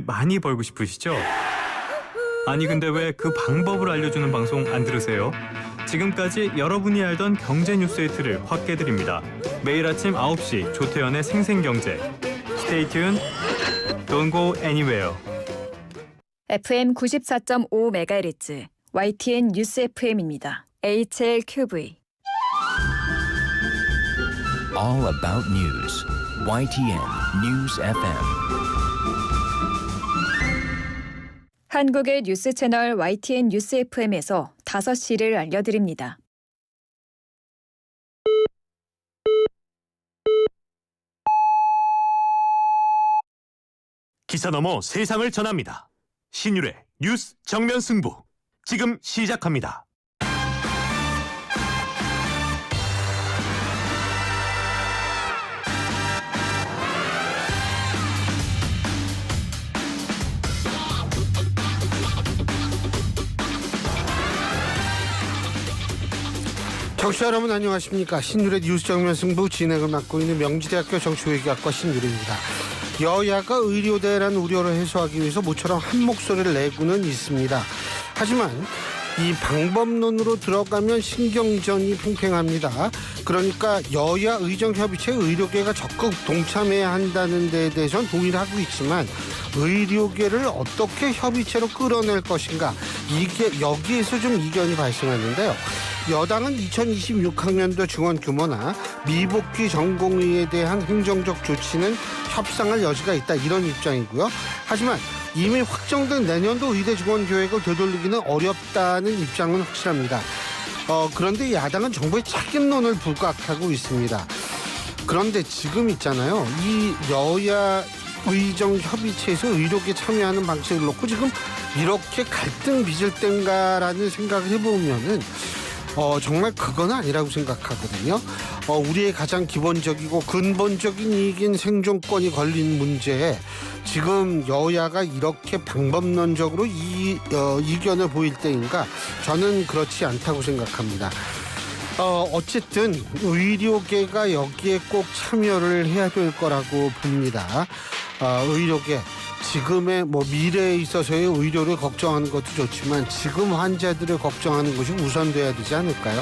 많이 벌고 싶으시죠? 아니 근데 왜 그 방법을 알려주는 방송 안 들으세요? 지금까지 여러분이 알던 경제 뉴스의 틀을 확 깨드립니다. 매일 아침 9시 조태현의 생생경제. Stay tuned. Don't go anywhere. FM 94.5MHz YTN 뉴스 FM입니다. HLQV. All about news. YTN News FM. 한국의 뉴스 채널 YTN 뉴스 FM에서 5시를 알려드립니다. 기사 넘어 세상을 전합니다. 신율의 뉴스 정면 승부. 지금 시작합니다. 청취자 여러분 안녕하십니까. 신율의 뉴스 정면 승부 진행을 맡고 있는 명지대학교 정치외교학과 신율입니다. 여야가 의료대란 우려를 해소하기 위해서 모처럼 한 목소리를 내고는 있습니다. 하지만 이 방법론으로 들어가면 신경전이 팽팽합니다. 그러니까 여야 의정협의체 의료계가 적극 동참해야 한다는 데에 대해서는 동의를 하고 있지만 의료계를 어떻게 협의체로 끌어낼 것인가, 이게 여기에서 좀 이견이 발생하는데요. 여당은 2026학년도 증원 규모나 미복귀 전공의에 대한 행정적 조치는 협상할 여지가 있다, 이런 입장이고요. 하지만 이미 확정된 내년도 의대 증원 계획을 되돌리기는 어렵다는 입장은 확실합니다. 그런데 야당은 정부의 책임론을 부각하고 있습니다. 그런데 지금 있잖아요. 이 여야 의정협의체에서 의료계 참여하는 방식을 놓고 지금 이렇게 갈등 빚을 땐가라는 생각을 해보면은 정말 그건 아니라고 생각하거든요. 우리의 가장 기본적이고 근본적인 이익인 생존권이 걸린 문제에 지금 여야가 이렇게 방법론적으로 이견을 보일 때인가, 저는 그렇지 않다고 생각합니다. 어쨌든 의료계가 여기에 꼭 참여를 해야 될 거라고 봅니다. 의료계, 지금의 미래에 있어서의 의료를 걱정하는 것도 좋지만 지금 환자들을 걱정하는 것이 우선돼야 되지 않을까요?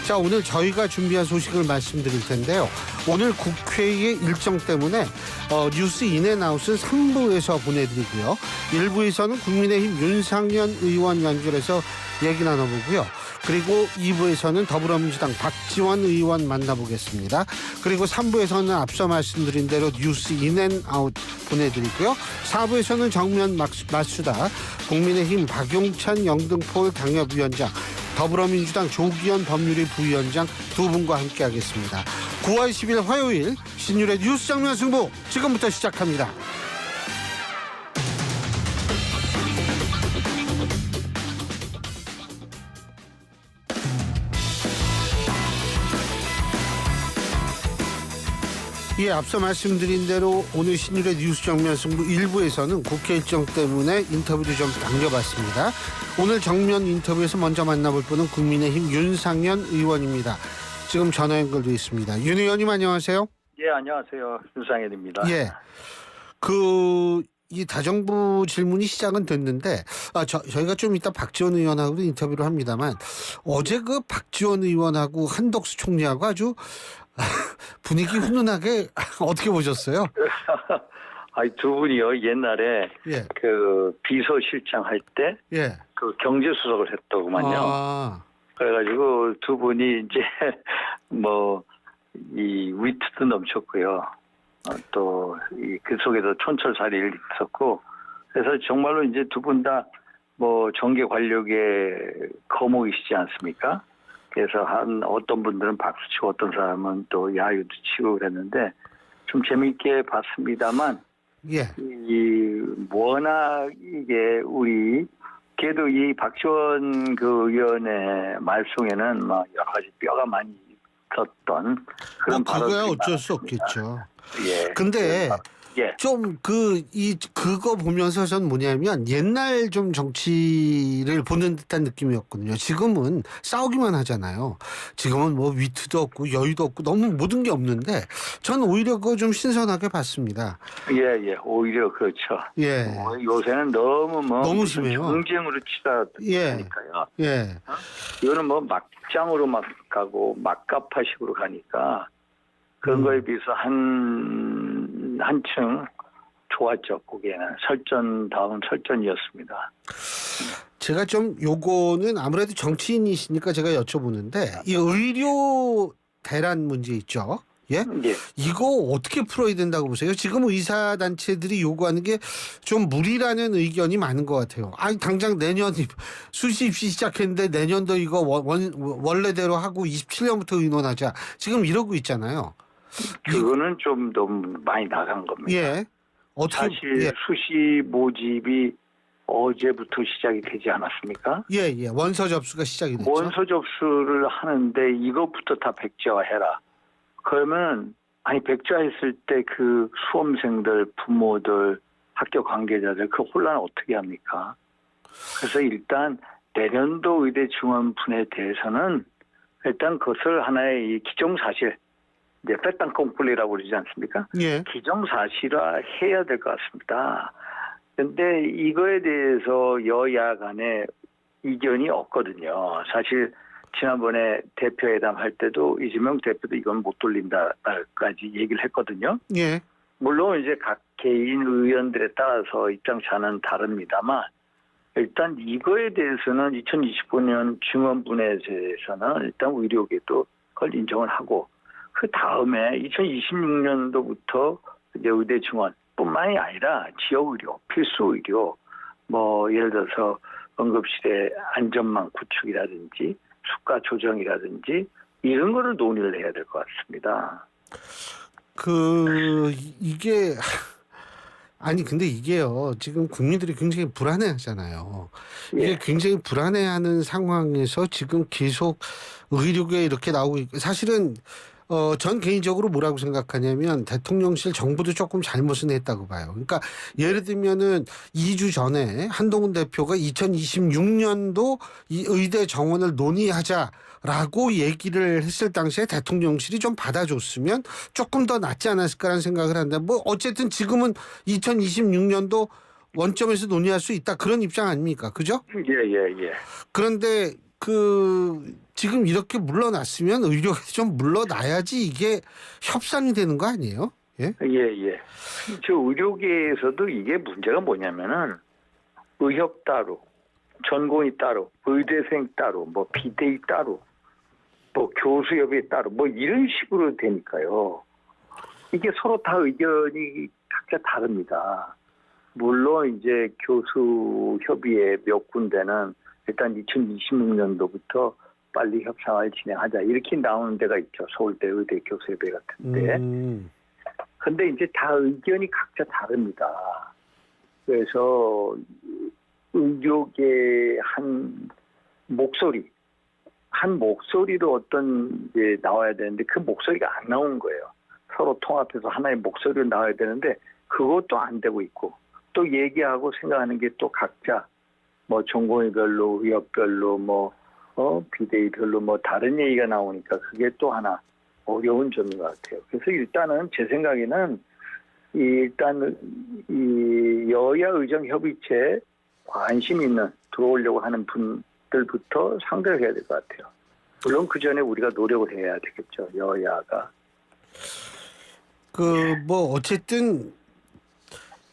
자, 오늘 저희가 준비한 소식을 말씀드릴 텐데요. 오늘 국회의 일정 때문에 뉴스 인앤아웃은 3부에서 보내드리고요. 1부에서는 국민의힘 윤상현 의원 연결해서 얘기 나눠보고요. 그리고 2부에서는 더불어민주당 박지원 의원 만나보겠습니다. 그리고 3부에서는 앞서 말씀드린 대로 뉴스 인앤아웃 보내드리고요. 4부에서는 정면 맞수다 국민의힘 박용찬 영등포 당협위원장, 더불어민주당 조기현 법률위 부위원장 두 분과 함께하겠습니다. 9월 10일 화요일 신율의 뉴스 정면 승부 지금부터 시작합니다. 예, 앞서 말씀드린 대로 오늘 신율의 뉴스 정면 승부 1부에서는 국회 일정 때문에 인터뷰를 좀 당겨봤습니다. 오늘 정면 인터뷰에서 먼저 만나볼 분은 국민의힘 윤상현 의원입니다. 지금 전화 연결돼 있습니다. 윤 의원님 안녕하세요. 예, 안녕하세요. 윤상현입니다. 예, 이 다정부 질문이 시작은 됐는데 저희가 좀 이따 박지원 의원하고도 인터뷰를 합니다만, 어제 그 박지원 의원하고 한덕수 총리하고 아주 분위기 훈훈하게 어떻게 보셨어요? 두 분이요, 옛날에 예. 그 비서실장 할 때 예. 그 경제수석을 했더구만요. 그래가지고 두 분이 이제 이 위트도 넘쳤고요. 또 그 속에서 촌철살이를 있었고, 그래서 정말로 이제 두 분 다 정계 관력의 거목이시지 않습니까? 그래서 어떤 분들은 박수치고 어떤 사람은 또 야유도 치고 그랬는데 좀 재미있게 봤습니다만, 예. 워낙 이게 걔도 이 박지원 그 의원의 말송에는 여러 가지 뼈가 많이 있었던 그런 그거야 발언들이 어쩔 수 많았습니다. 없겠죠. 예. 근데 예. 좀 그거 보면서 전 뭐냐면 옛날 좀 정치를 보는 듯한 느낌이었거든요. 지금은 싸우기만 하잖아요. 지금은 뭐 위트도 없고 여유도 없고 너무 모든 게 없는데 전 오히려 그거 좀 신선하게 봤습니다. 예. 오히려 그렇죠. 예. 요새는 너무 너무 무슨 심해요. 경쟁으로 예. 치닫으니까요. 예. 이거는 뭐 막장으로 막 가고 막가파식으로 가니까 그런 거에 비해서 한층 좋았죠. 거기에는 설전 다음 설전이었습니다. 제가 좀 요거는 아무래도 정치인이시니까 제가 여쭤보는데 이 의료 대란 문제 있죠. 예? 예. 이거 어떻게 풀어야 된다고 보세요? 지금 의사 단체들이 요구하는 게 좀 무리라는 의견이 많은 것 같아요. 아니 당장 내년 수시 입시 시작했는데 내년도 이거 원래대로 하고 27년부터 의논하자. 지금 이러고 있잖아요. 그거는 좀 너무 많이 나간 겁니다. 예. 어떻게 사실 예. 수시 모집이 어제부터 시작이 되지 않았습니까? 예. 원서 접수가 시작이 됐죠. 원서 접수를 하는데 이것부터 다 백지화해라. 그러면 아니 백지화했을 때 그 수험생들, 부모들, 학교 관계자들 그 혼란 어떻게 합니까? 그래서 일단 내년도 의대 증원분에 대해서는 일단 그것을 하나의 이 기정사실, 이제 빼땅콩플리라고 그러지 않습니까? 예. 기정사실화 해야 될 것 같습니다. 그런데 이거에 대해서 여야 간에 이견이 없거든요. 사실 지난번에 대표회담 할 때도 이재명 대표도 이건 못 돌린다까지 얘기를 했거든요. 예. 물론 이제 각 개인 의원들에 따라서 입장차는 다릅니다만 일단 이거에 대해서는 2025년 증원분에 대해서는 일단 의료계도 그걸 인정을 하고 그 다음에 2026년도부터 이제 의대 증원뿐만이 아니라 지역 의료, 필수 의료, 뭐 예를 들어서 응급실의 안전망 구축이라든지 수가 조정이라든지 이런 거를 논의를 해야 될 것 같습니다. 이게 아니 근데 이게요 지금 국민들이 굉장히 불안해하잖아요. 이게 예. 굉장히 불안해하는 상황에서 지금 계속 의료계 이렇게 나오고 있고 사실은 전 개인적으로 뭐라고 생각하냐면 대통령실 정부도 조금 잘못은 했다고 봐요. 그러니까 예를 들면은 2주 전에 한동훈 대표가 2026년도 이 의대 정원을 논의하자라고 얘기를 했을 당시에 대통령실이 좀 받아줬으면 조금 더 낫지 않았을까라는 생각을 하는데 뭐 어쨌든 지금은 2026년도 원점에서 논의할 수 있다 그런 입장 아닙니까? 그죠? 예. 그런데 지금 이렇게 물러났으면 의료계도 좀 물러나야지 이게 협상이 되는 거 아니에요? 예. 저 의료계에서도 이게 문제가 뭐냐면은 의협 따로, 전공의 따로, 의대생 따로, 뭐 비대위 따로, 뭐 교수협의 따로, 뭐 이런 식으로 되니까요. 이게 서로 다 의견이 각자 다릅니다. 물론 이제 교수협의회 몇 군데는 일단 2026년도부터 빨리 협상을 진행하자 이렇게 나오는 데가 있죠. 서울대 의대 교수협회 같은데. 근데 이제 다 의견이 각자 다릅니다. 그래서 의료계 한 목소리로 어떤 이제 나와야 되는데 그 목소리가 안 나온 거예요. 서로 통합해서 하나의 목소리로 나와야 되는데 그것도 안 되고 있고 또 얘기하고 생각하는 게 또 각자 뭐 전공의별로 의학별로 뭐 비대위별로 뭐 다른 얘기가 나오니까 그게 또 하나 어려운 점인 것 같아요. 그래서 일단은 제 생각에는 일단 이 여야 의정 협의체에 관심 있는 들어오려고 하는 분들부터 상대를 해야 될 것 같아요. 물론 그 전에 우리가 노력을 해야 되겠죠. 여야가. 뭐 어쨌든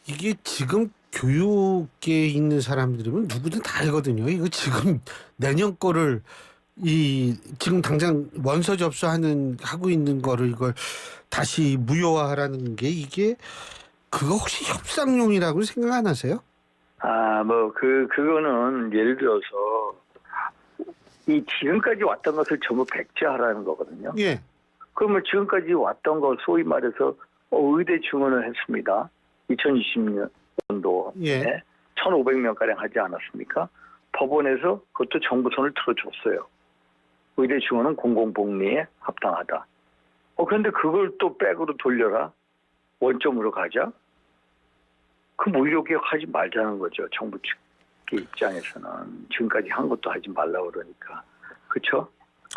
이게 지금 교육계에 있는 사람들이면 누구든 다 알거든요. 이거 지금 내년 거를 지금 당장 원서 하고 있는 거를 이걸 다시 무효화하라는 게 이게 그거 혹시 협상용이라고 생각 안 하세요? 그거는 예를 들어서 이 지금까지 왔던 것을 전부 백지화하라는 거거든요. 예. 그러면 지금까지 왔던 걸 소위 말해서 의대 증원을 했습니다. 2020년도에 예. 1,500명가량 하지 않았습니까? 법원에서 그것도 정부 손을 틀어줬어요. 의대 증원은 공공복리에 합당하다. 그런데 그걸 또 백으로 돌려라. 원점으로 가자. 그럼 의료개혁 하지 말자는 거죠. 정부 측 입장에서는 지금까지 한 것도 하지 말라고 그러니까. 그렇죠?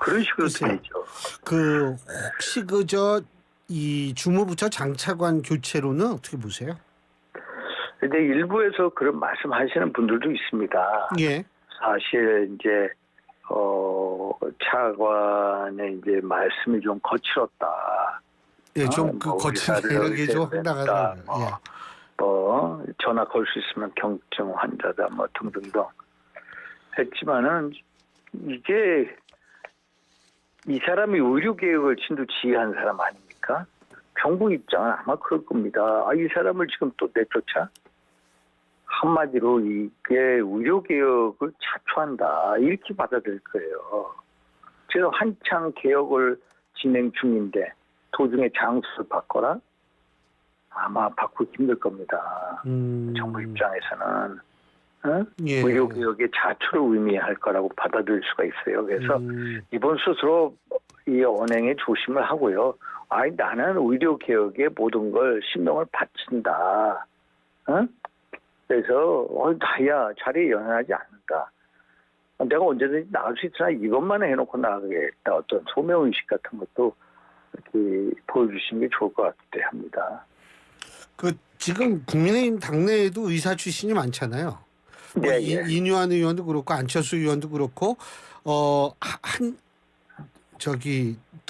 그런 식으로 글쎄요. 되죠. 그 혹시 이 주무부처 장차관 교체로는 어떻게 보세요? 근데 일부에서 그런 말씀하시는 분들도 있습니다. 예. 사실 이제 차관의 이제 말씀이 좀 거칠었다. 예, 좀 그 뭐 거친 의사를 이렇게 좀 의사를 황당하다. 뭐, 예. 뭐 전화 걸 수 있으면 경증 환자다 뭐 등등등 했지만은 이게 이 사람이 의료개혁을 진두지휘한 사람 아닙니까? 정부 입장은 아마 그럴 겁니다. 이 사람을 지금 또 내쫓아? 한마디로 이게 의료개혁을 자초한다 이렇게 받아들일 거예요. 제가 한창 개혁을 진행 중인데 도중에 장수를 바꿔라? 아마 바꾸기 힘들 겁니다. 정부 입장에서는 예. 의료개혁의 자초를 의미할 거라고 받아들일 수가 있어요. 그래서 이번 스스로 이 언행에 조심을 하고요. 나는 의료개혁의 모든 걸 신명을 바친다. 그래서 나야 자리에 연연하지 않는다. 내가 언제든지 나갈 수 있으나 이것만 해놓고 나가겠다. 어떤 소명의식 같은 것도 이렇게 보여주시는 게 좋을 것 같기도 합니다. 지금 국민의힘 당내에도 의사 출신이 많잖아요. 네, 이뉴한 의원도 그렇고 안철수 의원도 그렇고 또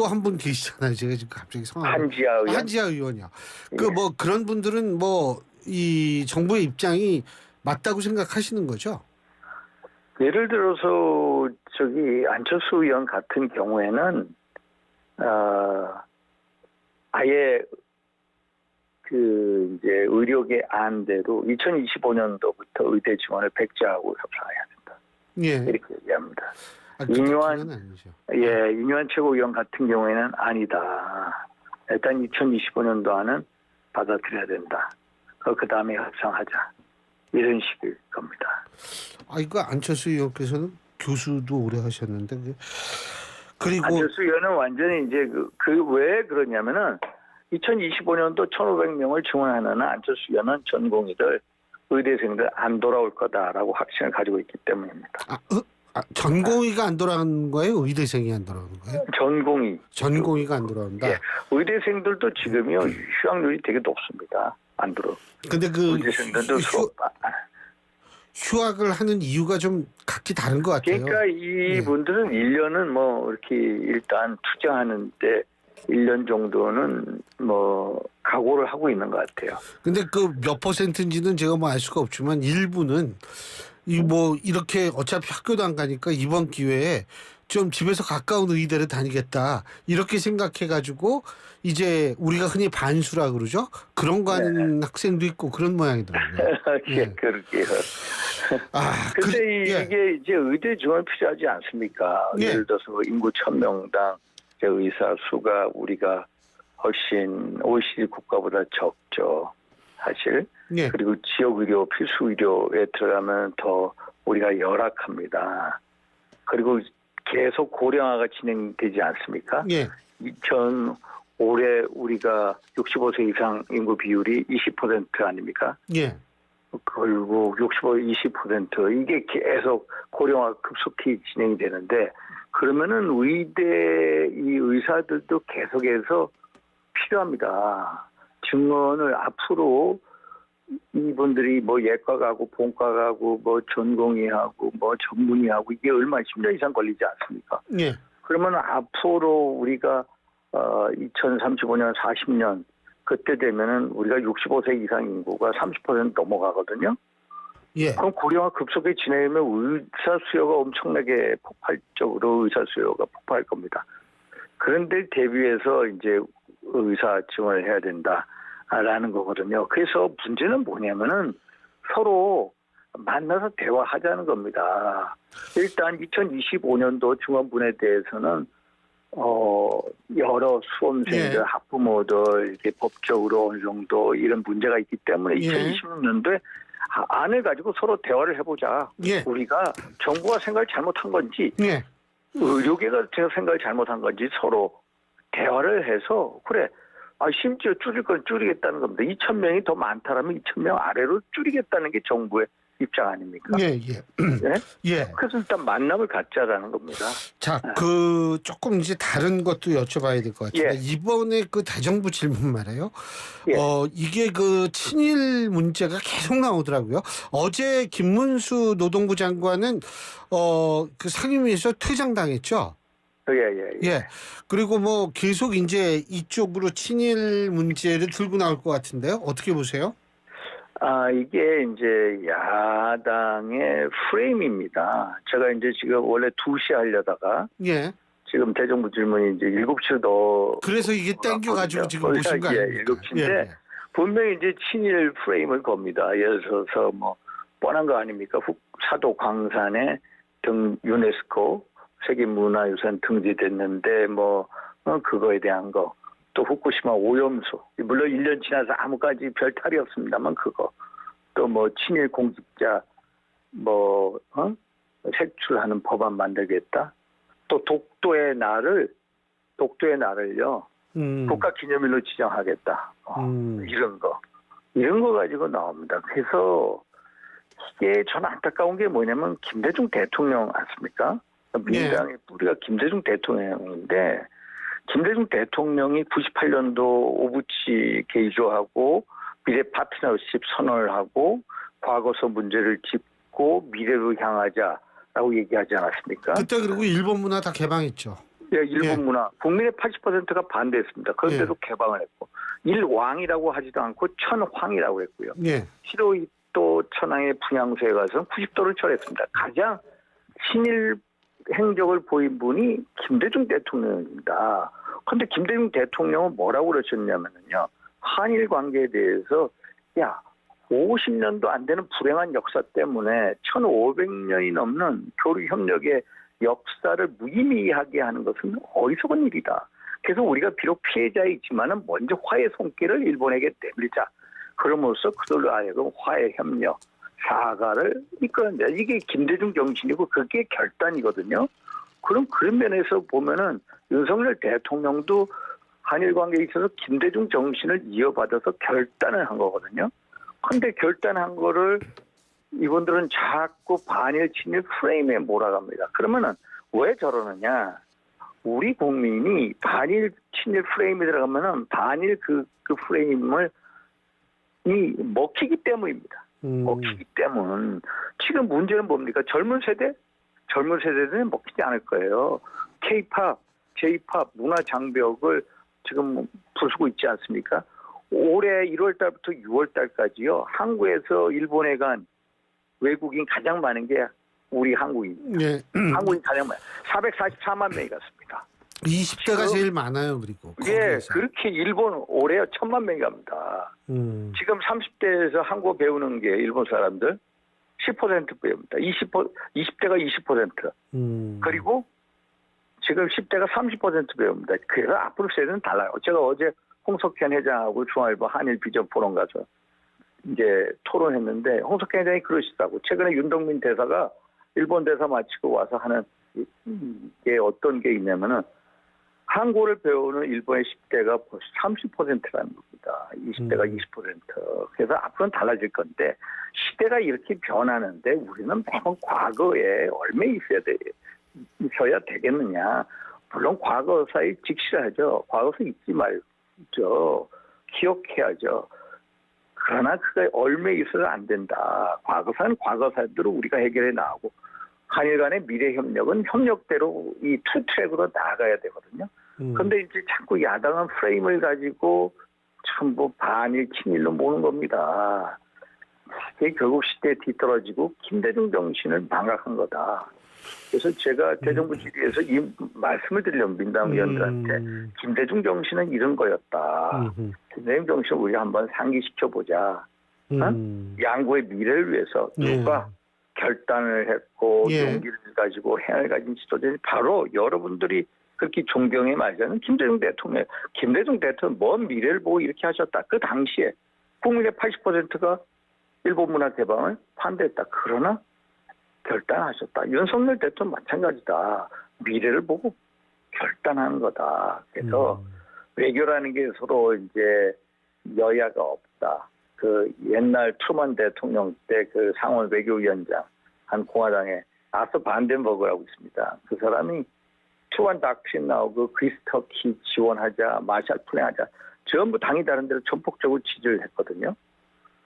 한 분 계시잖아요. 제가 지금 갑자기 한지아 의원. 한지아 의원이요. 그런 분들은 이 정부의 입장이 맞다고 생각하시는 거죠? 예를 들어서 안철수 의원 같은 경우에는 아예 이제 의료계 안대로 2025년도부터 의대 지원을 백지화하고 협상해야 된다. 예. 이렇게 얘기합니다. 이뉴한 최고위원 같은 경우에는 아니다. 일단 2025년도 안은 받아들여야 된다. 그 다음에 협상하자. 이런 식일 겁니다. 이거 안철수 의원께서는 교수도 오래 하셨는데 그리고 안철수 의원은 완전히 이제 왜 그러냐면은 2025년도 1,500명을 지원하는 안철수 의원은 전공의들 의대생들 안 돌아올 거다라고 확신을 가지고 있기 때문입니다. 전공의가 안 돌아가는 거예요? 의대생이 안 돌아가는 거예요? 전공의가 안 돌아온다. 예, 의대생들도 지금요 휴학률이 되게 높습니다. 안 들어. 근데 의대생들도 휴학을 하는 이유가 좀 각기 다른 것 같아요. 그러니까 이분들은 1년은 이렇게 일단 투자하는데 1년 정도는 각오를 하고 있는 것 같아요. 근데 몇 퍼센트인지는 제가 알 수가 없지만 일부는 이렇게 어차피 학교도 안 가니까 이번 기회에 좀 집에서 가까운 의대를 다니겠다 이렇게 생각해가지고 이제 우리가 흔히 반수라 그러죠. 그런 거 하는 학생도 있고 그런 모양이더라고요. 예, 그러게요. 근데 이게 이제 의대 지원 필요하지 않습니까? 예를 들어서 인구 1,000명당 의사 수가 우리가 훨씬 OECD 국가보다 적죠. 사실. 그리고 지역 의료, 필수 의료에 들어가면 더 우리가 열악합니다. 그리고 계속 고령화가 진행되지 않습니까? 올해 우리가 65세 이상 인구 비율이 20% 아닙니까? 그리고 20% 이게 계속 고령화 급속히 진행이 되는데 그러면은 이 의사들도 계속해서 필요합니다. 증원을 앞으로 이분들이 예과 가고 본과 가고 전공의 하고 전문의 하고 이게 얼마 10년 이상 걸리지 않습니까? 그러면 앞으로 우리가 2035년 40년 그때 되면은 우리가 65세 이상 인구가 30% 넘어가거든요. 그럼 고령화 급속히 진행하면 의사 수요가 엄청나게 폭발적으로 의사 수요가 폭발할 겁니다. 그런데 대비해서 이제 의사 지원을 해야 된다라는 거거든요. 그래서 문제는 뭐냐면은 서로 만나서 대화하자는 겁니다. 일단 2025년도 중원분에 대해서는 여러 수험생들, 학부모들 이렇게 법적으로 어느 정도 이런 문제가 있기 때문에 2026년도에 안을 가지고 서로 대화를 해보자. 우리가 정부가 생각을 잘못한 건지 의료계가 생각을 잘못한 건지 서로 대화를 해서 그래 심지어 줄일 건 줄이겠다는 겁니다. 2,000명이 더 많다라면 2,000명 아래로 줄이겠다는 게 정부의 입장 아닙니까? 예. 예? 예. 그래서 일단 만남을 갖자라는 겁니다. 자, 조금 이제 다른 것도 여쭤봐야 될 것 같은데 예. 이번에 그 대정부 질문 말이에요. 예. 이게 그 친일 문제가 계속 나오더라고요. 어제 김문수 노동부 장관은 그 상임위에서 퇴장당했죠. 예. 예. 그리고 뭐 계속 이제 이쪽으로 친일 문제를 들고 나올 것 같은데요. 어떻게 보세요? 이게 이제 야당의 프레임입니다. 제가 이제 지금 원래 2시 하려다가 예. 지금 대정부 질문이 이제 7시로 더. 그래서 이게 땡겨가지고 지금 보신 거 아닙니까? 7시인데 분명히 이제 친일 프레임을 겁니다. 예를 들어서 뭐 뻔한 거 아닙니까? 사도 광산에 유네스코 세계문화유산 등재됐는데 그거에 대한 거. 또 후쿠시마 오염수, 물론 1년 지나서 아무까지 별 탈이 없습니다만 그거. 또 친일 공직자 색출하는 법안 만들겠다. 또 독도의 날을요 국가기념일로 지정하겠다. 이런 거 가지고 나옵니다. 그래서 이게 저는 안타까운 게 뭐냐면 김대중 대통령 아십니까? 민당의 뿌리가 김대중 대통령인데. 김대중 대통령이 98년도 오부치 개조하고 미래 파트너십 선언을 하고 과거서 문제를 짚고 미래로 향하자라고 얘기하지 않았습니까? 그때 그리고 일본 문화 다 개방했죠. 예, 일본 문화. 국민의 80%가 반대했습니다. 그런데도 개방을 했고 일왕이라고 하지도 않고 천황이라고 했고요. 예. 히로히토 천황의 분향소에 가서 90도를 철했습니다. 가장 친일 행적을 보인 분이 김대중 대통령입니다. 그런데 김대중 대통령은 뭐라고 그러셨냐면요. 한일 관계에 대해서 50년도 안 되는 불행한 역사 때문에 1500년이 넘는 교류협력의 역사를 무의미하게 하는 것은 어리석은 일이다. 그래서 우리가 비록 피해자이지만 먼저 화해 손길을 일본에게 내밀자. 그럼으로써 그들로 하여금 화해 협력, 사과를 이끌어낸다. 이게 김대중 정신이고 그게 결단이거든요. 그런 면에서 보면은 윤석열 대통령도 한일 관계에 있어서 김대중 정신을 이어받아서 결단을 한 거거든요. 그런데 결단한 거를 이분들은 자꾸 반일 친일 프레임에 몰아갑니다. 그러면은 왜 저러느냐? 우리 국민이 반일 친일 프레임에 들어가면은 반일 그 프레임을 먹히기 때문입니다. 먹히기 때문. 지금 문제는 뭡니까? 젊은 세대는 먹히지 않을 거예요. K-팝, J-팝 문화 장벽을 지금 부수고 있지 않습니까? 올해 1월 달부터 6월 달까지요. 한국에서 일본에 간 외국인 가장 많은 게 우리 한국인. 예. 한국인 가장 많아요. 444만 명이 갔습니다. 20대가 제일 많아요. 그리고 거기에서. 그렇게 일본 올해 1,000만 명이 갑니다. 지금 30대에서 한국어 배우는 게 일본 사람들 10% 배웁니다. 20대가 20%. 그리고 지금 10대가 30% 배웁니다. 그래서 앞으로 세대는 달라요. 제가 어제 홍석현 회장하고 중앙일보 한일 비전 포럼 가서 이제 토론했는데 홍석현 회장이 그러시다고. 최근에 윤동민 대사가 일본 대사 마치고 와서 하는 게 어떤 게 있냐면은 한국어를 배우는 일본의 10대가 벌써 30%라는 겁니다. 20대가 20%. 그래서 앞으로는 달라질 건데 시대가 이렇게 변하는데 우리는 매번 과거에 얼마나 있어야 되겠느냐. 물론 과거사에 직시하죠. 과거사 잊지 말죠. 기억해야죠. 그러나 그게 얼마 있어서 안 된다. 과거사는 과거사대로 우리가 해결해 나가고 한일 간의 미래 협력은 협력대로 이 투 트랙으로 나아가야 되거든요. 그런데 이제 자꾸 야당은 프레임을 가지고 전부 반일 친일로 모는 겁니다. 이게 결국 시대에 뒤떨어지고 김대중 정신을 망각한 거다. 그래서 제가 대정부 질의에서 이 말씀을 드리려면 민당 의원들한테 김대중 정신은 이런 거였다. 김대중 정신을 우리가 한번 상기시켜보자. 양구의 미래를 위해서 누가 결단을 했고 용기를 가지고 행을 가진 지도자들이 바로 여러분들이 그렇게 존경에 맞자는 김대중 대통령. 김대중 대통령 먼 미래를 보고 이렇게 하셨다. 그 당시에 국민의 80%가 일본 문화 개방을 반대했다. 그러나 결단하셨다. 윤석열 대통령 마찬가지다. 미래를 보고 결단한 거다. 그래서 외교라는 게 서로 이제 여야가 없다. 그 옛날 트루먼 대통령 때 그 상원 외교위원장 한 공화당의 아서 반덴버그라고 있습니다. 그 사람이 트루먼 닥트린 나오고 크리스터키 지원하자, 마샬 플랜 하자 전부 당이 다른 데로 전폭적으로 지지를 했거든요.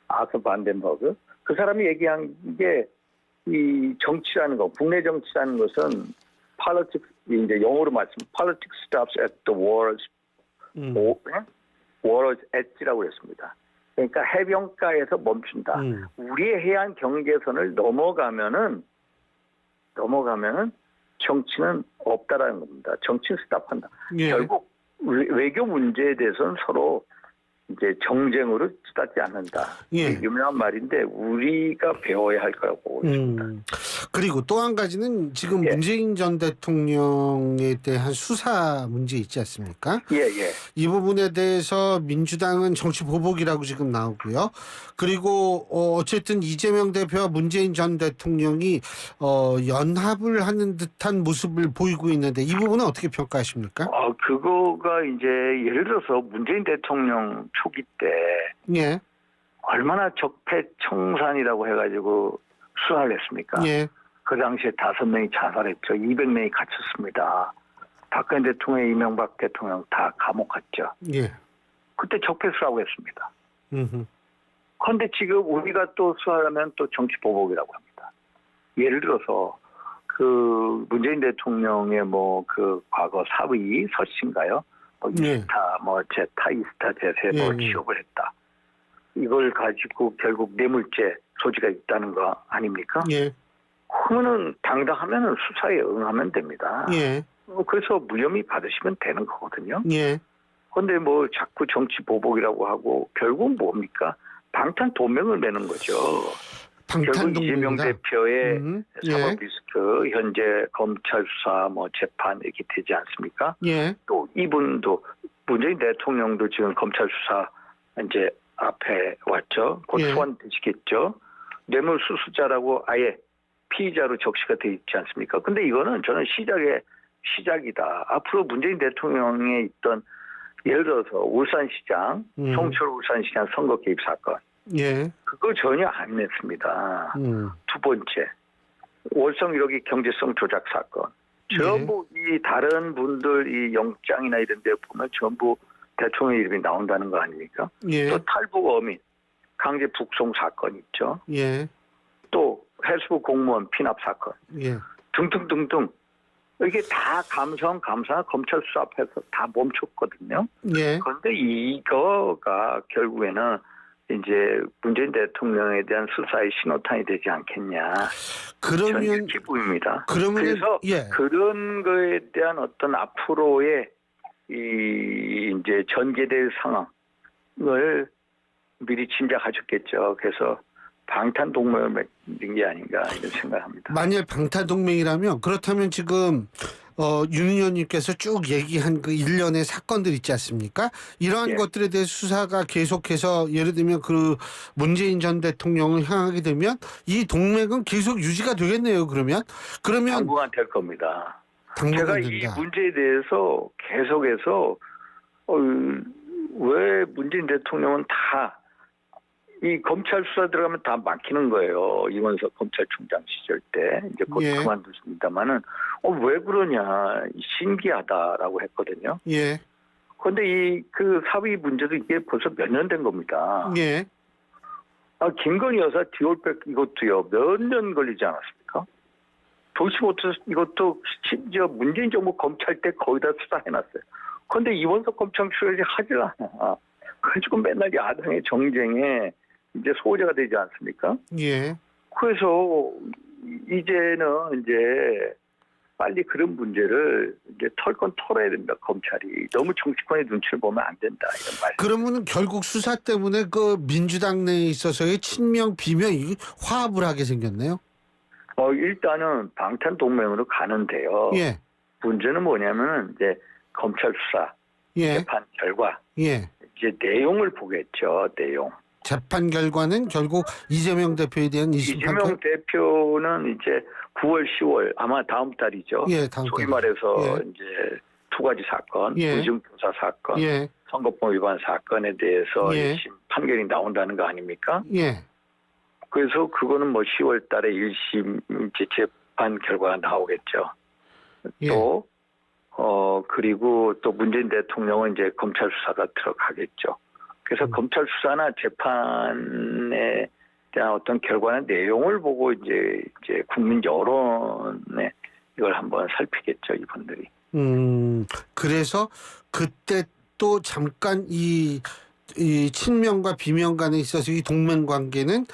아서 반덴버그. 그 사람이 얘기한 게 이 정치라는 거, 국내 정치라는 것은 politics, 이제 영어로 말하면 politics stops at the war's edge라고 했습니다. 그러니까 해변가에서 멈춘다. 우리의 해안 경계선을 넘어가면은 정치는 없다라는 겁니다. 정치는 스탑한다. 예. 결국 외교 문제에 대해서는 서로 이제 정쟁으로 치닫지 않는다. 예. 유명한 말인데 우리가 배워야 할 거라고 보고 있습니다. 그리고 또 한 가지는 지금 예. 문재인 전 대통령에 대한 수사 문제 있지 않습니까? 예, 예. 이 부분에 대해서 민주당은 정치 보복이라고 지금 나오고요. 그리고 어쨌든 이재명 대표와 문재인 전 대통령이 연합을 하는 듯한 모습을 보이고 있는데 이 부분은 어떻게 평가하십니까? 그거가 이제 예를 들어서 문재인 대통령 초기 때 예, 얼마나 적폐청산이라고 해가지고 수사를 했습니까? 예, 그 당시에 5명이 자살했죠. 200명이 갇혔습니다. 박근혜 대통령, 이명박 대통령 다 감옥 갔죠. 예. 그때 적폐 수사하고 했습니다. 음흠. 그런데 지금 우리가 또 수사하면 또 정치 보복이라고 합니다. 예를 들어서 그 문재인 대통령의 뭐 그 과거 사위 서씨인가요? 예. 이스타 뭐 제타 이스타 제세 뭐 예, 예. 취업을 했다. 이걸 가지고 결국 뇌물죄 소지가 있다는 거 아닙니까? 예, 그거는 당당하면은 수사에 응하면 됩니다. 예, 그래서 무혐의 받으시면 되는 거거든요. 예. 그런데 뭐 자꾸 정치 보복이라고 하고 결국 뭡니까? 방탄 도명을 매는 거죠. 결국 이재명 방탄동맹이다. 대표의 예, 사법 리스크, 현재 검찰 수사, 뭐 재판 이렇게 되지 않습니까? 예, 또 이분도 문재인 대통령도 지금 검찰 수사 이제 앞에 왔죠. 곧 예. 소환되시겠죠. 뇌물수수자라고 아예 피의자로 적시가 돼 있지 않습니까? 근데 이거는 저는 시작이다. 앞으로 문재인 대통령에 있던 예를 들어서 울산시장, 송철 울산시장 선거 개입 사건. 예, 그거 전혀 안 냈습니다. 두 번째, 월성 1억이 경제성 조작 사건. 전부 이 다른 분들 이 영장이나 이런 데 보면 전부 대통령 이름이 나온다는 거 아닙니까? 예, 또 탈북 어민, 강제 북송 사건 있죠. 예, 또 해수부 공무원 피납 사건 예. 등등등등. 이게 다 감사 검찰 수사 앞에서 다 멈췄거든요. 예. 그런데 이거가 결국에는 이제 문재인 대통령에 대한 수사의 신호탄이 되지 않겠냐. 저는 그러면 이렇게 보입니다. 그러면 그래서 예, 그런 거에 대한 어떤 앞으로의 이제 전개될 상황을 미리 짐작하셨겠죠. 그래서 방탄 동맹을 맺는 게 아닌가 이런 생각합니다. 만약 방탄동맹이라면 그렇다면 지금 윤 의원님께서 쭉 얘기한 그 일련의 사건들 있지 않습니까? 이러한 예. 것들에 대해 수사가 계속해서 예를 들면 그 문재인 전 대통령을 향하게 되면 이 동맹은 계속 유지가 되겠네요. 그러면 당분간 될 겁니다. 당분간 제가 이 된다. 문제에 대해서 계속해서 왜 문재인 대통령은 다 이 검찰 수사 들어가면 다 막히는 거예요. 이원석 검찰총장 시절 때 이제 곧 예. 그만두십니다만은 왜 그러냐 신기하다라고 했거든요. 예, 그런데 이 그 사위 문제도 이게 벌써 몇 년 된 겁니다. 예, 김건희 여사 디올백 이것도요 몇 년 걸리지 않았습니까? 도시모터 이것도 심지어 문재인 정부 검찰 때 거의 다 수사해놨어요. 그런데 이원석 검찰총장이 하질 않아. 그래가지고 맨날 야당의 정쟁에 이제 소재가 되지 않습니까? 예. 그래서 이제는 이제 빨리 그런 문제를 이제 털 건 털어야 됩니다. 검찰이 너무 정치권의 눈치를 보면 안 된다 이런 말. 그러면은 결국 수사 때문에 그 민주당 내에 있어서의 친명 비명이 화합을 하게 생겼네요. 일단은 방탄 동맹으로 가는데요. 예, 문제는 뭐냐면 이제 검찰 수사 예, 재판 결과 예. 이제 내용을 보겠죠. 내용. 재판 결과는 결국 이재명 대표에 대한 2심 이재명 판결. 대표는 이제 9월, 10월 아마 다음 달이죠. 예, 다음 소위 달. 말해서 예. 이제 두 가지 사건, 예. 의정교사 사건, 예. 선거법 위반 사건에 대해서 예. 1심 판결이 나온다는 거 아닙니까? 예. 그래서 그거는 뭐 10월 달에 1심 이제 재판 결과가 나오겠죠. 예. 또, 그리고 또 문재인 대통령은 이제 검찰 수사가 들어가겠죠. 그래서 검찰 수사나 재판에 대한 어떤 결과나 내용을 보고 이제 국민 여론에 이걸 한번 살피겠죠, 이분들이. 그래서 그때 또 잠깐 이 친명과 비명 간에 있어서 이 동맹 관계는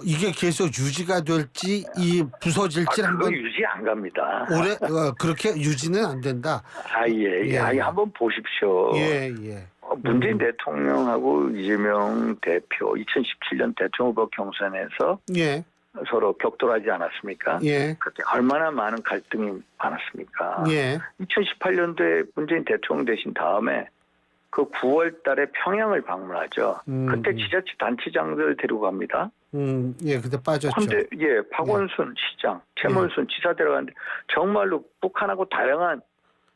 이게 계속 유지가 될지 이 부서질지 그거 한번 유지 안 갑니다. 올해 그렇게 유지는 안 된다. 예. 예. 한번 보십시오. 예, 예. 문재인 대통령하고 이재명 대표 2017년 대통령 후보 경선에서 예. 서로 격돌하지 않았습니까? 예. 그때 얼마나 많은 갈등이 많았습니까? 예. 2018년도에 문재인 대통령 되신 다음에 그 9월 달에 평양을 방문하죠. 그때 지자체 단체장들 데리고 갑니다. 예, 그때 빠졌죠. 근데 박원순 시장, 최문순 지사 데려가는데 정말로 북한하고 다양한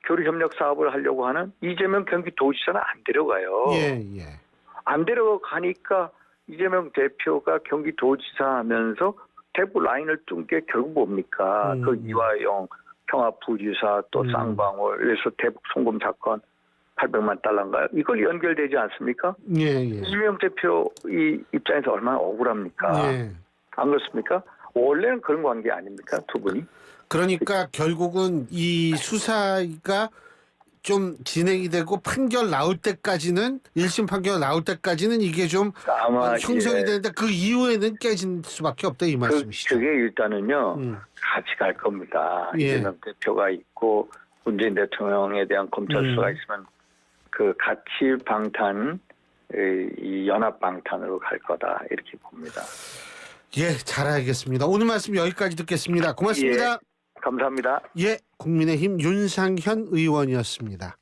교류 협력 사업을 하려고 하는 이재명 경기도지사는 안 데려가요. 예, 예. 안 데려가니까 이재명 대표가 경기도지사 하면서 대구 라인을 뜬 게 결국 뭡니까? 그 이화영 평화부지사 또 쌍방울 그래서 대북 송금 사건 800만 달러인가요? 이걸 연결되지 않습니까? 예, 예. 이재명 대표 이 입장에서 얼마나 억울합니까? 예. 안 그렇습니까? 원래는 그런 관계 아닙니까? 두 분이? 그러니까 결국은 이 수사가 좀 진행이 되고 판결 나올 때까지는 1심 판결 나올 때까지는 이게 좀 아마 형성이 되는데 그 이후에는 깨질 수밖에 없다 이 말씀이시죠. 그게 일단은요 같이 갈 겁니다. 예. 이재명 대표가 있고 문재인 대통령에 대한 검찰 수사가 있으면 그 같이 방탄 이 연합 방탄으로 갈 거다 이렇게 봅니다. 예, 잘 알겠습니다. 오늘 말씀 여기까지 듣겠습니다. 고맙습니다. 감사합니다. 예, 국민의힘 윤상현 의원이었습니다.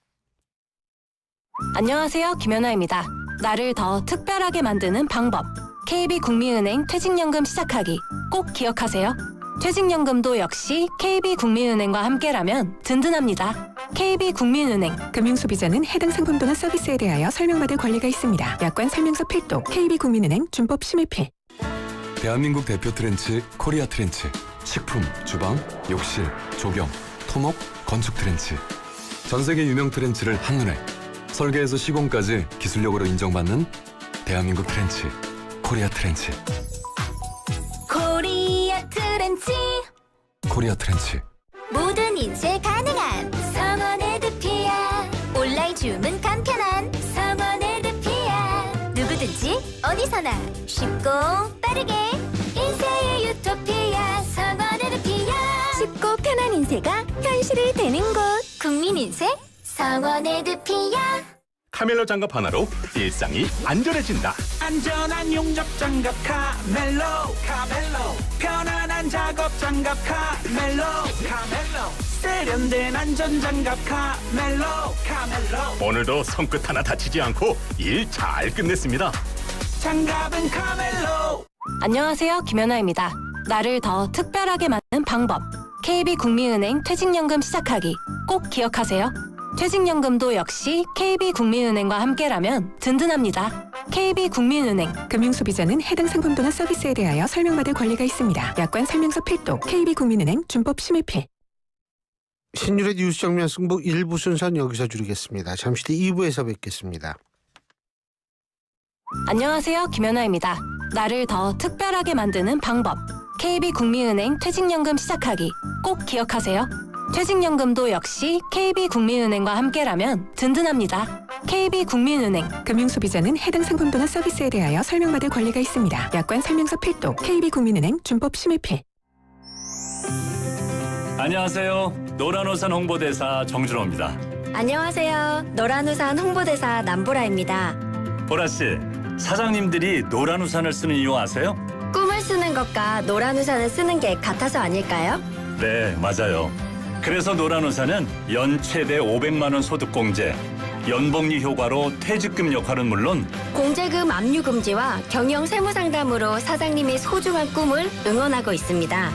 안녕하세요. 김연아입니다. 나를 더 특별하게 만드는 방법. KB국민은행 퇴직연금 시작하기. 꼭 기억하세요. 퇴직연금도 역시 KB국민은행과 함께라면 든든합니다. KB국민은행. 금융소비자는 해당 상품도나 서비스에 대하여 설명받을 권리가 있습니다. 약관 설명서 필독 KB국민은행 준법 심의필. 대한민국 대표 트렌치 코리아 트렌치. 식품, 주방, 욕실, 조경, 토목, 건축 트렌치. 전 세계 유명 트렌치를 한눈에 설계에서 시공까지 기술력으로 인정받는 대한민국 트렌치 코리아 트렌치. 코리아 트렌치. 코리아 트렌치. 모든 인쇄 가능한 성원 에드피아. 온라인 주문 간편한 성원 에드피아. 누구든지 어디서나 쉽고 빠르게 인쇄의 유토피아 성원 에드피아. 쉽고 편한 인쇄가 현실이 되는 곳 국민인쇄 성원 에드피아. 카멜로 장갑 하나로 일상이 안전해진다. 안전한 용접 장갑 카멜로. 편안한 작업 장갑 카멜로. 세련된 안전 장갑 카멜로. 오늘도 손끝 하나 다치지 않고 일 잘 끝냈습니다. 장갑은 카멜로. 안녕하세요. 김연아입니다. 나를 더 특별하게 만드는 방법. KB국민은행 퇴직연금 시작하기. 꼭 기억하세요. 퇴직연금도 역시 KB국민은행과 함께라면 든든합니다. KB국민은행. 금융소비자는 해당 상품도나 서비스에 대하여 설명받을 권리가 있습니다. 약관 설명서 필독 KB국민은행 준법 심의필. 신율의 뉴스 정면 승부 1부 순서는 여기서 줄이겠습니다. 잠시 뒤 2부에서 뵙겠습니다. 안녕하세요. 김연아입니다. 나를 더 특별하게 만드는 방법. KB국민은행 퇴직연금 시작하기. 꼭 기억하세요. 퇴직연금도 역시 KB국민은행과 함께라면 든든합니다. KB국민은행. 금융소비자는 해당 상품도나 서비스에 대하여 설명받을 권리가 있습니다. 약관 설명서 필독 KB국민은행 준법 심의필. 안녕하세요. 노란우산 홍보대사 정준호입니다. 안녕하세요. 노란우산 홍보대사 남보라입니다. 보라씨, 사장님들이 노란우산을 쓰는 이유 아세요? 꿈을 쓰는 것과 노란우산을 쓰는 게 같아서 아닐까요? 네, 맞아요. 그래서 노란우산은 연 최대 500만 원 소득공제, 연복리 효과로 퇴직금 역할은 물론 공제금 압류 금지와 경영 세무 상담으로 사장님의 소중한 꿈을 응원하고 있습니다.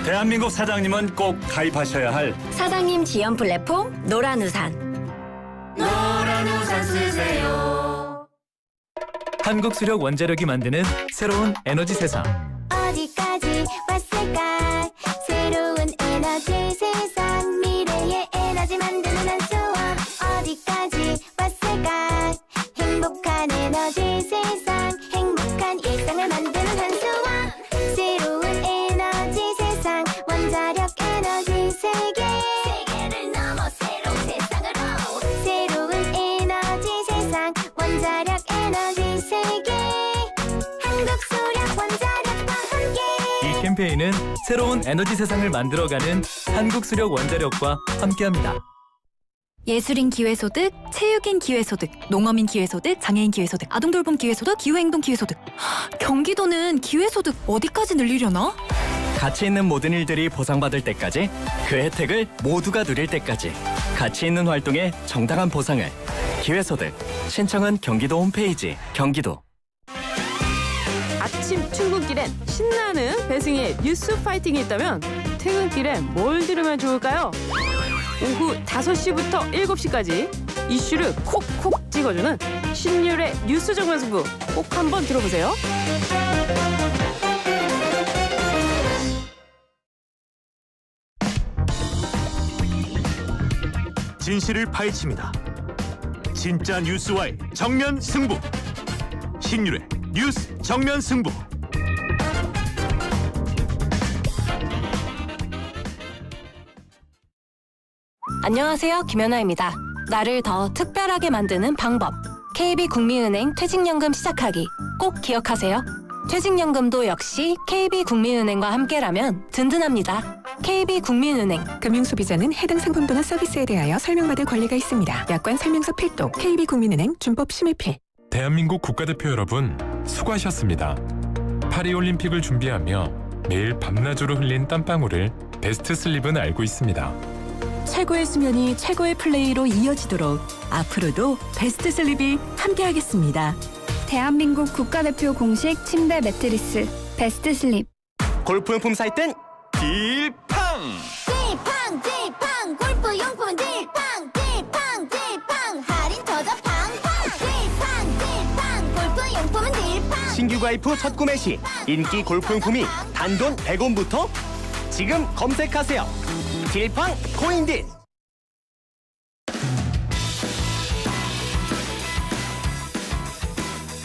대한민국 사장님은 꼭 가입하셔야 할 사장님 지원 플랫폼 노란우산. 노란우산 쓰세요. 한국수력 원자력이 만드는 새로운 에너지 세상. 어디까지 왔을까? 새로운 에너지 세상. 미래의 에너지 만드는 한수원. 어디까지 왔을까? 행복한 에너지 세상. 행복한 일상을 만드는 한수원. 새로운 에너지 세상. 원자력 에너지 세계. 세계를 넘어 새로운 세상으로. 새로운 에너지 세상. 원자력 에너지 세계. 한국수력 원자력과 함께. 이 캠페인은 새로운 에너지 세상을 만들어가는 한국수력 원자력과 함께합니다. 예술인 기회소득, 체육인 기회소득, 농어민 기회소득, 장애인 기회소득, 아동돌봄 기회소득, 기후행동 기회소득. 경기도는 기회소득 어디까지 늘리려나? 가치 있는 모든 일들이 보상받을 때까지, 그 혜택을 모두가 누릴 때까지 가치 있는 활동에 정당한 보상을. 기회소득 신청은 경기도 홈페이지. 경기도. 아침 출근길엔 신나는 배승희의 뉴스 파이팅이 있다면 퇴근길엔 뭘 들으면 좋을까요? 오후 5시부터 7시까지 이슈를 콕콕 찍어주는 신율의 뉴스 정면승부 꼭 한번 들어보세요. 진실을 파헤칩니다. 진짜 뉴스와의 정면 승부. 신율의 뉴스 정면 승부. 안녕하세요. 김연아입니다. 나를 더 특별하게 만드는 방법. KB국민은행 퇴직연금 시작하기. 꼭 기억하세요. 퇴직연금도 역시 KB국민은행과 함께라면 든든합니다. KB국민은행. 금융소비자는 해당 상품도나 서비스에 대하여 설명받을 권리가 있습니다. 약관 설명서 필독. KB국민은행 준법 심의필. 대한민국 국가대표 여러분, 수고하셨습니다. 파리올림픽을 준비하며 매일 밤낮으로 흘린 땀방울을 베스트 슬립은 알고 있습니다. 최고의 수면이 최고의 플레이로 이어지도록 앞으로도 베스트 슬립이 함께하겠습니다. 대한민국 국가대표 공식 침대 매트리스 베스트 슬립. 골프용품 사이트는 딜팡. 딜팡 골프용품은 딜팡. 할인 터져 팡팡. 딜팡 골프용품은 딜팡. 신규 가입 후 첫 구매 시 인기 골프용품이 단돈 100원부터 지금 검색하세요. 딜팡 코인딜.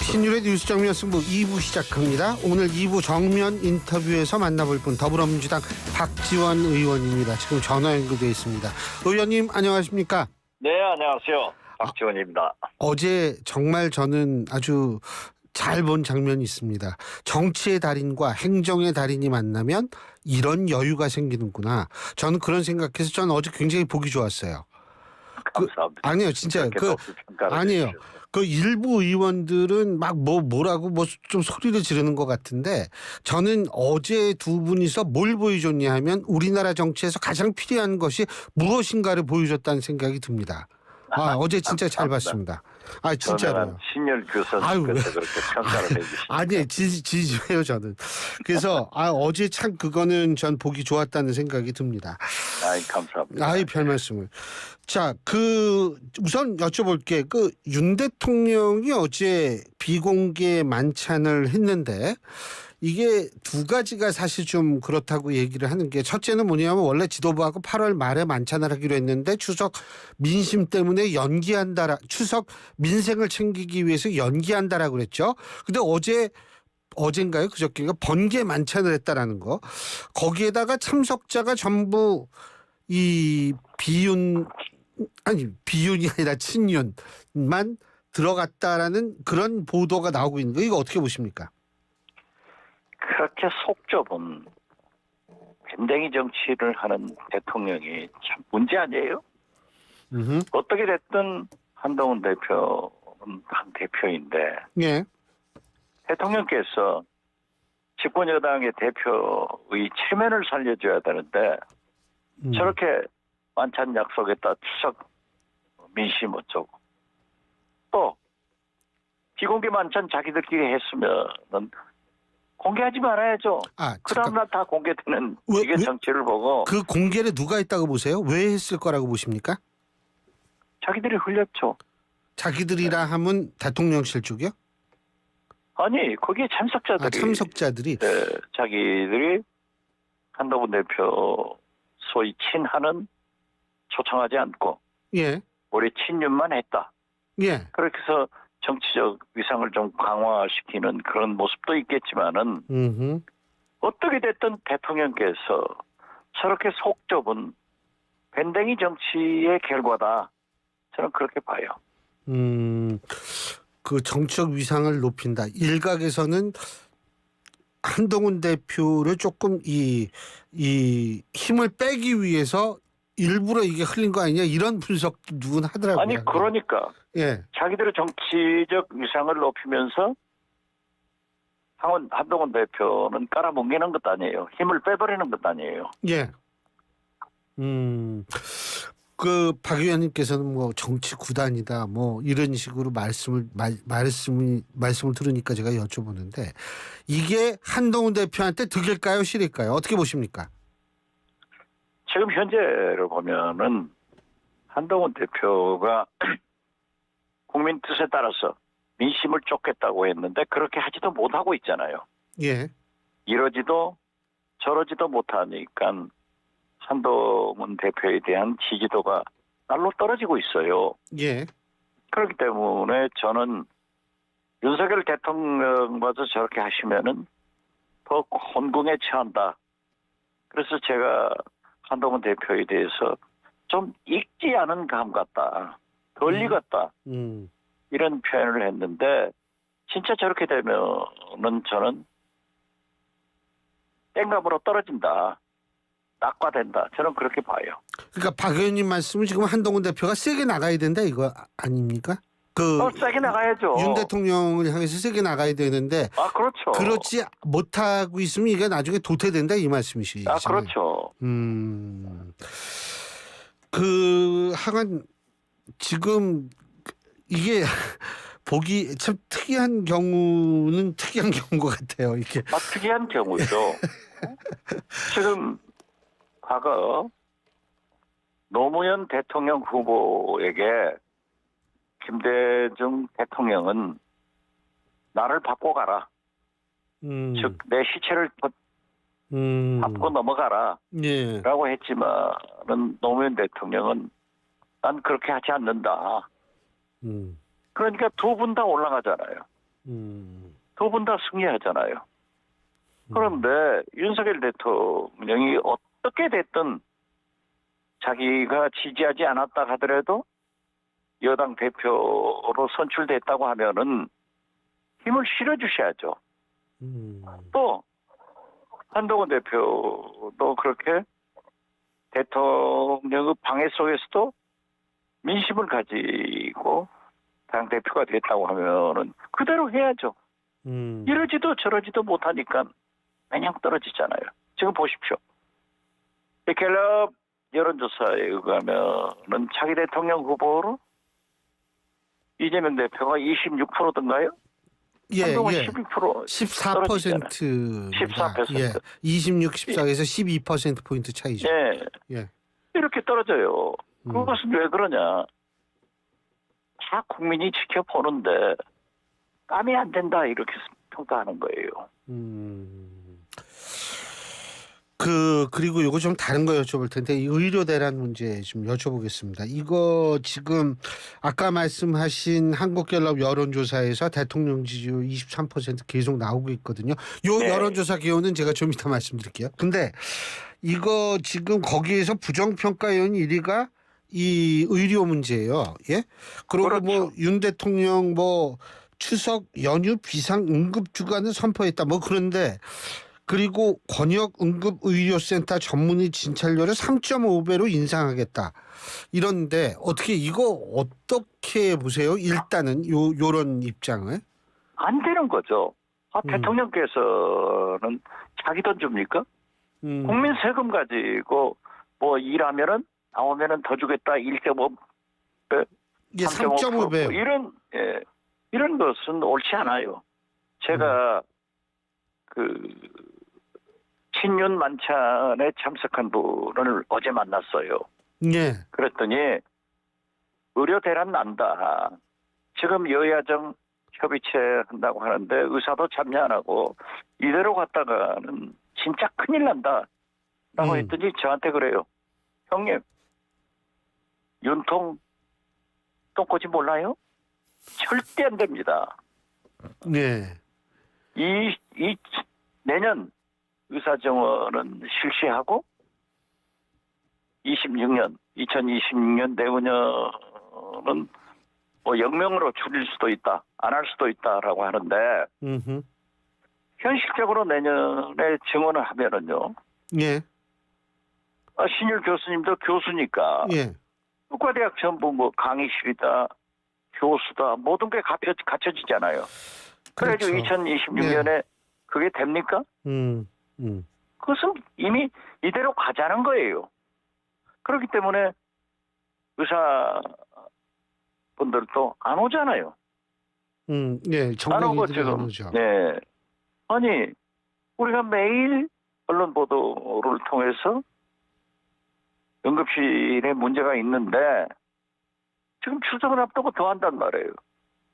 신율의 뉴스 정면 승부 2부 시작합니다. 오늘 2부 정면 인터뷰에서 만나볼 분 더불어민주당 박지원 의원입니다. 지금 전화 연결되어 있습니다. 의원님 안녕하십니까? 네, 안녕하세요. 박지원입니다. 어제 정말 저는 아주 잘 본 장면이 있습니다. 정치의 달인과 행정의 달인이 만나면 이런 여유가 생기는구나. 저는 그런 생각해서 저는 어제 굉장히 보기 좋았어요. 감사합니다. 아니요, 진짜 아니에요. 그 일부 의원들은 막 뭐라고 좀 소리를 지르는 것 같은데 저는 어제 두 분이서 뭘 보여줬냐 하면 우리나라 정치에서 가장 필요한 것이 무엇인가를 보여줬다는 생각이 듭니다. 어제 진짜 잘 봤습니다. 진짜로요. 신율 교수님께서 그렇게 평가를 해주시죠. 아니, 지지해요, 저는. 그래서, 어제 참 그거는 전 보기 좋았다는 생각이 듭니다. 감사합니다. 별 말씀을. 자, 우선 여쭤볼게. 윤 대통령이 어제 비공개 만찬을 했는데, 이게 두 가지가 사실 좀 그렇다고 얘기를 하는 게 첫째는 뭐냐면 원래 지도부하고 8월 말에 만찬을 하기로 했는데 추석 민심 때문에 추석 민생을 챙기기 위해서 연기한다라고 그랬죠. 근데 어젠가요? 그저께인가 번개 만찬을 했다라는 거. 거기에다가 참석자가 전부 이 비윤이 아니라 친윤만 들어갔다라는 그런 보도가 나오고 있는 거 이거 어떻게 보십니까? 그렇게 속 좁은 밴댕이 정치를 하는 대통령이 참 문제 아니에요? 어떻게 됐든 한동훈 대표는 한 대표인데 예. 대통령께서 집권 여당의 대표의 체면을 살려줘야 되는데 저렇게 만찬 약속했다 추석 민심 어쩌고 또 비공개 만찬 자기들끼리 했으면은 공개하지 말아야죠. 그 다음날 다 공개되는 이게 정치를 보고. 그 공개를 누가 했다고 보세요? 왜 했을 거라고 보십니까? 자기들이 흘렸죠. 자기들이라 하면 대통령실 쪽이요? 아니 거기에 참석자들이. 참석자들이. 네, 자기들이 한동훈 대표 소위 친하는 초청하지 않고. 예. 우리 친윤만 했다. 예. 그렇게 해서 정치적 위상을 좀 강화시키는 그런 모습도 있겠지만은 어떻게 됐든 대통령께서 저렇게 속 좁은 밴댕이 정치의 결과다. 저는 그렇게 봐요. 그 정치적 위상을 높인다. 일각에서는 한동훈 대표를 조금 이 힘을 빼기 위해서 일부러 이게 흘린 거 아니냐 이런 분석도 누군 하더라고요. 아니 그러니까 예. 자기들의 정치적 위상을 높이면서 한동훈 대표는 깔아뭉개는 것도 아니에요. 힘을 빼버리는 것도 아니에요. 예. 그 박 의원님께서는 뭐 정치 구단이다 뭐 이런 식으로 말씀을 들으니까 제가 여쭤보는데 이게 한동훈 대표한테 득일까요, 실일까요? 어떻게 보십니까? 지금 현재를 보면은 한동훈 대표가 국민 뜻에 따라서 민심을 쫓겠다고 했는데 그렇게 하지도 못하고 있잖아요. 예. 이러지도 저러지도 못하니까 한동훈 대표에 대한 지지도가 날로 떨어지고 있어요. 예. 그렇기 때문에 저는 윤석열 대통령마저 저렇게 하시면은 더 혼궁에 처한다. 그래서 제가 한동훈 대표에 대해서 좀 익지 않은 감 같다. 덜 익었다. 이런 표현을 했는데 진짜 저렇게 되면은 저는 땡감으로 떨어진다. 낙과된다. 저는 그렇게 봐요. 그러니까 박 의원님 말씀은 지금 한동훈 대표가 세게 나가야 된다 이거 아닙니까? 세게 나가야죠. 윤 대통령을 향해서 세게 나가야 되는데. 그렇죠. 그렇지 못하고 있으면 이게 나중에 도태된다 이 말씀이시죠. 그렇죠. 하간 지금 이게 보기 참 특이한 경우는 특이한 경우인 것 같아요. 이게. 특이한 경우죠. 지금 과거 노무현 대통령 후보에게 김대중 대통령은 나를 밟고 가라. 즉 내 시체를 밟고 넘어가라. 예. 라고 했지만은 노무현 대통령은 난 그렇게 하지 않는다. 그러니까 두 분 다 올라가잖아요. 두 분 다 승리하잖아요. 그런데 윤석열 대통령이 어떻게 됐든 자기가 지지하지 않았다 하더라도 여당 대표로 선출됐다고 하면은 힘을 실어주셔야죠. 또 한동훈 대표도 그렇게 대통령의 방해 속에서도 민심을 가지고 당 대표가 됐다고 하면은 그대로 해야죠. 이러지도 저러지도 못하니까 그냥 떨어지잖아요. 지금 보십시오. 갤럽 여론조사에 의하면은 차기 대통령 후보로 이재명 대표가 26%든가요? 예, 한동훈 예. 12% 14%. 14%. 예. 26, 14에서 12%포인트 차이죠. 예. 예. 이렇게 떨어져요. 그것은 왜 그러냐. 다 국민이 지켜보는데 까면 안 된다 이렇게 평가하는 거예요. 그리고 요거 좀 다른 거 여쭤볼 텐데 이 의료 대란 문제 좀 여쭤보겠습니다. 이거 지금 아까 말씀하신 한국갤럽 여론조사에서 대통령 지지율 23% 계속 나오고 있거든요. 요 네. 여론조사 기호는 제가 좀 이따 말씀드릴게요. 근데 이거 지금 거기에서 부정평가위원 1위가 이 의료 문제예요. 예? 그리고 그렇죠. 뭐 윤 대통령 뭐 추석 연휴 비상 응급 주간을 선포했다. 뭐 그런데 그리고 권역응급의료센터 전문의 진찰료를 3.5배로 인상하겠다. 이런데 어떻게 이거 어떻게 보세요? 일단은 요런 입장을. 안 되는 거죠. 대통령께서는 자기 돈 줍니까? 국민 세금 가지고 뭐 일하면은 나오면은 더 주겠다 1.5배, 예, 3.5배. 이런 것은 옳지 않아요. 제가 친윤 만찬에 참석한 분을 어제 만났어요. 예. 그랬더니 의료 대란 난다. 지금 여야정 협의체 한다고 하는데 의사도 참여 안 하고 이대로 갔다가는 진짜 큰일 난다. 라고 했더니 저한테 그래요. 형님, 윤통 똥꼬지 몰라요? 절대 안 됩니다. 네. 내년 의사정원은 실시하고 2026년 내후년은 뭐 영명으로 줄일 수도 있다, 안 할 수도 있다라고 하는데 현실적으로 내년에 증원을 하면은요. 예. 신율 교수님도 교수니까 예. 국가대학 전부 뭐 강의실이다, 교수다, 모든 게 갖춰지잖아요. 그렇죠. 그래가지고 2026년에 그게 됩니까? 그것은 이미 이대로 가자는 거예요. 그렇기 때문에 의사분들도 안 오잖아요. 예, 안 오고 정부들이 안 지금. 오죠. 네. 아니, 우리가 매일 언론 보도를 통해서 응급실에 문제가 있는데 지금 추석을 앞두고 더 한단 말이에요.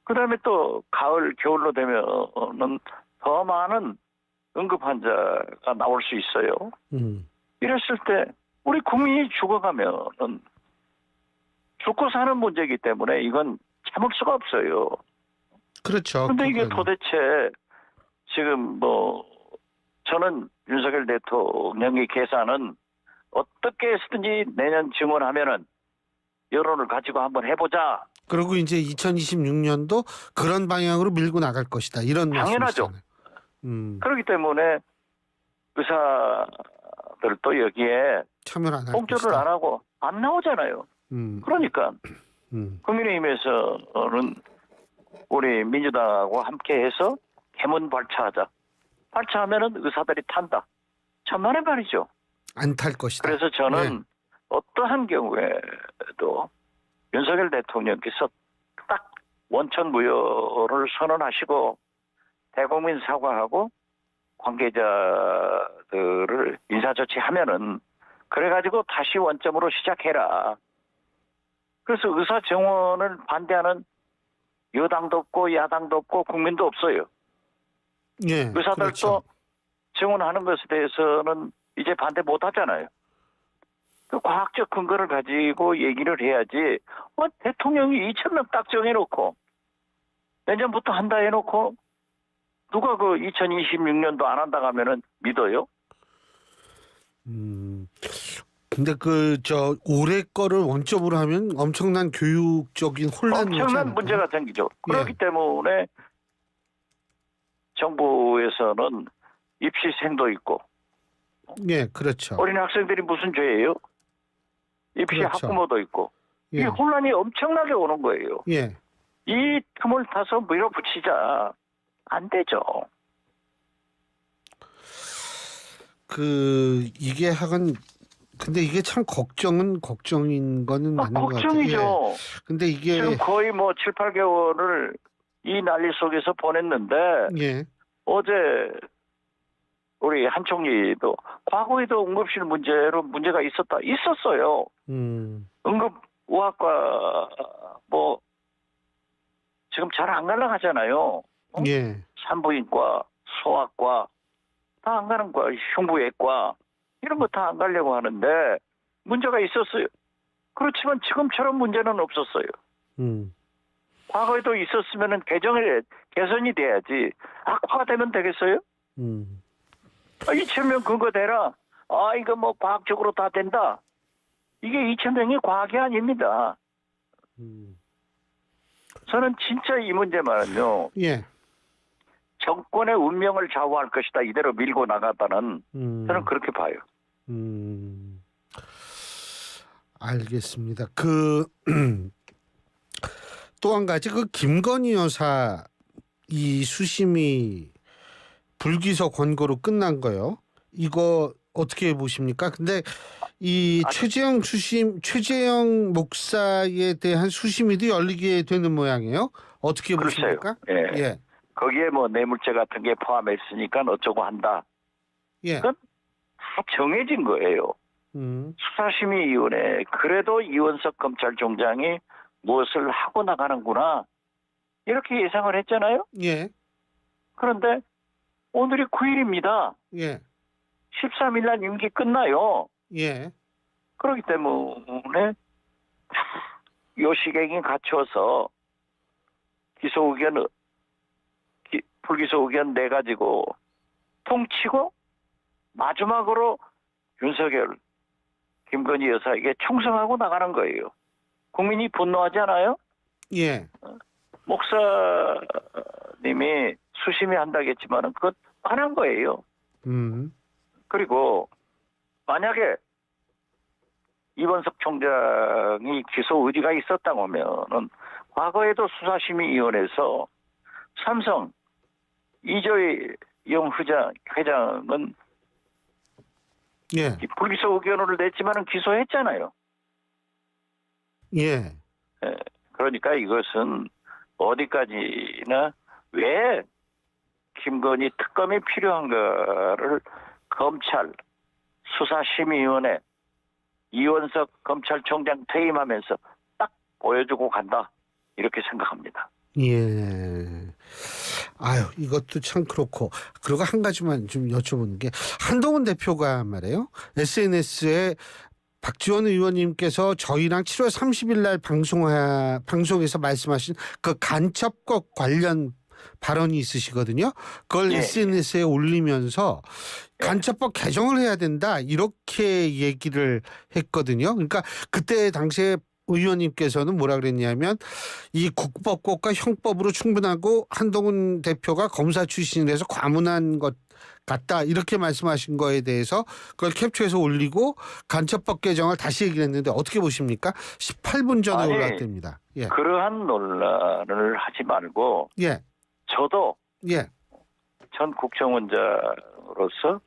그 다음에 또 가을, 겨울로 되면은 더 많은 응급 환자가 나올 수 있어요. 이랬을 때 우리 국민이 죽어가면은 죽고 사는 문제이기 때문에 이건 참을 수가 없어요. 그렇죠. 그런데 이게 도대체 지금 뭐 저는 윤석열 대통령의 계산은 어떻게 해서든지 내년 증원하면은 여론을 가지고 한번 해보자. 그리고 이제 2026년도 그런 방향으로 밀고 나갈 것이다. 이런 당연하죠. 말씀이시잖아요. 그렇기 때문에 의사들도 여기에 참여를 안 할 공조를 것이다. 안 하고 안 나오잖아요. 그러니까 국민의힘에서는 우리 민주당하고 함께해서 개문 발차하자. 발차하면은 의사들이 탄다. 천만의 말이죠. 안 탈 것이다. 그래서 저는 네. 어떠한 경우에도 윤석열 대통령께서 딱 원천무효를 선언하시고 대국민 사과하고 관계자들을 인사조치하면은 그래가지고 다시 원점으로 시작해라. 그래서 의사 정원을 반대하는 여당도 없고 야당도 없고 국민도 없어요. 예, 의사들도 그렇죠. 증원하는 것에 대해서는 이제 반대 못 하잖아요. 그 과학적 근거를 가지고 얘기를 해야지. 대통령이 2,000명 딱 정해놓고 내년부터 한다 해놓고 누가 그 2026년도 안 한다고 하면은 믿어요? 근데 올해 거를 원점으로 하면 엄청난 교육적인 혼란이 엄청난 문제가 생기죠. 그렇기 때문에 정부에서는 입시생도 있고 예, 그렇죠. 어린 학생들이 무슨 죄예요? 입시 그렇죠. 학부모도 있고 예. 이 혼란이 엄청나게 오는 거예요. 예. 이 틈을 타서 밀어붙이자 안 되죠. 이게 하건 근데 이게 참 걱정인 거는 맞는 것 같아요. 걱정이죠. 예. 근데 이게 지금 거의 뭐 7, 8개월을 이 난리 속에서 보냈는데 예. 어제 우리 한 총리도 과거에도 응급실 문제가 있었어요. 응급의학과 뭐 지금 잘 안 가려고 하잖아요. 예. 산부인과, 소아과 다 안 가는 거야. 흉부외과 이런 거 다 안 가려고 하는데 문제가 있었어요. 그렇지만 지금처럼 문제는 없었어요. 과거에도 있었으면은 개선이 돼야지. 악화가 되면 되겠어요? 2,000명 근거 대라. 이거 뭐 과학적으로 다 된다. 이게 2,000명이 과학이 아닙니다. 저는 진짜 이 문제만은요. 예. 정권의 운명을 좌우할 것이다. 이대로 밀고 나가다는 저는 그렇게 봐요. 알겠습니다. 또 한 가지 김건희 여사 이 수심이 불기소 권고로 끝난 거요. 이거 어떻게 보십니까? 근데 이 최재형 목사에 대한 수심위도 열리게 되는 모양이에요. 어떻게 보십니까? 예. 예. 거기에 뭐 뇌물죄 같은 게 포함해 있으니까 어쩌고 한다. 예. 그건 다 정해진 거예요. 수사심의위원회 그래도 이원석 검찰총장이 무엇을 하고 나가는구나 이렇게 예상을 했잖아요. 예. 그런데 오늘이 9일입니다. 예. 13일 날 임기 끝나요. 예. 그렇기 때문에 요시경이 갖춰서 기소 의견 불기소 의견 내 가지고 통치고 마지막으로 윤석열 김건희 여사에게 충성하고 나가는 거예요. 국민이 분노하지 않아요? 예. 목사님이 수심이 한다겠지만은 그것 안 한 거예요. 그리고 만약에 이원석 총장이 기소 의지가 있었다고 하면은 과거에도 수사심의위원회에서 삼성 이재용 회장은 예. 불기소 의견을 냈지만은 기소했잖아요. 예. 그러니까 이것은 어디까지나 왜 김건희 특검이 필요한가를 검찰 수사심의위원회 이원석 검찰총장 퇴임하면서 딱 보여주고 간다 이렇게 생각합니다. 예. 아유, 이것도 참 그렇고. 그리고 한 가지만 좀 여쭤보는 게 한동훈 대표가 말이에요. SNS에 박지원 의원님께서 저희랑 7월 30일 날 방송에서 말씀하신 그 간첩법 관련 발언이 있으시거든요. 그걸 예. SNS에 올리면서 간첩법 개정을 해야 된다 이렇게 얘기를 했거든요. 그러니까 그때 당시에 의원님께서는 뭐라 그랬냐면 이 국법과 형법으로 충분하고 한동훈 대표가 검사 출신이라서 과문한 것 같다 이렇게 말씀하신 거에 대해서 그걸 캡처해서 올리고 간첩법 개정을 다시 얘기를 했는데 어떻게 보십니까? 18분 전에 아니, 올라왔답니다. 예. 그러한 논란을 하지 말고 예. 저도 예. 전 국정원장으로서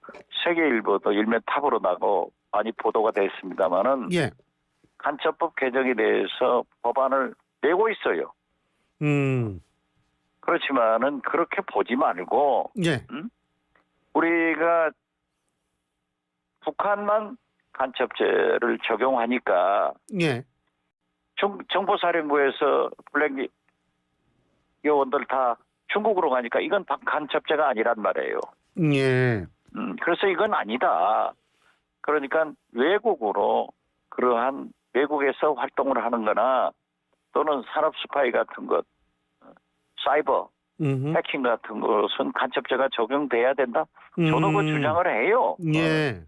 세계일보도 일면 탑으로 나고 많이 보도가 됐습니다마는 예. 간첩법 개정에 대해서 법안을 내고 있어요. 그렇지만은 그렇게 보지 말고 예. 우리가 북한만 간첩죄를 적용하니까 예. 정보사령부에서 블랙 요원들 다 중국으로 가니까 이건 간첩죄가 아니란 말이에요. 예. 그래서 이건 아니다. 그러니까 외국으로 그러한 외국에서 활동을 하는 거나 또는 산업 스파이 같은 것, 사이버, 해킹 같은 것은 간첩죄가 적용돼야 된다. 저도 그 주장을 해요. 예.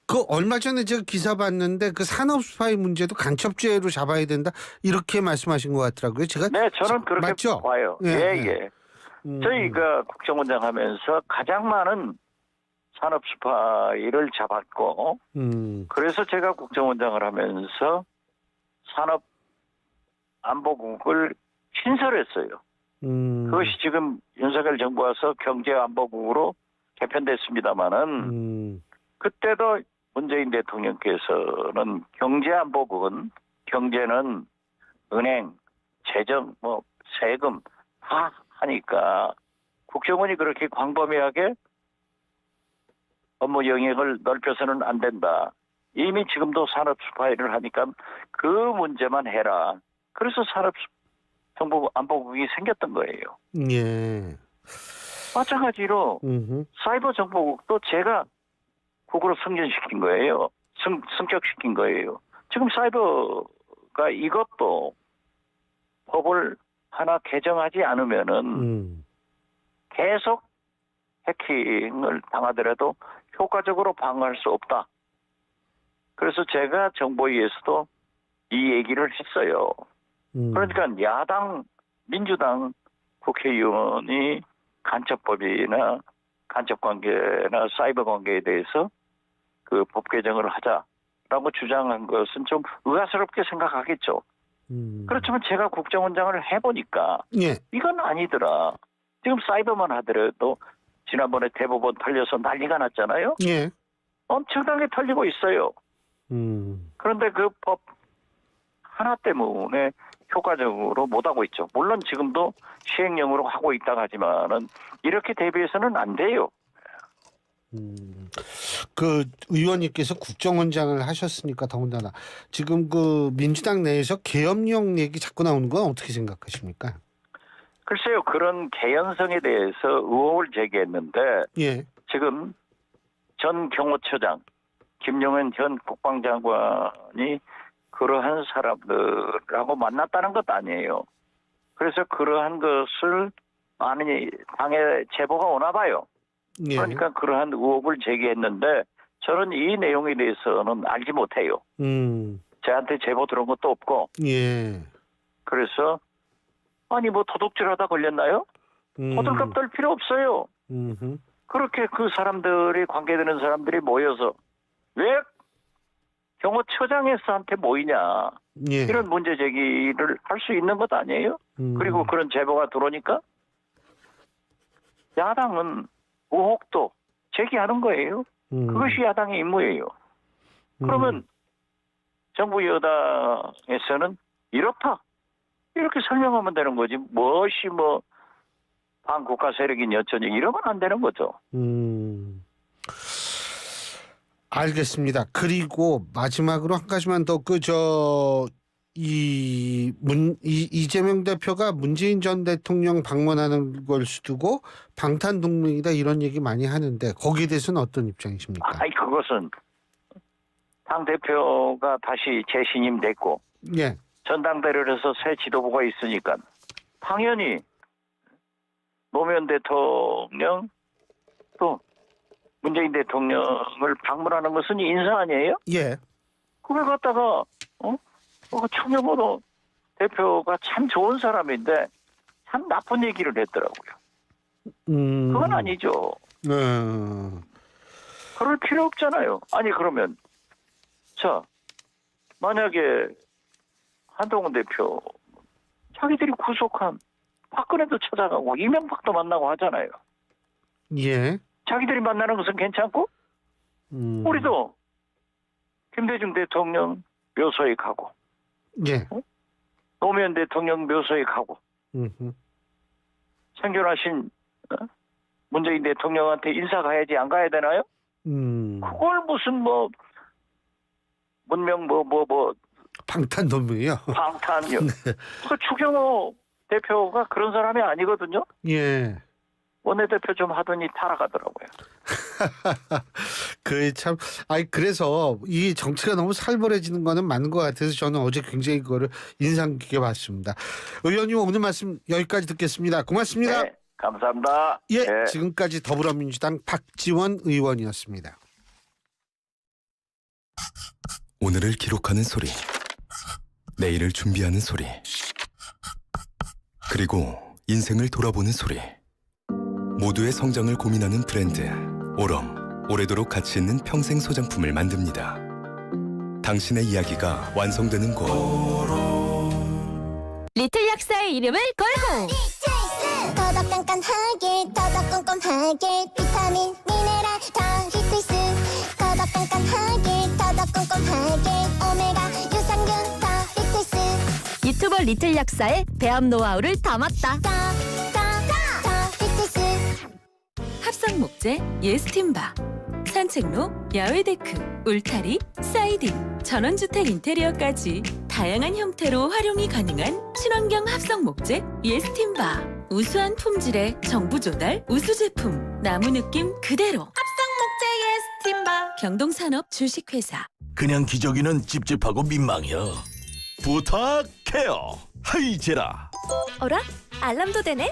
그 얼마 전에 제가 기사 봤는데 그 산업 스파이 문제도 간첩죄로 잡아야 된다 이렇게 말씀하신 것 같더라고요. 제가 네, 저는 그렇게 맞죠? 봐요. 예. 저희가 국정원장 하면서 가장 많은 산업 스파이를 잡았고 그래서 제가 국정원장을 하면서 산업안보국을 신설했어요. 그것이 지금 윤석열 정부 와서 경제안보국으로 개편됐습니다마는 그때도 문재인 대통령께서는 경제안보국은 경제는 은행, 재정, 세금 다 하니까 국정원이 그렇게 광범위하게 업무 영역을 넓혀서는 안 된다. 이미 지금도 산업 스파이를 하니까 그 문제만 해라. 그래서 산업정보안보국이 생겼던 거예요. 예. 마찬가지로 사이버 정보국도 제가 국으로 승진시킨 거예요. 승격시킨 거예요. 지금 사이버가 이것도 법을 하나 개정하지 않으면은 계속 해킹을 당하더라도 효과적으로 방어할 수 없다. 그래서 제가 정보위에서도 이 얘기를 했어요. 그러니까 야당, 민주당 국회의원이 간첩법이나 간첩관계나 사이버 관계에 대해서 그 법 개정을 하자라고 주장한 것은 좀 의아스럽게 생각하겠죠. 그렇지만 제가 국정원장을 해보니까 예. 이건 아니더라. 지금 사이버만 하더라도 지난번에 대법원 털려서 난리가 났잖아요. 예. 엄청나게 털리고 있어요. 그런데 그 법 하나 때문에 효과적으로 못하고 있죠. 물론 지금도 시행령으로 하고 있다고 하지만은 이렇게 대비해서는 안 돼요. 그 의원님께서 국정원장을 하셨으니까 더군다나 지금 그 민주당 내에서 계엄령 얘기 자꾸 나오는 건 어떻게 생각하십니까? 글쎄요, 그런 개연성에 대해서 의혹을 제기했는데 예. 지금 전 경호처장 김용현 전 국방장관이 그러한 사람들하고 만났다는 것 아니에요. 그래서 그러한 것을 아니 당에 제보가 오나 봐요. 예. 그러니까 그러한 의혹을 제기했는데 저는 이 내용에 대해서는 알지 못해요. 저한테 제보 들어온 것도 없고. 예. 그래서 아니 뭐 도둑질하다 걸렸나요? 호들갑 떨 필요 없어요. 그렇게 그 사람들이 관계되는 사람들이 모여서 왜 경호처장에서한테 모이냐 예. 이런 문제 제기를 할 수 있는 것 아니에요? 그리고 그런 제보가 들어오니까 야당은 의혹도 제기하는 거예요. 그것이 야당의 임무예요. 그러면 정부 여당에서는 이렇다 이렇게 설명하면 되는 거지 무엇이 뭐 반국가 세력인 여전히 이러면 안 되는 거죠. 알겠습니다. 그리고 마지막으로 한 가지만 더 이재명 대표가 문재인 전 대통령 방문하는 걸 두고 방탄동맹이다 이런 얘기 많이 하는데 거기에 대해서는 어떤 입장이십니까? 아니 그것은 당 대표가 다시 재신임됐고 예. 전당대회를 해서 새 지도부가 있으니까 당연히 노무현 대통령 또 문재인 대통령을 방문하는 것은 인사 아니에요? 예. 그걸 갖다가 청렴으로 대표가 참 좋은 사람인데 참 나쁜 얘기를 했더라고요. 그건 아니죠. 그럴 필요 없잖아요. 아니 그러면 자 만약에 한동훈 대표 자기들이 구속한 박근혜도 찾아가고 이명박도 만나고 하잖아요. 예. 자기들이 만나는 것은 괜찮고 우리도 김대중 대통령 묘소에 가고 예. 노무현 대통령 묘소에 가고 생존하신 문재인 대통령한테 인사 가야지 안 가야 되나요? 그걸 무슨 뭐 문명 방탄동맹이요? 방탄요. 그 추경호 대표가 그런 사람이 아니거든요. 예. 원내대표 좀 하더니 타락하더라고요. 그래서 이 정치가 너무 살벌해지는 거는 맞는 것 같아서 저는 어제 굉장히 그거를 인상 깊게 봤습니다. 의원님 오늘 말씀 여기까지 듣겠습니다. 고맙습니다. 네, 감사합니다. 예, 네. 지금까지 더불어민주당 박지원 의원이었습니다. 오늘을 기록하는 소리, 내일을 준비하는 소리, 그리고 인생을 돌아보는 소리. 모두의 성장을 고민하는 브랜드 오럼, 오래도록 가치 있는 평생 소장품을 만듭니다. 당신의 이야기가 완성되는 곳 리틀 약사의 이름을 걸고 더더 깐깐하게 더더 꼼꼼하게 비타민 미네랄 다 히트스 더더 깐깐하게 더더 꼼꼼하게 오메가 유산균 다 히트스 유튜버 리틀 약사의 배합 노하우를 담았다. 합성 목재, 예스팀바, 산책로, 야외 데크, 울타리, 사이딩, 전원주택 인테리어까지 다양한 형태로 활용이 가능한 친환경 합성 목재, 예스팀바. 우수한 품질의 정부 조달, 우수 제품, 나무 느낌 그대로. 합성 목재 예스팀바. 경동산업 주식회사. 그냥 기저귀는 찝찝하고 민망해요. 부탁해요. 하이제라. 어라? 알람도 되네?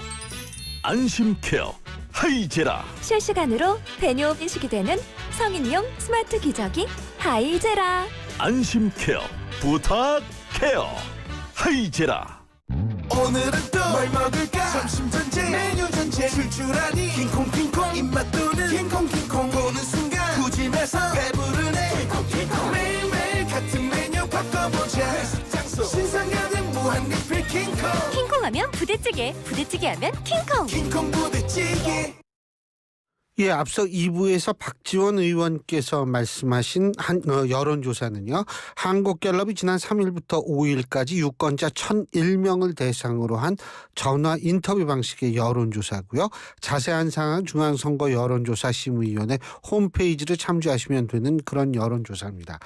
안심케어. 하이제라. 실시간으로 배뇨 인식이 되는 성인용 스마트 기저귀 하이제라. 안심케어. 부탁해요. 하이제라. 오늘은 또 뭘 먹을까? 점심 전쟁 메뉴 전쟁 출출하니 킹콩 입맛 도는 킹콩 보는 순간 구짐해서 배부르네 킹콩 매일매일 같은 메뉴 바꿔보자 회식 장소 신상가는 무한 리필 킹콩 하면 부대찌개, 부대찌개 하면 킹콩. 부대찌개 예, 앞서 2부에서 박지원 의원께서 말씀하신 여론조사는요. 한국갤럽이 지난 3일부터 5일까지 유권자 1,001명을 대상으로 한 전화 인터뷰 방식의 여론조사고요. 자세한 사항은 중앙선거 여론조사심의위원회 홈페이지를 참조하시면 되는 그런 여론조사입니다.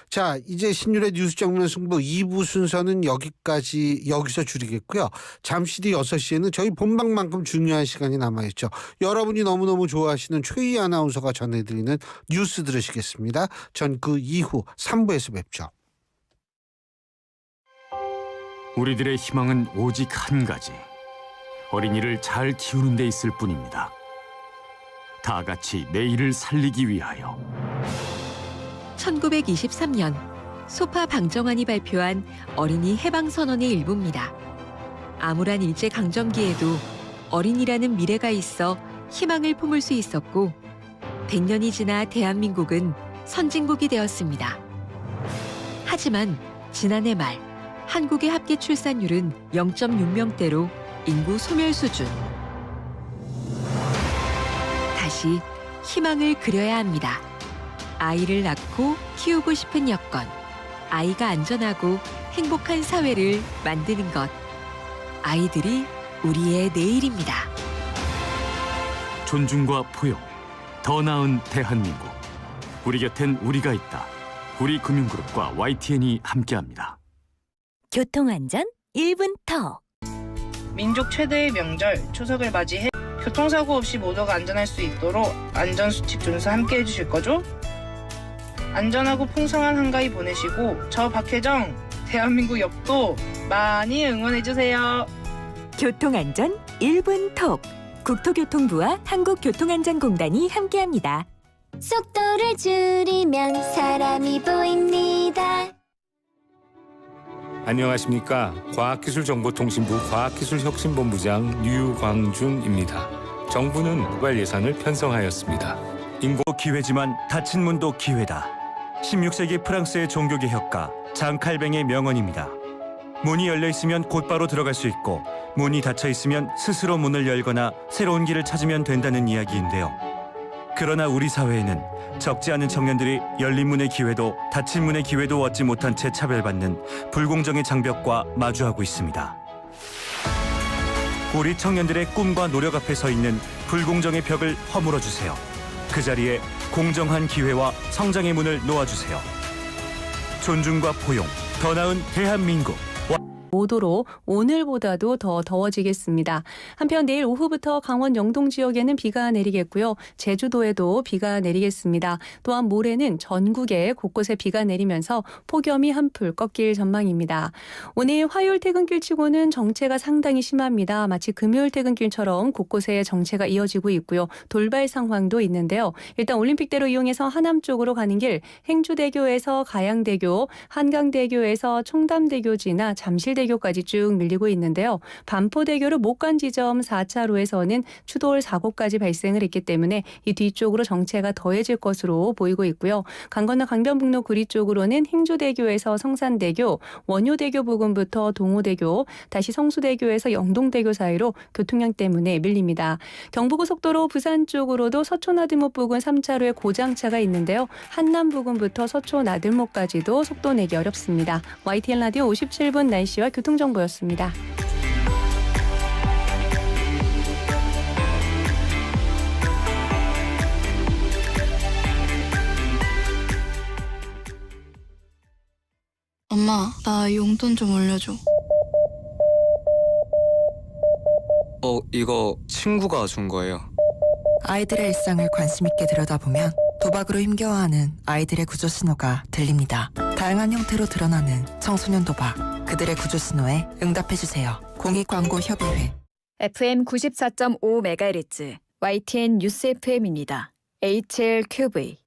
자, 이제 신율의 뉴스 정면 승부 2부 순서는 여기서 줄이겠고요. 잠시 뒤 6시에는 저희 본방만큼 중요한 시간이 남아있죠. 여러분이 너무너무 좋아하시는 최희 아나운서가 전해드리는 뉴스 들으시겠습니다. 전 그 이후 3부에서 뵙죠. 우리들의 희망은 오직 한 가지. 어린이를 잘 키우는 데 있을 뿐입니다. 다 같이 내일을 살리기 위하여. 1923년 소파 방정환이 발표한 어린이 해방선언의 일부입니다. 암울한 일제강점기에도 어린이라는 미래가 있어 희망을 품을 수 있었고 100년이 지나 대한민국은 선진국이 되었습니다. 하지만 지난해 말 한국의 합계 출산율은 0.6명대로 인구 소멸 수준. 다시 희망을 그려야 합니다. 아이를 낳고 키우고 싶은 여건, 아이가 안전하고 행복한 사회를 만드는 것. 아이들이 우리의 내일입니다. 존중과 포용, 더 나은 대한민국. 우리 곁엔 우리가 있다. 우리금융그룹과 YTN이 함께합니다. 교통안전 1분 턱. 민족 최대의 명절 추석을 맞이해 교통사고 없이 모두가 안전할 수 있도록 안전수칙 준수 함께 해주실 거죠? 안전하고 풍성한 한가위 보내시고 저 박혜정 대한민국 역도 많이 응원해주세요. 교통안전 1분 톡. 국토교통부와 한국교통안전공단이 함께합니다. 속도를 줄이면 사람이 보입니다. 안녕하십니까. 과학기술정보통신부 과학기술혁신본부장 류광준입니다. 정부는 고갈 예산을 편성하였습니다. 인고 기회지만 닫힌 문도 기회다. 16세기 프랑스의 종교개혁가 장칼뱅의 명언입니다. 문이 열려 있으면 곧바로 들어갈 수 있고 문이 닫혀 있으면 스스로 문을 열거나 새로운 길을 찾으면 된다는 이야기인데요. 그러나 우리 사회에는 적지 않은 청년들이 열린 문의 기회도 닫힌 문의 기회도 얻지 못한 채 차별받는 불공정의 장벽과 마주하고 있습니다. 우리 청년들의 꿈과 노력 앞에 서 있는 불공정의 벽을 허물어 주세요. 그 자리에 공정한 기회와 성장의 문을 놓아주세요. 존중과 포용, 더 나은 대한민국. 5도로 오늘보다도 더 더워지겠습니다. 한편 내일 오후부터 강원 영동 지역에는 비가 내리겠고요. 제주도에도 비가 내리겠습니다. 또한 모레는 전국에 곳곳에 비가 내리면서 폭염이 한풀 꺾일 전망입니다. 오늘 화요일 퇴근길 치고는 정체가 상당히 심합니다. 마치 금요일 퇴근길처럼 곳곳에 정체가 이어지고 있고요. 돌발 상황도 있는데요. 일단 올림픽대로 이용해서 하남 쪽으로 가는 길 행주대교에서 가양대교, 한강대교에서 청담대교 지나 잠실대교까지 쭉 밀리고 있는데요. 반포대교를 못 간 지점 4차로에서는 추돌 사고까지 발생을 했기 때문에 이 뒤쪽으로 정체가 더해질 것으로 보이고 있고요. 강 건너 강변북로 구리 쪽으로는 행주대교에서 성산대교, 원효대교 부근부터 동호대교, 다시 성수대교에서 영동대교 사이로 교통량 때문에 밀립니다. 경부고속도로 부산 쪽으로도 서초나들목 부근 3차로에 고장차가 있는데요. 한남 부근부터 서초나들목까지도 속도 내기 어렵습니다. YTN 라디오 57분 날씨와 교통정보였습니다. 엄마, 나 용돈 좀 올려줘. 이거 친구가 준 거예요. 아이들의 일상을 관심 있게 들여다보면 도박으로 힘겨워하는 아이들의 구조 신호가 들립니다. 다양한 형태로 드러나는 청소년 도박. 그들의 구조 신호에 응답해주세요. 공익광고협의회. FM 94.5MHz YTN 뉴스 FM입니다. HLQV.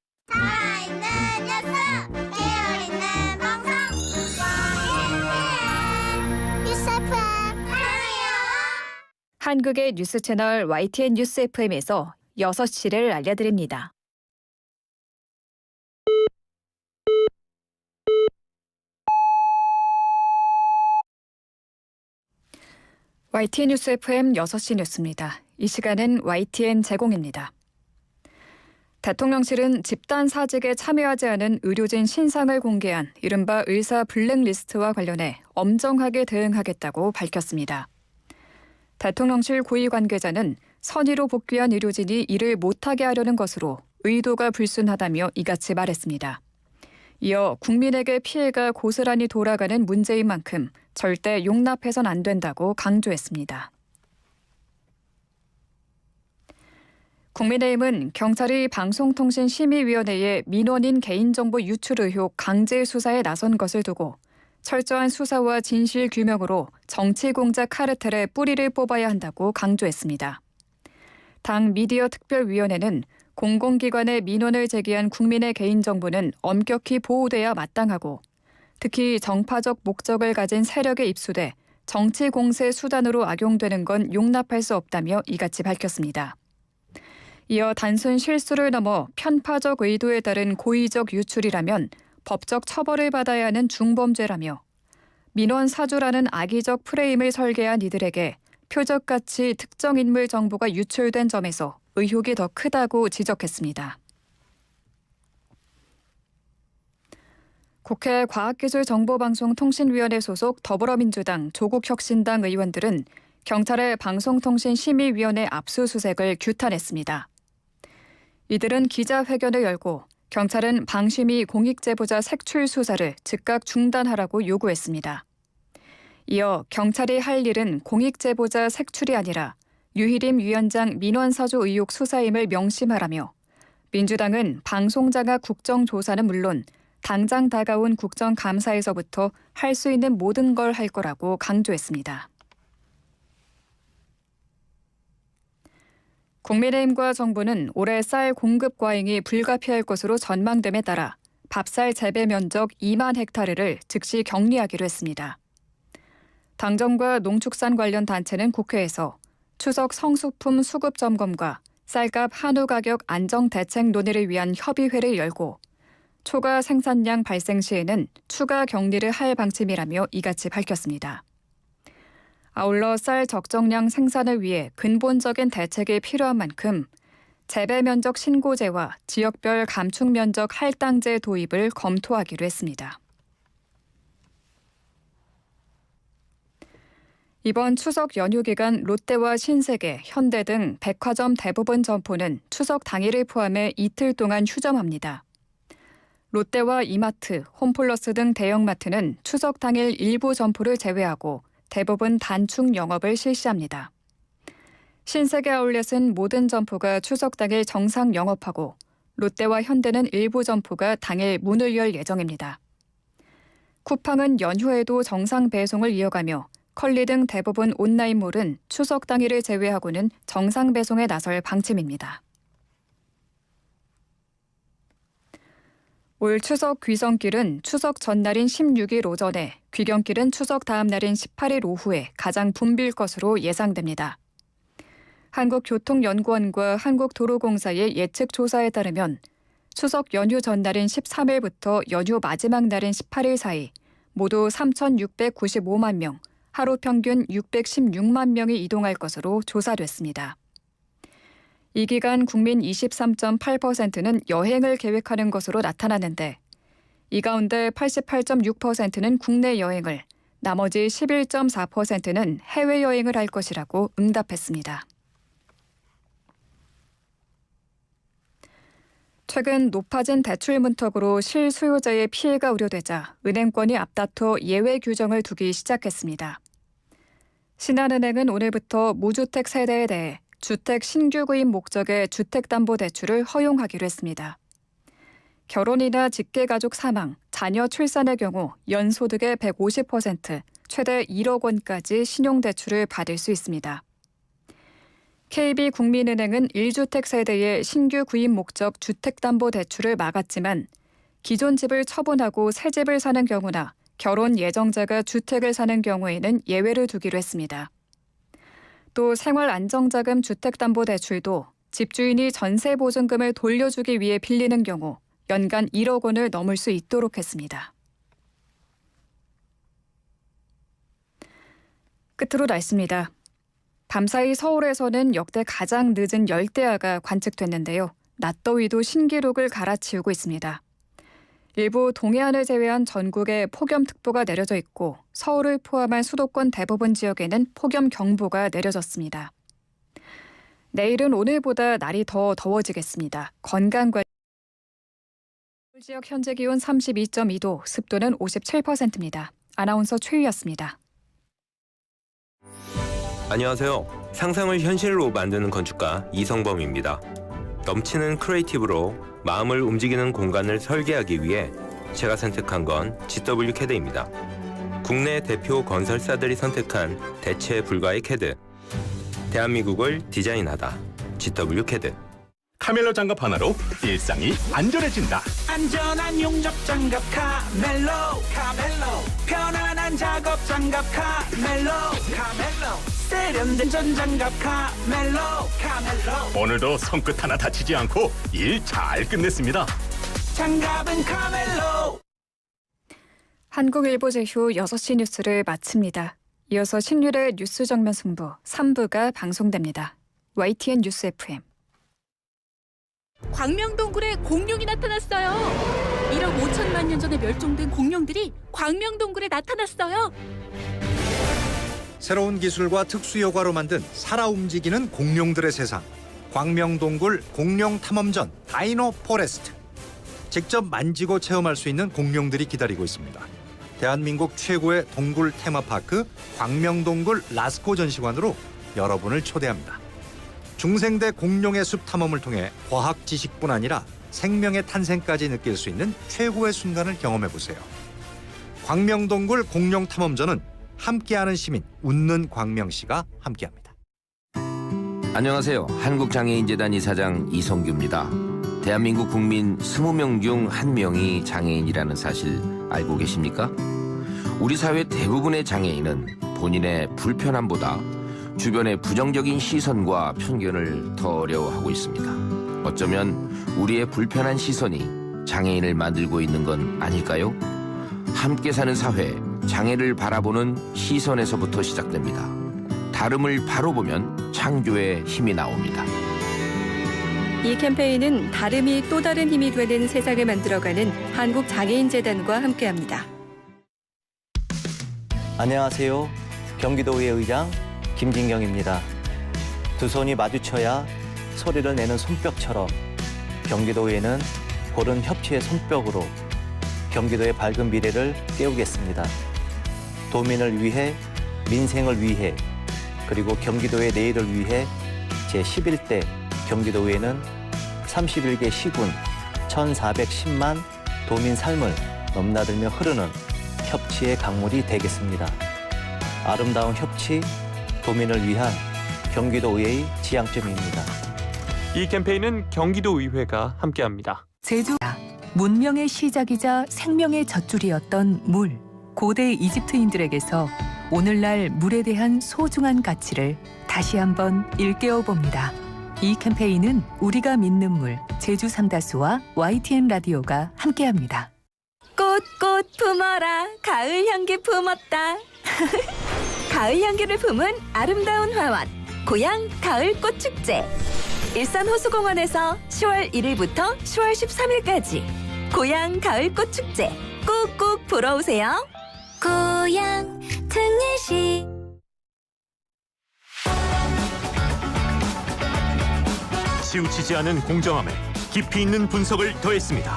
한국의 뉴스 채널 YTN 뉴스 FM에서 6시를 알려드립니다. YTN 뉴스 FM 6시 뉴스입니다. 이 시간은 YTN 제공입니다. 대통령실은 집단 사직에 참여하지 않은 의료진 신상을 공개한 이른바 의사 블랙리스트와 관련해 엄정하게 대응하겠다고 밝혔습니다. 대통령실 고위 관계자는 선의로 복귀한 의료진이 일을 못하게 하려는 것으로 의도가 불순하다며 이같이 말했습니다. 이어 국민에게 피해가 고스란히 돌아가는 문제인 만큼 절대 용납해선 안 된다고 강조했습니다. 국민의힘은 경찰이 방송통신심의위원회의 민원인 개인정보 유출 의혹 강제 수사에 나선 것을 두고 철저한 수사와 진실 규명으로 정치공작 카르텔의 뿌리를 뽑아야 한다고 강조했습니다. 당 미디어특별위원회는 공공기관의 민원을 제기한 국민의 개인정보는 엄격히 보호돼야 마땅하고 특히 정파적 목적을 가진 세력에 입수돼 정치 공세 수단으로 악용되는 건 용납할 수 없다며 이같이 밝혔습니다. 이어 단순 실수를 넘어 편파적 의도에 따른 고의적 유출이라면 법적 처벌을 받아야 하는 중범죄라며 민원 사주라는 악의적 프레임을 설계한 이들에게 표적같이 특정 인물 정보가 유출된 점에서 의혹이 더 크다고 지적했습니다. 국회 과학기술정보방송통신위원회 소속 더불어민주당, 조국혁신당 의원들은 경찰의 방송통신심의위원회 압수수색을 규탄했습니다. 이들은 기자회견을 열고 경찰은 방심위 공익제보자 색출 수사를 즉각 중단하라고 요구했습니다. 이어 경찰이 할 일은 공익제보자 색출이 아니라 유희림 위원장 민원사주 의혹 수사임을 명심하라며 민주당은 방송장악 국정조사는 물론 당장 다가온 국정감사에서부터 할 수 있는 모든 걸 할 거라고 강조했습니다. 국민의힘과 정부는 올해 쌀 공급 과잉이 불가피할 것으로 전망됨에 따라 밥쌀 재배 면적 2만 헥타르를 즉시 격리하기로 했습니다. 당정과 농축산 관련 단체는 국회에서 추석 성수품 수급 점검과 쌀값 한우 가격 안정 대책 논의를 위한 협의회를 열고 초과 생산량 발생 시에는 추가 격리를 할 방침이라며 이같이 밝혔습니다. 아울러 쌀 적정량 생산을 위해 근본적인 대책이 필요한 만큼 재배 면적 신고제와 지역별 감축 면적 할당제 도입을 검토하기로 했습니다. 이번 추석 연휴 기간 롯데와 신세계, 현대 등 백화점 대부분 점포는 추석 당일을 포함해 이틀 동안 휴점합니다. 롯데와 이마트, 홈플러스 등 대형마트는 추석 당일 일부 점포를 제외하고 대부분 단축 영업을 실시합니다. 신세계 아울렛은 모든 점포가 추석 당일 정상 영업하고 롯데와 현대는 일부 점포가 당일 문을 열 예정입니다. 쿠팡은 연휴에도 정상 배송을 이어가며 컬리 등 대부분 온라인몰은 추석 당일을 제외하고는 정상 배송에 나설 방침입니다. 올 추석 귀성길은 추석 전날인 16일 오전에, 귀경길은 추석 다음 날인 18일 오후에 가장 붐빌 것으로 예상됩니다. 한국교통연구원과 한국도로공사의 예측 조사에 따르면 추석 연휴 전날인 13일부터 연휴 마지막 날인 18일 사이 모두 3,695만 명, 하루 평균 616만 명이 이동할 것으로 조사됐습니다. 이 기간 국민 23.8%는 여행을 계획하는 것으로 나타나는데 이 가운데 88.6%는 국내 여행을, 나머지 11.4%는 해외여행을 할 것이라고 응답했습니다. 최근 높아진 대출 문턱으로 실수요자의 피해가 우려되자 은행권이 앞다퉈 예외 규정을 두기 시작했습니다. 신한은행은 오늘부터 무주택 세대에 대해 주택 신규 구입 목적의 주택담보대출을 허용하기로 했습니다. 결혼이나 직계가족 사망, 자녀 출산의 경우 연소득의 150%, 최대 1억 원까지 신용대출을 받을 수 있습니다. KB국민은행은 1주택 세대의 신규 구입 목적 주택담보대출을 막았지만 기존 집을 처분하고 새 집을 사는 경우나 결혼 예정자가 주택을 사는 경우에는 예외를 두기로 했습니다. 또 생활안정자금 주택담보대출도 집주인이 전세보증금을 돌려주기 위해 빌리는 경우 연간 1억 원을 넘을 수 있도록 했습니다. 끝으로 날씨입니다. 밤사이 서울에서는 역대 가장 늦은 열대야가 관측됐는데요. 낮더위도 신기록을 갈아치우고 있습니다. 일부 동해안을 제외한 전국에 폭염특보가 내려져 있고 서울을 포함한 수도권 대부분 지역에는 폭염경보가 내려졌습니다. 내일은 오늘보다 날이 더 더워지겠습니다. 건강관리 서울 지역 현재 기온 32.2도, 습도는 57%입니다. 아나운서 최유였습니다. 안녕하세요. 상상을 현실로 만드는 건축가 이성범입니다. 넘치는 크리에이티브로 마음을 움직이는 공간을 설계하기 위해 제가 선택한 건 GW CAD입니다. 국내 대표 건설사들이 선택한 대체 불가의 CAD. 대한민국을 디자인하다. GW CAD. 카멜로 장갑 하나로 일상이 안전해진다. 안전한 용접 장갑 카멜로 편안한 작업 장갑 카멜로 세련된 전장갑 카멜로 오늘도 손끝 하나 다치지 않고 일 잘 끝냈습니다. 장갑은 카멜로. 한국일보 제휴 6시 뉴스를 마칩니다. 이어서 신율의 뉴스 정면 승부 3부가 방송됩니다. YTN 뉴스 FM. 광명동굴에 공룡이 나타났어요. 1억 5천만 년 전에 멸종된 공룡들이 광명동굴에 나타났어요. 새로운 기술과 특수 효과로 만든 살아 움직이는 공룡들의 세상. 광명동굴 공룡 탐험전 다이노 포레스트. 직접 만지고 체험할 수 있는 공룡들이 기다리고 있습니다. 대한민국 최고의 동굴 테마파크 광명동굴 라스코 전시관으로 여러분을 초대합니다. 중생대 공룡의 숲 탐험을 통해 과학 지식뿐 아니라 생명의 탄생까지 느낄 수 있는 최고의 순간을 경험해보세요. 광명동굴 공룡 탐험전은 함께하는 시민 웃는 광명시가 함께합니다. 안녕하세요. 한국장애인재단 이사장 이성규입니다. 대한민국 국민 20명 중 1명이 장애인이라는 사실 알고 계십니까? 우리 사회 대부분의 장애인은 본인의 불편함보다 주변의 부정적인 시선과 편견을 더 어려워하고 있습니다. 어쩌면 우리의 불편한 시선이 장애인을 만들고 있는 건 아닐까요? 함께 사는 사회, 장애를 바라보는 시선에서부터 시작됩니다. 다름을 바로 보면 창조의 힘이 나옵니다. 이 캠페인은 다름이 또 다른 힘이 되는 세상을 만들어가는 한국장애인재단과 함께합니다. 안녕하세요. 경기도의회 의장 김진경입니다. 두 손이 마주쳐야 소리를 내는 손뼉처럼 경기도의회는 고른 협치의 손뼉으로 경기도의 밝은 미래를 깨우겠습니다. 도민을 위해, 민생을 위해, 그리고 경기도의 내일을 위해 제11대 경기도의회는 31개 시군 1,410만 도민 삶을 넘나들며 흐르는 협치의 강물이 되겠습니다. 아름다운 협치, 도민을 위한 경기도의회의 지향점입니다. 이 캠페인은 경기도의회가 함께합니다. 제주가 문명의 시작이자 생명의 젖줄이었던 물. 고대 이집트인들에게서 오늘날 물에 대한 소중한 가치를 다시 한번 일깨워봅니다. 이 캠페인은 우리가 믿는 물, 제주 삼다수와 YTN 라디오가 함께합니다. 꽃꽃 품어라 가을 향기 품었다. 가을 향기를 품은 아름다운 화원 고향 가을 꽃축제. 일산 호수공원에서 10월 1일부터 10월 13일까지 고향 가을 꽃축제 꾹꾹 보러 오세요. 고향 특례시. 치우치지 않은 공정함에 깊이 있는 분석을 더했습니다.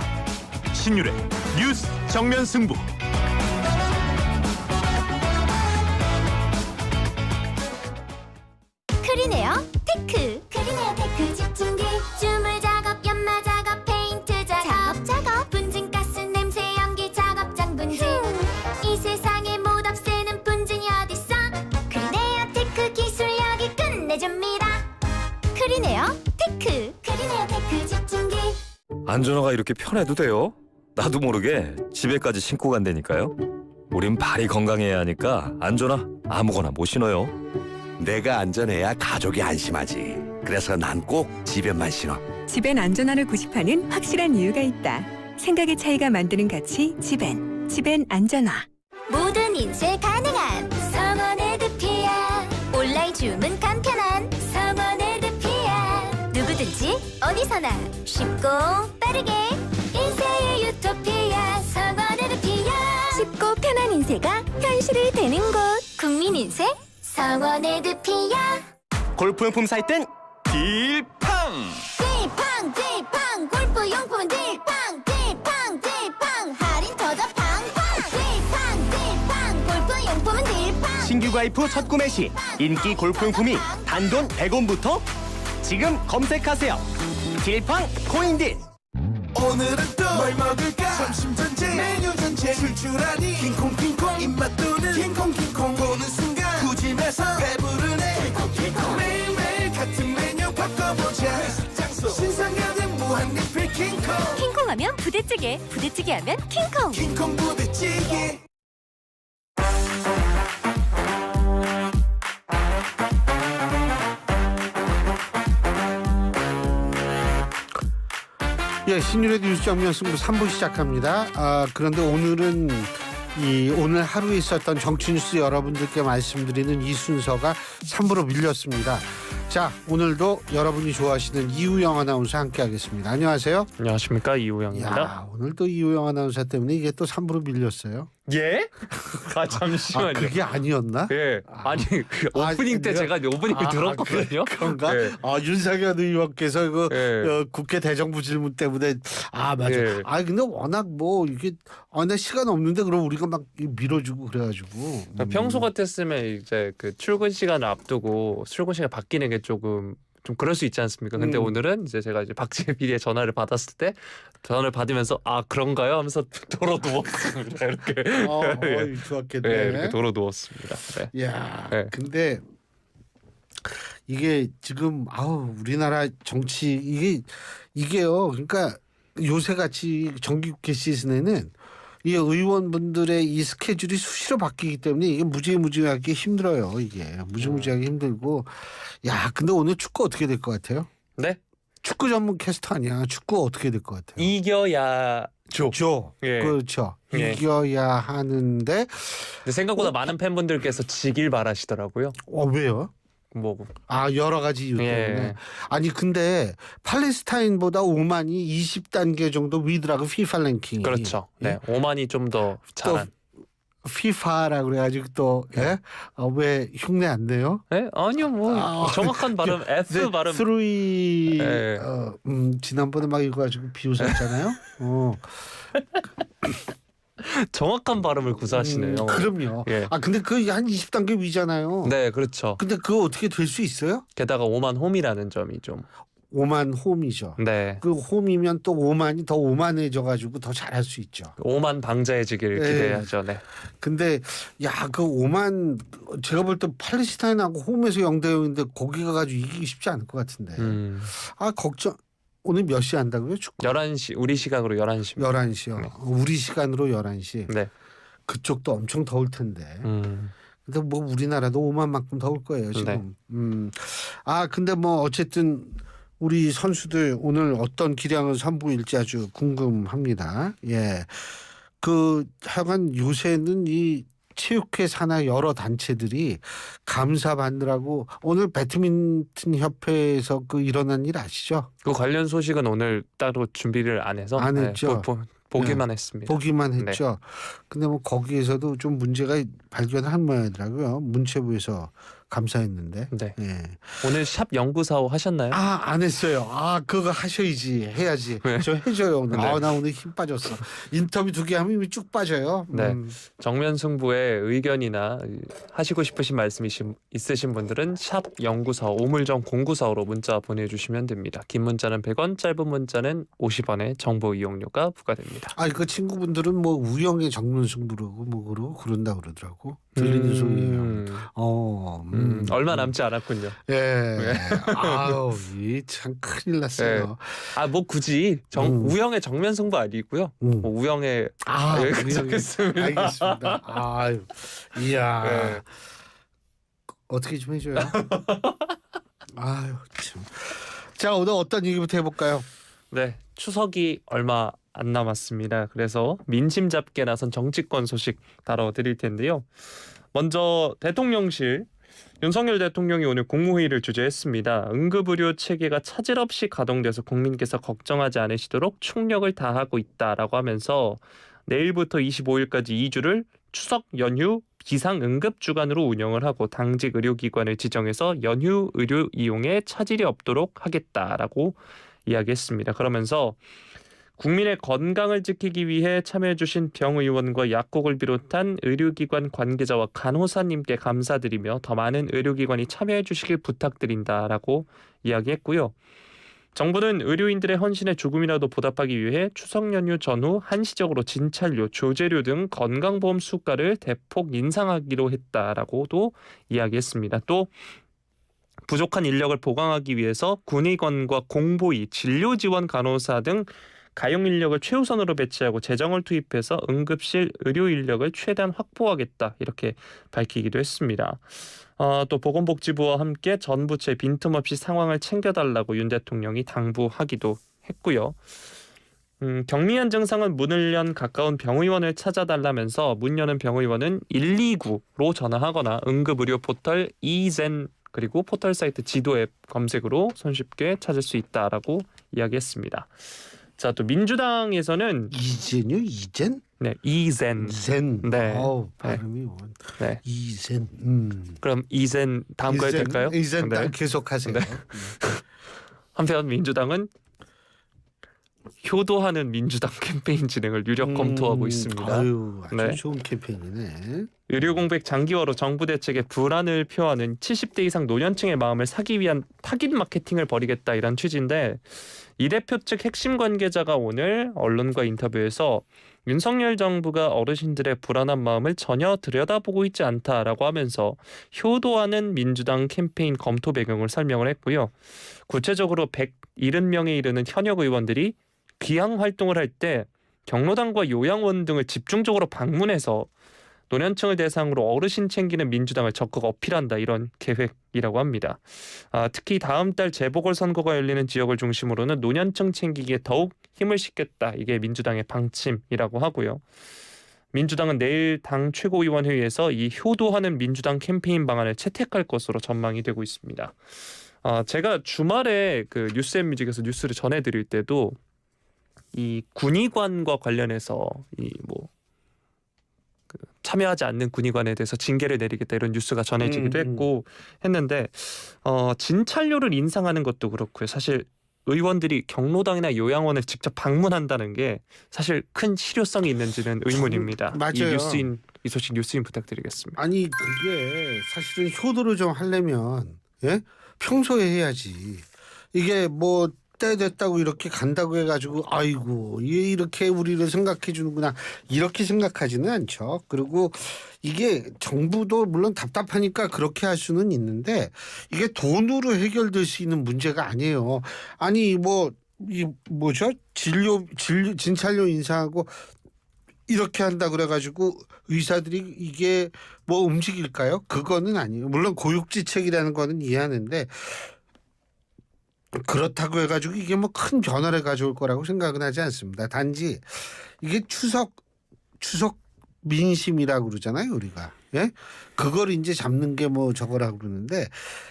신율의 뉴스 정면 승부. 크리네어 테크. 크리네어 테크 집중기. 주물 작업, 연마 작업, 페인트 작업. 분진가스, 냄새, 연기 작업장 분진. 이 세상에 못 없애는 분진이 어딨어. 크리네어 테크 기술력이 끝내줍니다. 크리네어 테크. 크리네어 테크 집중기. 안전화가 이렇게 편해도 돼요? 나도 모르게 집에까지 신고 간다니까요. 우린 발이 건강해야 하니까 안전화 아무거나 못 신어요. 내가 안전해야 가족이 안심하지. 그래서 난 꼭 집에만 신어. 집엔 안전함을 구십하는 확실한 이유가 있다. 생각의 차이가 만드는 가치 집엔. 집엔 안전화. 모든 인쇄 가능한 성원 에드피아. 온라인 주문 간편한 성원 에드피아. 누구든지 어디서 어디서나 쉽고 빠르게 인생의 유토피아 성원 에드피아 쉽고 편한 인쇄가 현실이 되는 곳. 국민인쇄 성원 에드피아 골프용품 살 땐 딜팡! 딜팡 골프용품은 딜팡 할인 터져 팡팡 딜팡 골프용품은 딜팡 신규 가입 후 첫 구매 시 인기 골프용품이 단돈 100원부터 지금 검색하세요. 딜팡 코인딜. 오늘은 또 뭘 먹을까 점심 전쟁 메뉴 전쟁 출출하니 킹콩 입맛 도는 킹콩 보는 순간 구짐에서 배부르네 킹콩 매일매일 같은 메뉴 바꿔보자 장소 신상가는 무한리필 킹콩 킹콩하면 부대찌개, 부대찌개하면 킹콩. 킹콩 부대찌개. 예, 신율의 뉴스 정면 승부 3부 시작합니다. 그런데 오늘은 오늘 하루에 있었던 정치 뉴스 여러분들께 말씀드리는 이 순서가 3부로 밀렸습니다. 자, 오늘도 여러분이 좋아하시는 이우영 아나운서 함께하겠습니다. 안녕하세요. 안녕하십니까, 이우영입니다. 야, 오늘도 이우영 아나운서 때문에 이게 또 3부로 밀렸어요. 예? 잠시만요. 그게 아니었나? 예. 아니 오프닝 때 제가 오프닝을 들었거든요. 그런가? 예. 윤석열 의원께서 국회 대정부 질문 때문에 맞아. 예. 근데 워낙 이게 나 시간 없는데 그럼 우리가 막 밀어주고 그래가지고. 평소 같았으면 이제 그 출근 시간을 앞두고 출근 시간 바뀌는 게 좀 그럴 수 있지 않습니까? 근데 오늘은 이제 제가 이제 박지혜 PD의 전화를 받았을 때 전화를 받으면서 그런가요? 하면서 도로 누웠습니다. 이렇게. 좋았겠네. 네, 이렇게 도로 누웠습니다. 네. 야, 근데 이게 지금 우리나라 정치 이게요. 그러니까 요새 같이 정기국회 시즌에는 이 의원분들의 이 스케줄이 수시로 바뀌기 때문에 이게 무지무지하게 힘들어요. 이게 무지무지하게 힘들고. 야, 근데 오늘 축구 어떻게 될 것 같아요? 네? 축구 전문 캐스터 아니야. 축구 어떻게 될 것 같아요? 이겨야죠. 예. 그렇죠. 예. 이겨야 하는데 근데 생각보다 많은 팬분들께서 지길 바라시더라고요. 왜요? 여러 가지 이유 때문에. 아니 근데 팔레스타인보다 오만이 20단계 정도 위더라고 피파 랭킹이. 그렇죠. 네, 오만이 좀 더 잘한. 피파라고 그래가지고 또 왜 흉내 안 내요? 네? 아니요 정확한 발음 F 발음. 지난번에 막 이거 가지고 비웃었잖아요. 정확한 발음을 구사하시네요. 그럼요. 예. 근데 그 한 20단계 위잖아요. 네, 그렇죠. 근데 그거 어떻게 될 수 있어요? 게다가 오만 홈이라는 점이 좀. 오만 홈이죠. 네. 그 홈이면 또 오만이 더 오만해져가지고 더 잘할 수 있죠. 오만 방자해지기를 기대하죠. 네. 근데 그 오만 제가 볼 때 팔레스타인하고 홈에서 0대0인데 거기 가가지고 이기기 쉽지 않을 것 같은데. 걱정. 오늘 몇 시 한다고요? 축구? 11시. 우리 시각으로 11시입니다. 11시요. 네. 우리 시간으로 11시. 네. 그쪽도 엄청 더울 텐데. 근데 우리나라도 오만만큼 더울 거예요 지금. 네. 근데 어쨌든 우리 선수들 오늘 어떤 기량을 선보일지 아주 궁금합니다. 예. 하여간 요새는 이 체육회 산하 여러 단체들이 감사받느라고 오늘 배드민턴 협회에서 일어난 일 아시죠? 그 관련 소식은 오늘 따로 준비를 안 해서 안 했죠. 보기만 했습니다. 보기만 했죠. 근데 거기에서도 좀 문제가 발견한 모양이더라고요. 문체부에서 감사했는데. 네. 예. 오늘 샵 0945 하셨나요? 안 했어요. 그거 하셔야지. 해야지. 네. 저 해줘요 오늘. 네. 나 오늘 힘 빠졌어. 인터뷰 2개 하면 힘이 쭉 빠져요. 네. 정면 승부의 의견이나 하시고 싶으신 말씀 있으신 분들은 샵 0945 오물정 0945로 문자 보내주시면 됩니다. 긴 문자는 100원, 짧은 문자는 50원의 정보 이용료가 부과됩니다. 그 친구분들은 우영의 정면 승부라고 그런다 그러더라고. 들리는 소리예요. 얼마 남지 않았군요. 예. 참 큰일 났어요. 네. 굳이 우영의 정면 승부 아니고요. 우영의 여기까지 하겠습니다. 알겠습니다. 이야. 네. 어떻게 좀 해줘요. 참. 자, 오늘 어떤 얘기부터 해볼까요? 네, 추석이 얼마 안 남았습니다. 그래서 민심 잡기에 나선 정치권 소식 다뤄드릴 텐데요. 먼저 대통령실 윤석열 대통령이 오늘 국무회의를 주재했습니다. 응급의료 체계가 차질 없이 가동돼서 국민께서 걱정하지 않으시도록 총력을 다하고 있다라고 하면서 내일부터 25일까지 2주를 추석 연휴 비상응급 주간으로 운영을 하고 당직 의료기관을 지정해서 연휴 의료 이용에 차질이 없도록 하겠다라고 이야기했습니다. 그러면서 국민의 건강을 지키기 위해 참여해주신 병의원과 약국을 비롯한 의료기관 관계자와 간호사님께 감사드리며 더 많은 의료기관이 참여해주시길 부탁드린다라고 이야기했고요. 정부는 의료인들의 헌신에 조금이라도 보답하기 위해 추석 연휴 전후 한시적으로 진찰료, 조제료 등 건강보험 수가를 대폭 인상하기로 했다라고도 이야기했습니다. 또 부족한 인력을 보강하기 위해서 군의관과 공보의, 진료지원 간호사 등 가용 인력을 최우선으로 배치하고 재정을 투입해서 응급실 의료 인력을 최대한 확보하겠다 이렇게 밝히기도 했습니다. 또 보건복지부와 함께 전 부처에 빈틈없이 상황을 챙겨달라고 윤 대통령이 당부하기도 했고요. 경미한 증상은 문을 연 가까운 병의원을 찾아달라면서 문 여는 병의원은 129로 전화하거나 응급의료 포털 이젠 그리고 포털 사이트 지도 앱 검색으로 손쉽게 찾을 수 있다라고 이야기했습니다. 자, 또 민주당에서는 이젠요? 이젠? 네, 이젠. 젠. 네. 발음이 뭐. 네. 이젠. 그럼 이젠 다음 거에 될까요? 이젠 네. 계속하세요. 네. 한편 민주당은 효도하는 민주당 캠페인 진행을 유력 검토하고 있습니다. 아유, 아주 네. 좋은 캠페인이네. 의료 공백 장기화로 정부 대책에 불안을 표하는 70대 이상 노년층의 마음을 사기 위한 타깃 마케팅을 벌이겠다 이런 취지인데 이 대표 측 핵심 관계자가 오늘 언론과 인터뷰에서 윤석열 정부가 어르신들의 불안한 마음을 전혀 들여다보고 있지 않다라고 하면서 효도하는 민주당 캠페인 검토 배경을 설명을 했고요. 구체적으로 170명에 이르는 현역 의원들이 귀향 활동을 할 때 경로당과 요양원 등을 집중적으로 방문해서 노년층을 대상으로 어르신 챙기는 민주당을 적극 어필한다 이런 계획이라고 합니다. 특히 다음 달 재보궐선거가 열리는 지역을 중심으로는 노년층 챙기기에 더욱 힘을 싣겠다. 이게 민주당의 방침이라고 하고요. 민주당은 내일 당 최고위원회의에서 이 효도하는 민주당 캠페인 방안을 채택할 것으로 전망이 되고 있습니다. 제가 주말에 그 뉴스앤뮤직에서 뉴스를 전해드릴 때도 이 군의관과 관련해서 참여하지 않는 군의관에 대해서 징계를 내리겠다 이런 뉴스가 전해지기도 했고 했는데 진찰료를 인상하는 것도 그렇고요. 사실 의원들이 경로당이나 요양원을 직접 방문한다는 게 사실 큰 실효성이 있는지는 의문입니다. 맞아요. 이 소식 뉴스인 부탁드리겠습니다. 아니 그게 사실은 효도를 좀 하려면 평소에 해야지. 이게 뭐 때 됐다고 이렇게 간다고 해가지고 아이고 얘 이렇게 우리를 생각해 주는구나 이렇게 생각하지는 않죠. 그리고 이게 정부도 물론 답답하니까 그렇게 할 수는 있는데 이게 돈으로 해결될 수 있는 문제가 아니에요. 아니 진찰료 인상하고 이렇게 한다 그래가지고 의사들이 이게 뭐 움직일까요? 그거는 아니에요. 물론 고육지책이라는 거는 이해하는데 그렇다고 해가지고 이게 뭐 큰 변화를 가져올 거라고 생각은 하지 않습니다. 단지 이게 추석 민심이라고 그러잖아요, 우리가. 예? 그걸 이제 잡는 게 뭐 저거라고 그러는데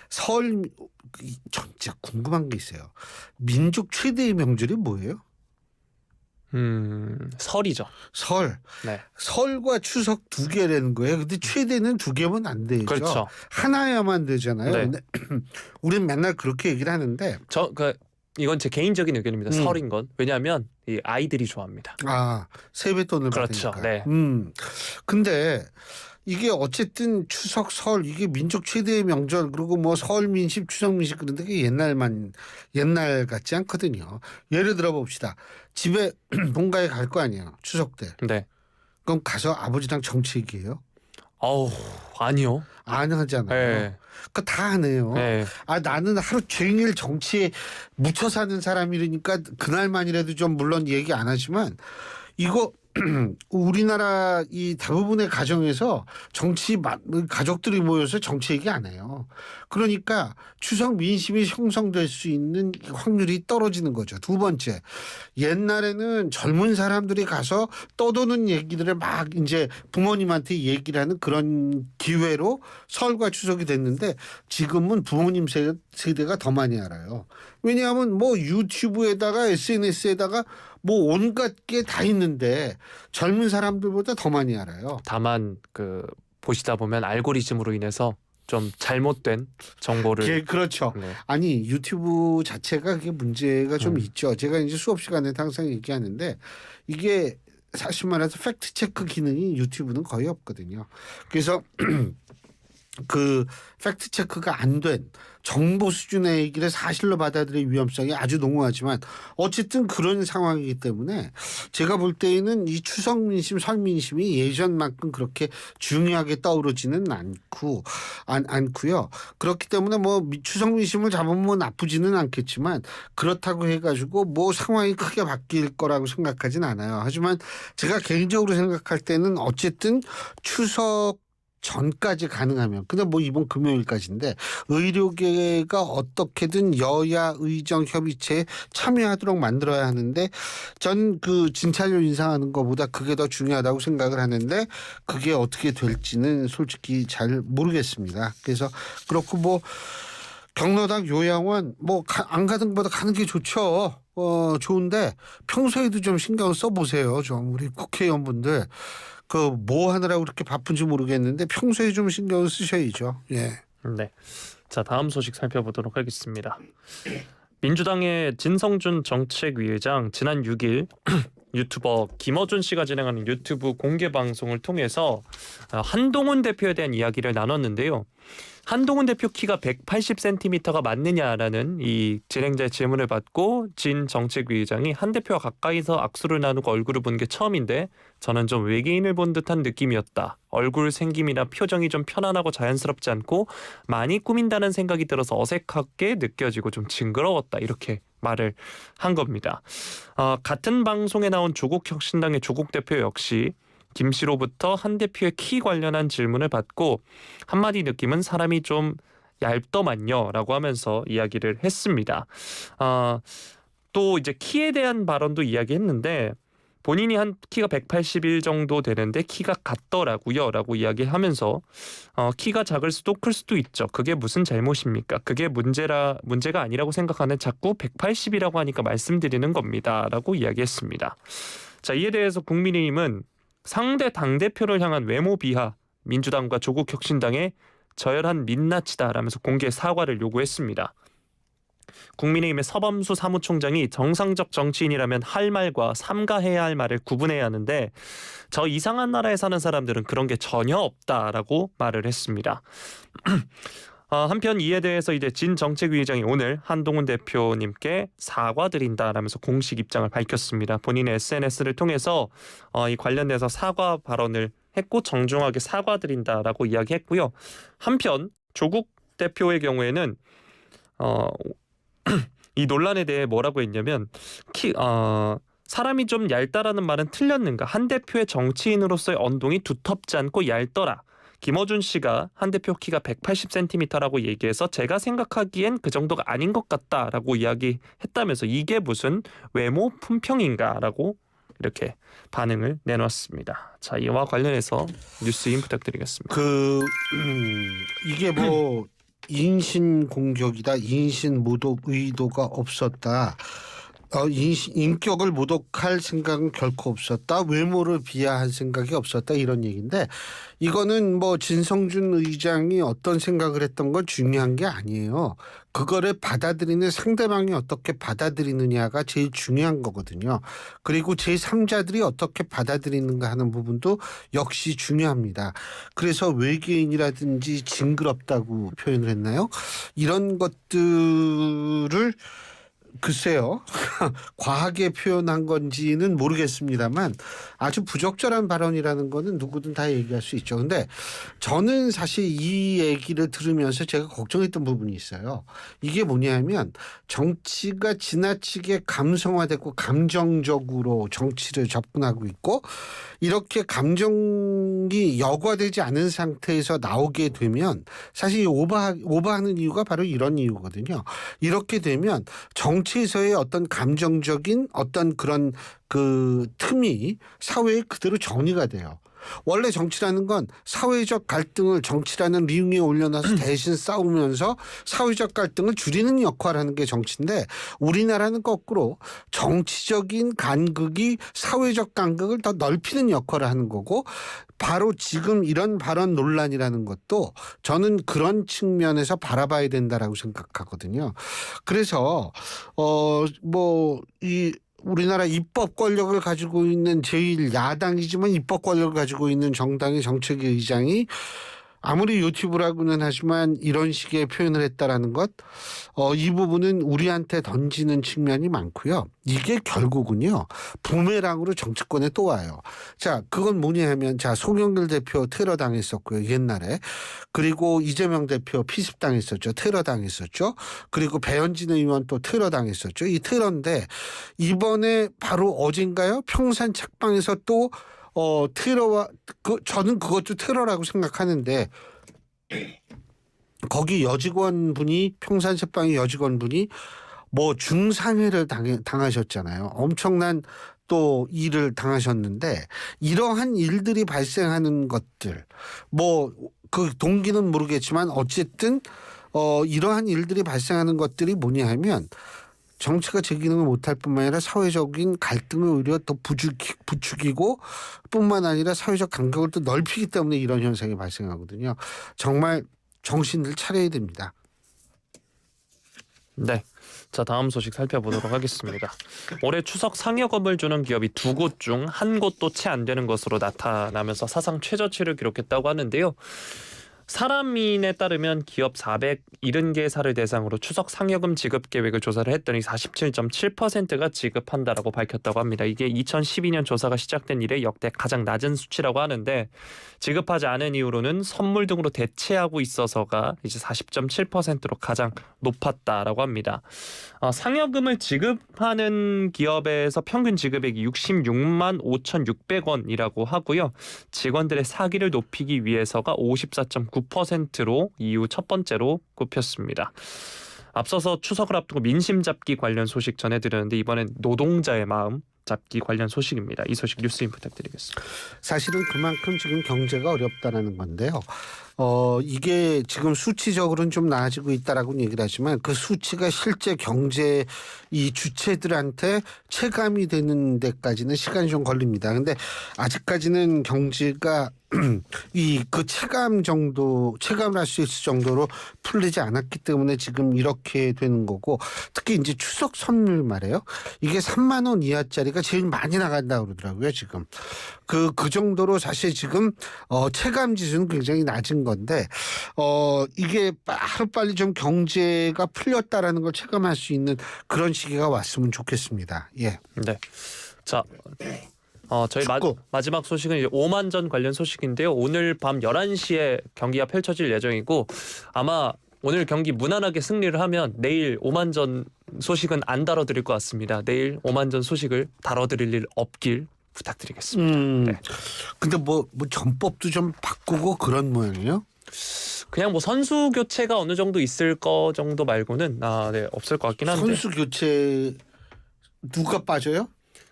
진짜 궁금한 게 있어요. 민족 최대의 명절이 뭐예요? 설이죠. 설. 네. 설과 추석 두 개라는 거예요. 근데 최대는 두 개면 안 되죠. 그렇죠. 하나야만 되잖아요. 네. 근데 우리는 맨날 그렇게 얘기를 하는데 이건 제 개인적인 의견입니다. 설인 건. 왜냐하면 이 아이들이 좋아합니다. 세뱃돈을 그렇죠. 받으니까. 네. 근데 이게 어쨌든 추석 설 이게 민족 최대의 명절 그리고 뭐 설 민심 추석 민심 그런데 그게 옛날 같지 않거든요. 예를 들어 봅시다. 집에 본가에 갈 거 아니에요. 추석 때. 네. 그럼 가서 아버지랑 정치 얘기해요? 아니요. 안 하잖아요. 네. 그거 다 하네요. 네. 나는 하루 종일 정치에 묻혀 사는 사람이니까 그날만이라도 좀 물론 얘기 안 하지만 이거 우리나라 이 대부분의 가정에서 가족들이 모여서 정치 얘기 안 해요. 그러니까 추석 민심이 형성될 수 있는 확률이 떨어지는 거죠. 두 번째, 옛날에는 젊은 사람들이 가서 떠도는 얘기들을 막 이제 부모님한테 얘기를 하는 그런 기회로 설과 추석이 됐는데 지금은 부모님 세대가 더 많이 알아요. 왜냐하면 뭐 유튜브에다가 SNS에다가 뭐 온갖 게 다 있는데 젊은 사람들보다 더 많이 알아요. 다만 그 보시다 보면 알고리즘으로 인해서 좀 잘못된 정보를 예, 그렇죠. 네. 아니 유튜브 자체가 그게 문제가 좀 있죠. 제가 이제 수업 시간에 항상 얘기하는데 이게 사실 말해서 팩트 체크 기능이 유튜브는 거의 없거든요. 그래서 그 팩트 체크가 안 된 정보 수준의 얘기를 사실로 받아들일 위험성이 아주 농후하지만 어쨌든 그런 상황이기 때문에 제가 볼 때에는 이 추석 민심, 설 민심이 예전만큼 그렇게 중요하게 떠오르지는 않고요. 그렇기 때문에 뭐 추석 민심을 잡으면 나쁘지는 않겠지만 그렇다고 해가지고 뭐 상황이 크게 바뀔 거라고 생각하진 않아요. 하지만 제가 개인적으로 생각할 때는 어쨌든 추석 전까지 가능하면 근데 뭐 이번 금요일까지인데 의료계가 어떻게든 여야 의정 협의체에 참여하도록 만들어야 하는데 전 그 진찰료 인상하는 것보다 그게 더 중요하다고 생각을 하는데 그게 어떻게 될지는 솔직히 잘 모르겠습니다. 그래서 그렇고 뭐 경로당 요양원 뭐 안 가는 것보다 가는 게 좋죠. 좋은데 평소에도 좀 신경을 써보세요. 좀 우리 국회의원분들 그 뭐 하느라고 그렇게 바쁜지 모르겠는데 평소에 좀 신경을 쓰셔야죠. 예. 네. 자, 다음 소식 살펴보도록 하겠습니다. 민주당의 진성준 정책위의장 지난 6일 유튜버 김어준 씨가 진행하는 유튜브 공개 방송을 통해서 한동훈 대표에 대한 이야기를 나눴는데요. 한동훈 대표 키가 180cm가 맞느냐라는 이 진행자의 질문을 받고 진 정책위의장이 한 대표와 가까이서 악수를 나누고 얼굴을 본 게 처음인데 저는 좀 외계인을 본 듯한 느낌이었다. 얼굴 생김이나 표정이 좀 편안하고 자연스럽지 않고 많이 꾸민다는 생각이 들어서 어색하게 느껴지고 좀 징그러웠다. 이렇게 말을 한 겁니다. 같은 방송에 나온 조국혁신당의 조국 대표 역시 김 씨로부터 한 대표의 키 관련한 질문을 받고 한마디 느낌은 사람이 좀 얇더만요 라고 하면서 이야기를 했습니다. 또 이제 키에 대한 발언도 이야기했는데 본인이 한 키가 181 정도 되는데 키가 같더라고요 라고 이야기하면서 키가 작을 수도 클 수도 있죠. 그게 무슨 잘못입니까? 그게 문제가 아니라고 생각하는 자꾸 180이라고 하니까 말씀드리는 겁니다 라고 이야기했습니다. 자, 이에 대해서 국민의힘은 상대 당대표를 향한 외모 비하, 민주당과 조국혁신당의 저열한 민낯이다라면서 공개 사과를 요구했습니다. 국민의힘의 서범수 사무총장이 정상적 정치인이라면 할 말과 삼가해야 할 말을 구분해야 하는데 저 이상한 나라에 사는 사람들은 그런 게 전혀 없다라고 말을 했습니다. 한편 이에 대해서 이제 진 정책위의장이 오늘 한동훈 대표님께 사과드린다라면서 공식 입장을 밝혔습니다. 본인의 SNS를 통해서 이 관련돼서 사과 발언을 했고 정중하게 사과드린다라고 이야기했고요. 한편 조국 대표의 경우에는 이 논란에 대해 뭐라고 했냐면 사람이 좀 얇다라는 말은 틀렸는가? 한 대표의 정치인으로서의 언동이 두텁지 않고 얇더라. 김어준 씨가 한 대표 키가 180cm라고 얘기해서 제가 생각하기엔 그 정도가 아닌 것 같다라고 이야기했다면서 이게 무슨 외모 품평인가라고 이렇게 반응을 내놨습니다. 자, 이와 관련해서 뉴스인 부탁드리겠습니다. 이게 뭐 인신 공격이다, 인신 모독 의도가 없었다. 인격을 모독할 생각은 결코 없었다. 외모를 비하할 생각이 없었다. 이런 얘기인데 이거는 뭐 진성준 의장이 어떤 생각을 했던 건 중요한 게 아니에요. 그거를 받아들이는 상대방이 어떻게 받아들이느냐가 제일 중요한 거거든요. 그리고 제3자들이 어떻게 받아들이는가 하는 부분도 역시 중요합니다. 그래서 외계인이라든지 징그럽다고 표현을 했나요? 이런 것들을 글쎄요. 과하게 표현한 건지는 모르겠습니다만 아주 부적절한 발언이라는 거는 누구든 다 얘기할 수 있죠. 근데 저는 사실 이 얘기를 들으면서 제가 걱정했던 부분이 있어요. 이게 뭐냐면 정치가 지나치게 감성화되고 감정적으로 정치를 접근하고 있고 이렇게 감정이 여과되지 않은 상태에서 나오게 되면 사실 오버하는 이유가 바로 이런 이유거든요. 이렇게 되면 정치에서의 어떤 감정적인 어떤 그런 그 틈이 사회에 그대로 정리가 돼요. 원래 정치라는 건 사회적 갈등을 정치라는 링 위에 올려놔서 대신 싸우면서 사회적 갈등을 줄이는 역할을 하는 게 정치인데 우리나라는 거꾸로 정치적인 간극이 사회적 간극을 더 넓히는 역할을 하는 거고 바로 지금 이런 발언 논란이라는 것도 저는 그런 측면에서 바라봐야 된다라고 생각하거든요. 그래서 이 우리나라 입법 권력을 가지고 있는 제1야당이지만 입법 권력을 가지고 있는 정당의 정책위 의장이 아무리 유튜브라고는 하지만 이런 식의 표현을 했다라는 것, 이 부분은 우리한테 던지는 측면이 많고요. 이게 결국은요 부메랑으로 정치권에 또 와요. 자, 그건 뭐냐 하면 자 송영길 대표 테러 당했었고요 옛날에. 그리고 이재명 대표 피습 당했었죠. 테러 당했었죠. 그리고 배현진 의원 또 테러 당했었죠. 이 테러인데 이번에 바로 어젠가요? 평산 책방에서 또 테러와 저는 그것도 테러라고 생각하는데 거기 여직원분이 평산 책방의 여직원분이 뭐 중상해를 당하셨잖아요. 엄청난 또 일을 당하셨는데 이러한 일들이 발생하는 것들 뭐 그 동기는 모르겠지만 어쨌든 이러한 일들이 발생하는 것들이 뭐냐 하면 정치가 제 기능을 못할 뿐만 아니라 사회적인 갈등을 오히려 더 부추기고 뿐만 아니라 사회적 간격을 또 넓히기 때문에 이런 현상이 발생하거든요. 정말 정신을 차려야 됩니다. 네. 자, 다음 소식 살펴보도록 하겠습니다. 올해 추석 상여금을 주는 기업이 2곳 중 1곳도 채 안 되는 것으로 나타나면서 사상 최저치를 기록했다고 하는데요. 사람인에 따르면 기업 470개사를 대상으로 추석 상여금 지급 계획을 조사를 했더니 47.7%가 지급한다라고 밝혔다고 합니다. 이게 2012년 조사가 시작된 이래 역대 가장 낮은 수치라고 하는데 지급하지 않은 이유로는 선물 등으로 대체하고 있어서가 이제 40.7%로 가장 높았다라고 합니다. 상여금을 지급하는 기업에서 평균 지급액이 66만 5,600원이라고 하고요. 직원들의 사기를 높이기 위해서가 54.9%로 이후 첫 번째로 꼽혔습니다. 앞서서 추석을 앞두고 민심 잡기 관련 소식 전해드렸는데 이번엔 노동자의 마음 잡기 관련 소식입니다. 이 소식 뉴스인 부탁드리겠습니다. 사실은 그만큼 지금 경제가 어렵다라는 건데요. 이게 지금 수치적으로는 좀 나아지고 있다라고 얘기를 하지만 그 수치가 실제 경제 이 주체들한테 체감이 되는 데까지는 시간이 좀 걸립니다. 근데 아직까지는 경제가 그 체감을 할 수 있을 정도로 풀리지 않았기 때문에 지금 이렇게 되는 거고 특히 이제 추석 선물 말이에요. 이게 3만 원 이하짜리가 제일 많이 나간다고 그러더라고요. 지금 그 정도로 사실 지금 체감 지수는 굉장히 낮은 건데 이게 하루빨리 좀 경제가 풀렸다라는 걸 체감할 수 있는 그런 시기가 왔으면 좋겠습니다. 예. 네. 자. 저희 마지막 소식은 이제 오만전 관련 소식인데요. 오늘 밤 11시에 경기가 펼쳐질 예정이고 아마 오늘 경기 무난하게 승리를 하면 내일 오만전 소식은 안 다뤄드릴 것 같습니다. 내일 오만전 소식을 다뤄드릴 일 없길 부탁드리겠습니다. 네. 근데 뭐 전법도 좀 바꾸고 그런 모양이에요? 그냥 뭐 선수 교체가 어느 정도 있을 거 정도 말고는 없을 것 같긴 한데. 선수 교체 누가 빠져요?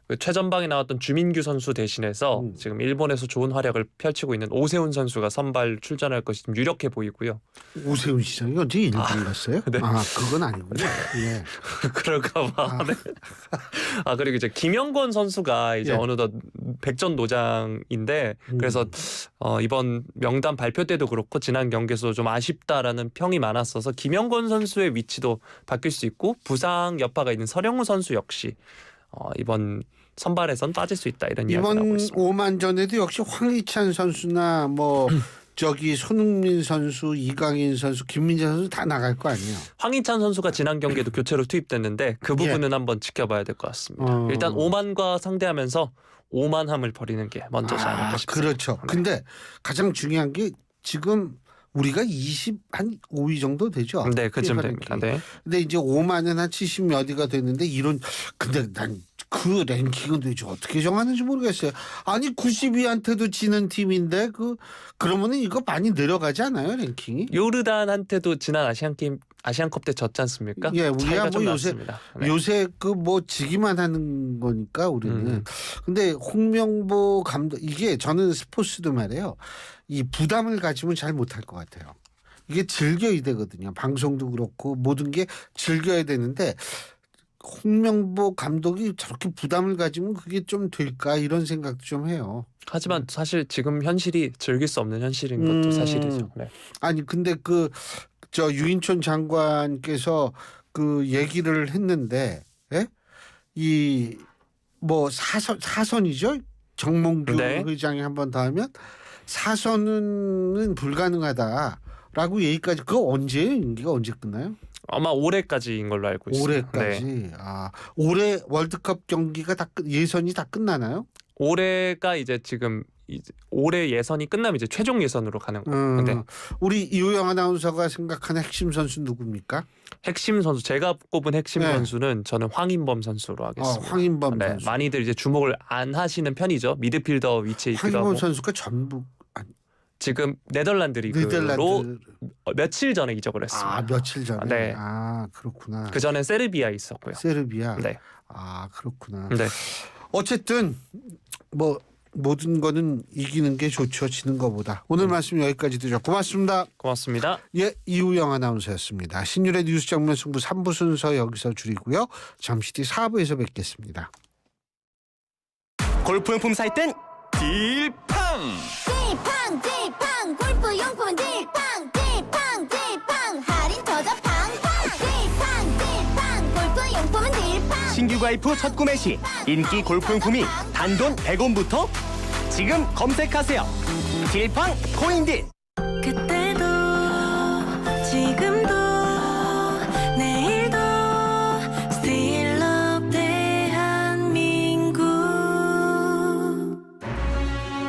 그 최전방에 나왔던 주민규 선수 대신해서 지금 일본에서 좋은 활약을 펼치고 있는 오세훈 선수가 선발 출전할 것이 좀 유력해 보이고요. 오세훈 시장이 언제 일본 갔어요? 네. 그건 아니군요. 예. 그럴까 봐. 네. 그리고 이제 김영권 선수가 이제 어느덧 백전노장인데 그래서 이번 명단 발표 때도 그렇고 지난 경기에서 좀 아쉽다라는 평이 많았어서 김영권 선수의 위치도 바뀔 수 있고 부상 여파가 있는 서령우 선수 역시 이번 선발에선 빠질 수 있다 이런 이야기가 나오고 있습니다. 이번 오만전에도 역시 황희찬 선수나 저기 손흥민 선수, 이강인 선수, 김민재 선수 다 나갈 거 아니에요? 황희찬 선수가 지난 경기에도 교체로 투입됐는데 그 부분은 한번 지켜봐야 될 것 같습니다. 일단 오만과 상대하면서 오만함을 버리는 게 먼저지 않을까 싶습니다. 그렇죠. 근데 가장 중요한 게 지금 우리가 20한 5위 정도 되죠. 네, 그쯤 됩니다. 네. 근데 이제 5만은 한 70몇 위가 됐는데 이런 근데 난 그 랭킹은 도대체 어떻게 정하는지 모르겠어요. 아니 90위한테도 지는 팀인데 그러면은 이거 많이 내려가지 않아요 랭킹이? 요르단한테도 지난 아시안컵 때 졌지 않습니까? 예, 우리가 뭐 네. 요새 그 뭐 지기만 하는 거니까 우리는. 근데 홍명보 감독 이게 저는 스포츠도 말이에요. 이 부담을 가지면 잘 못할 것 같아요. 이게 즐겨야 되거든요. 방송도 그렇고 모든 게 즐겨야 되는데 홍명보 감독이 저렇게 부담을 가지면 그게 좀 될까 이런 생각도 좀 해요. 하지만 사실 지금 현실이 즐길 수 없는 현실인 것도 사실이죠. 네. 아니 근데 저 유인촌 장관께서 그 얘기를 했는데 이 뭐 사선이죠. 정몽규 네. 회장이 한 번 더 하면 사선은 불가능하다라고 얘기까지 그거 언제예요? 임기가 언제 끝나요? 아마 올해까지인 걸로 알고 있습니다. 올해까지. 네. 올해 월드컵 경기가 예선이 다 끝나나요? 올해가 이제 지금 올해 예선이 끝나면 이제 최종 예선으로 가는 거예요. 네. 우리 이호영 아나운서가 생각하는 핵심 선수 누굽니까? 핵심 선수 제가 꼽은 핵심 선수는 저는 황인범 선수로 하겠습니다. 황인범 선수. 많이들 이제 주목을 안 하시는 편이죠. 미드필더 위치에 있기도 하고. 황인범 선수가 전북 지금 네덜란드 리그로 며칠 전에 이적을 했습니다. 며칠 전에. 네. 그렇구나. 그 전에 세르비아에 있었고요. 세르비아. 네. 그렇구나. 네. 어쨌든 뭐 모든 거는 이기는 게 좋죠. 지는 것보다. 오늘 말씀 여기까지 드려. 고맙습니다. 고맙습니다. 예, 이우영 아나운서였습니다. 신율의 뉴스 정면 승부 3부 순서 여기서 줄이고요. 잠시 뒤 4부에서 뵙겠습니다. 골프용품 살 땐 딜팡! 딜팡 골프용품은 딜팡 할인 터져 팡팡 딜팡 골프용품은 딜팡 신규 가입 후 첫 구매 시 인기 골프용품이 단돈 100원부터 지금 검색하세요. 딜팡 코인딜. 그때도 지금도 내일도 Still love 대한민국.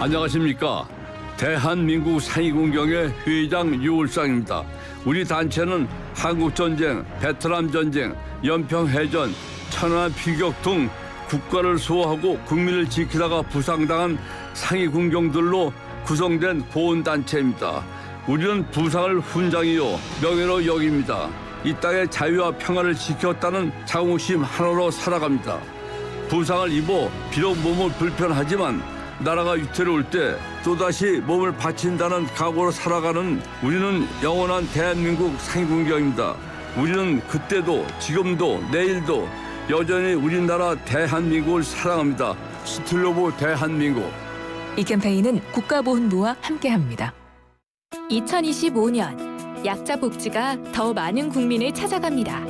안녕하십니까. 대한민국 상위군경의 회장 유울상입니다. 우리 단체는 한국전쟁, 베트남전쟁, 연평해전, 천안 피격 등 국가를 수호하고 국민을 지키다가 부상당한 상위군경들로 구성된 보훈단체입니다. 우리는 부상을 훈장이요 명예로 여깁니다. 이 땅의 자유와 평화를 지켰다는 자긍심 하나로 살아갑니다. 부상을 입어 비록 몸은 불편하지만 나라가 위태로울 때 또다시 몸을 바친다는 각오로 살아가는 우리는 영원한 대한민국 상위군경입니다. 우리는 그때도 지금도 내일도 여전히 우리나라 대한민국을 사랑합니다. 스틸러브 대한민국. 이 캠페인은 국가보훈부와 함께합니다. 2025년 약자 복지가 더 많은 국민을 찾아갑니다.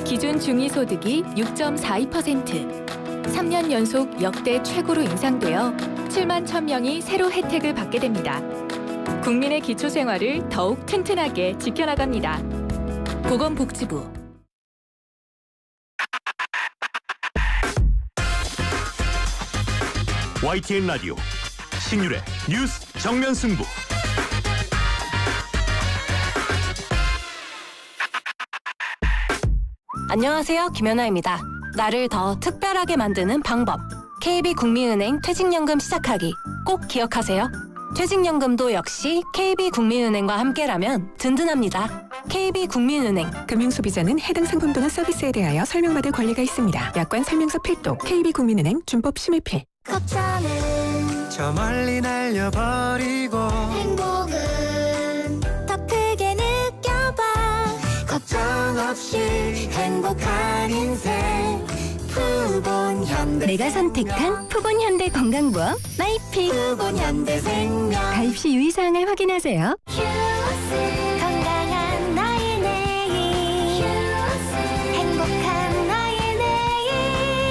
기준 중위소득이 6.42%, 3년 연속 역대 최고로 인상되어 7만 1,000명이 새로 혜택을 받게 됩니다. 국민의 기초생활을 더욱 튼튼하게 지켜나갑니다. 보건복지부. YTN 라디오 신율의 뉴스 정면 승부. 안녕하세요. 김연아입니다. 나를 더 특별하게 만드는 방법. KB국민은행 퇴직연금 시작하기. 꼭 기억하세요. 퇴직연금도 역시 KB국민은행과 함께라면 든든합니다. KB국민은행. 금융소비자는 해당 상품 또는 서비스에 대하여 설명받을 권리가 있습니다. 약관 설명서 필독. KB국민은행 준법 심의필. 걱정은 저 멀리 날려버리고 행복은 더 크게 느껴봐 걱정 없이 행복한 인생 푸본 현대 내가 선택한 푸본 현대 건강보험 마이피. 푸본 현대생명 가입 시 유의사항을 확인하세요. 휴스 건강한 나의 내일 휴스 행복한 나의 내일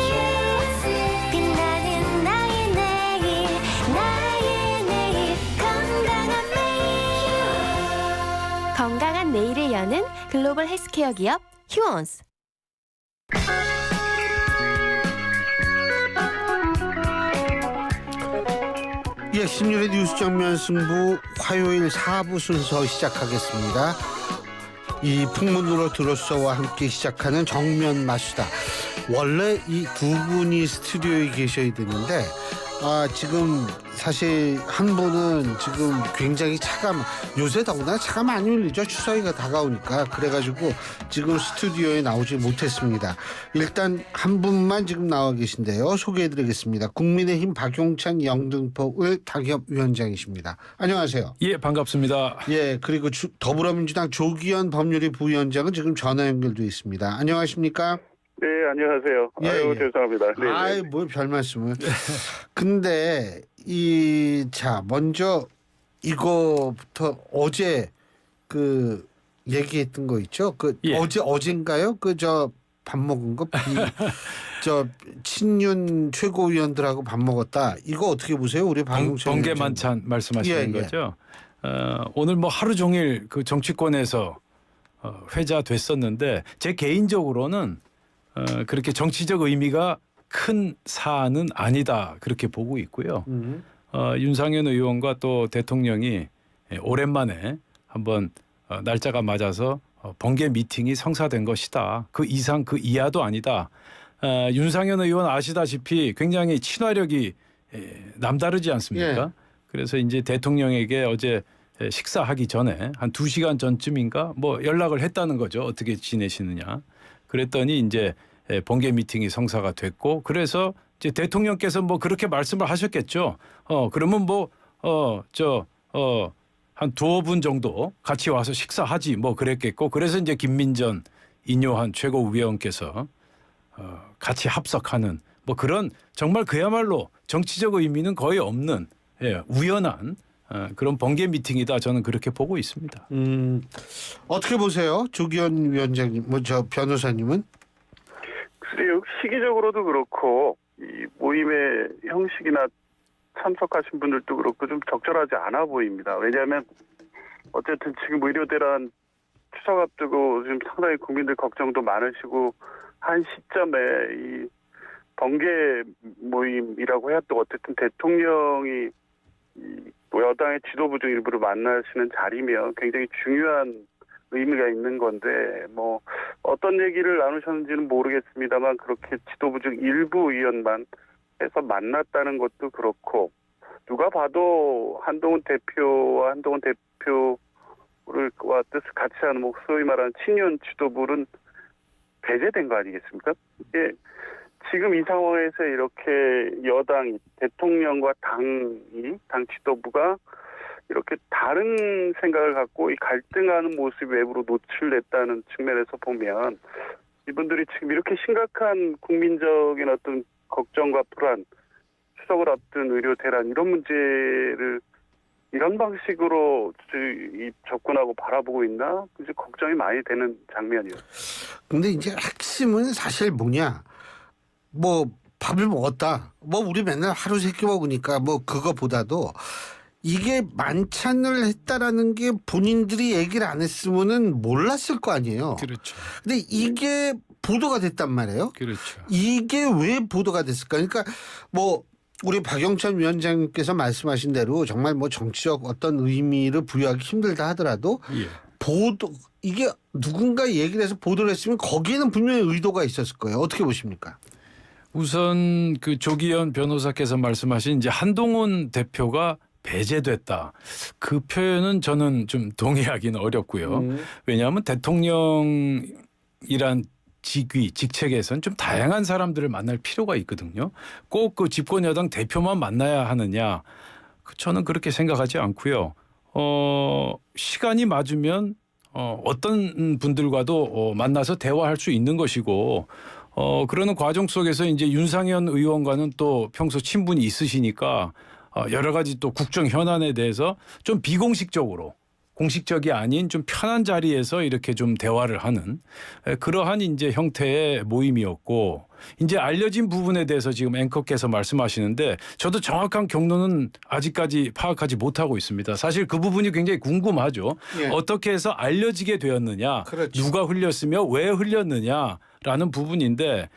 휴스 빛나는 나의 내일 건강한 매일 함께하는 글로벌 헬스케어 기업 휴원스. 예, 신율의 뉴스 정면 승부 화요일 4부 순서 시작하겠습니다. 이 풍문으로 들었어와 함께 시작하는 정면 맞수다. 원래 이 두 분이 스튜디오에 계셔야 되는데 지금 사실 한 분은 지금 굉장히 요새 더구나 차가 많이 울리죠. 추석이가 다가오니까. 그래가지고 지금 스튜디오에 나오지 못했습니다. 일단 한 분만 지금 나와 계신데요. 소개해드리겠습니다. 국민의힘 박용찬 영등포 당협위원장이십니다. 안녕하세요. 예, 반갑습니다. 예, 그리고 더불어민주당 조기현 법률위 부위원장은 지금 전화 연결돼 있습니다. 안녕하십니까? 네, 안녕하세요. 예, 아유, 예. 죄송합니다. 네, 아이, 뭐 별 말씀을. 근데 먼저 이거부터 어제 그 얘기했던 거 있죠? 예. 어젠가요? 밥 먹은 거 친윤 최고위원들하고 밥 먹었다. 이거 어떻게 보세요? 우리 방송국 번개 만찬 말씀하시는 예. 거죠? 오늘 뭐 하루 종일 그 정치권에서 회자됐었는데 제 개인적으로는 그렇게 정치적 의미가 큰 사안은 아니다 그렇게 보고 있고요. 윤상현 의원과 또 대통령이 오랜만에 한번 날짜가 맞아서 번개 미팅이 성사된 것이다. 그 이상 그 이하도 아니다. 윤상현 의원 아시다시피 굉장히 친화력이 남다르지 않습니까? 예. 그래서 이제 대통령에게 어제 식사하기 전에 한 2시간 전쯤인가 뭐 연락을 했다는 거죠. 어떻게 지내시느냐. 그랬더니 이제 번개 미팅이 성사가 됐고 그래서 이제 대통령께서 뭐 그렇게 말씀을 하셨겠죠. 그러면 한 두어 분 정도 같이 와서 식사하지 뭐 그랬겠고 그래서 이제 김민전 인요한 최고위원께서 같이 합석하는 뭐 그런 정말 그야말로 정치적 의미는 거의 없는 우연한 그런 번개 미팅이다 저는 그렇게 보고 있습니다. 어떻게 보세요, 조기현 위원장님, 변호사님은? 글쎄요, 시기적으로도 그렇고 이 모임의 형식이나 참석하신 분들도 그렇고 좀 적절하지 않아 보입니다. 왜냐하면 어쨌든 지금 의료대란 추석 앞두고 지금 상당히 국민들 걱정도 많으시고 한 시점에 이 번개 모임이라고 해야 또 어쨌든 대통령이 여당의 지도부 중 일부를 만나시는 자리면 굉장히 중요한 의미가 있는 건데 뭐 어떤 얘기를 나누셨는지는 모르겠습니다만 그렇게 지도부 중 일부 의원만 해서 만났다는 것도 그렇고 누가 봐도 한동훈 대표와 한동훈 대표와 뜻을 같이 하는 뭐 소위 말하는 친윤 지도부는 배제된 거 아니겠습니까? 이게 지금 이 상황에서 이렇게 여당이 대통령과 당 지도부가 이렇게 다른 생각을 갖고 이 갈등하는 모습이 외부로 노출됐다는 측면에서 보면 이분들이 지금 이렇게 심각한 국민적인 어떤 걱정과 불안, 추석을 앞둔 의료 대란 이런 문제를 이런 방식으로 접근하고 바라보고 있나? 이제 걱정이 많이 되는 장면이에요. 근데 이제 핵심은 사실 뭐냐? 뭐 밥을 먹었다. 뭐 우리 맨날 하루 세 끼 먹으니까 뭐 그거보다도 이게 만찬을 했다라는 게 본인들이 얘기를 안 했으면은 몰랐을 거 아니에요. 그렇죠. 근데 이게 보도가 됐단 말이에요. 그렇죠. 이게 왜 보도가 됐을까? 그러니까 뭐 우리 박영찬 위원장님께서 말씀하신 대로 정말 뭐 정치적 어떤 의미를 부여하기 힘들다 하더라도 이게 누군가 얘기를 해서 보도를 했으면 거기에는 분명히 의도가 있었을 거예요. 어떻게 보십니까? 우선 그 조기현 변호사께서 말씀하신 이제 한동훈 대표가 배제됐다. 그 표현은 저는 좀 동의하기는 어렵고요. 왜냐하면 대통령이란 직책에서는 좀 다양한 사람들을 만날 필요가 있거든요. 꼭 그 집권 여당 대표만 만나야 하느냐? 저는 그렇게 생각하지 않고요. 시간이 맞으면 어떤 분들과도 만나서 대화할 수 있는 것이고 그러는 과정 속에서 이제 윤상현 의원과는 또 평소 친분이 있으시니까 여러 가지 또 국정 현안에 대해서 좀 비공식적으로 공식적이 아닌 좀 편한 자리에서 이렇게 좀 대화를 하는 그러한 이제 형태의 모임이었고 이제 알려진 부분에 대해서 지금 앵커께서 말씀하시는데 저도 정확한 경로는 아직까지 파악하지 못하고 있습니다. 사실 그 부분이 굉장히 궁금하죠. 예. 어떻게 해서 알려지게 되었느냐, 그렇죠. 누가 흘렸으며 왜 흘렸느냐라는 부분인데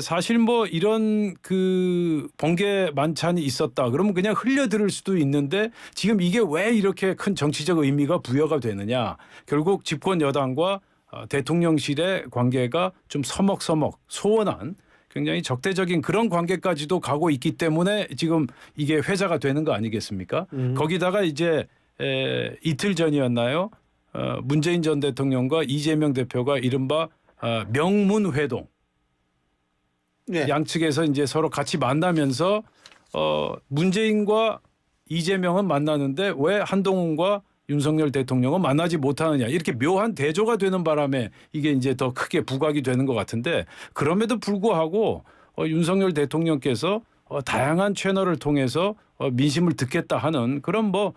사실 뭐 이런 그 번개 만찬이 있었다 그러면 그냥 흘려들을 수도 있는데 지금 이게 왜 이렇게 큰 정치적 의미가 부여가 되느냐. 결국 집권 여당과 대통령실의 관계가 좀 서먹서먹 소원한 굉장히 적대적인 그런 관계까지도 가고 있기 때문에 지금 이게 회자가 되는 거 아니겠습니까? 거기다가 이제 이틀 전이었나요? 문재인 전 대통령과 이재명 대표가 이른바 명문회동 네. 양측에서 이제 서로 같이 만나면서 문재인과 이재명은 만나는데 왜 한동훈과 윤석열 대통령은 만나지 못하느냐 이렇게 묘한 대조가 되는 바람에 이게 이제 더 크게 부각이 되는 것 같은데 그럼에도 불구하고 윤석열 대통령께서 다양한 채널을 통해서 민심을 듣겠다 하는 그런 뭐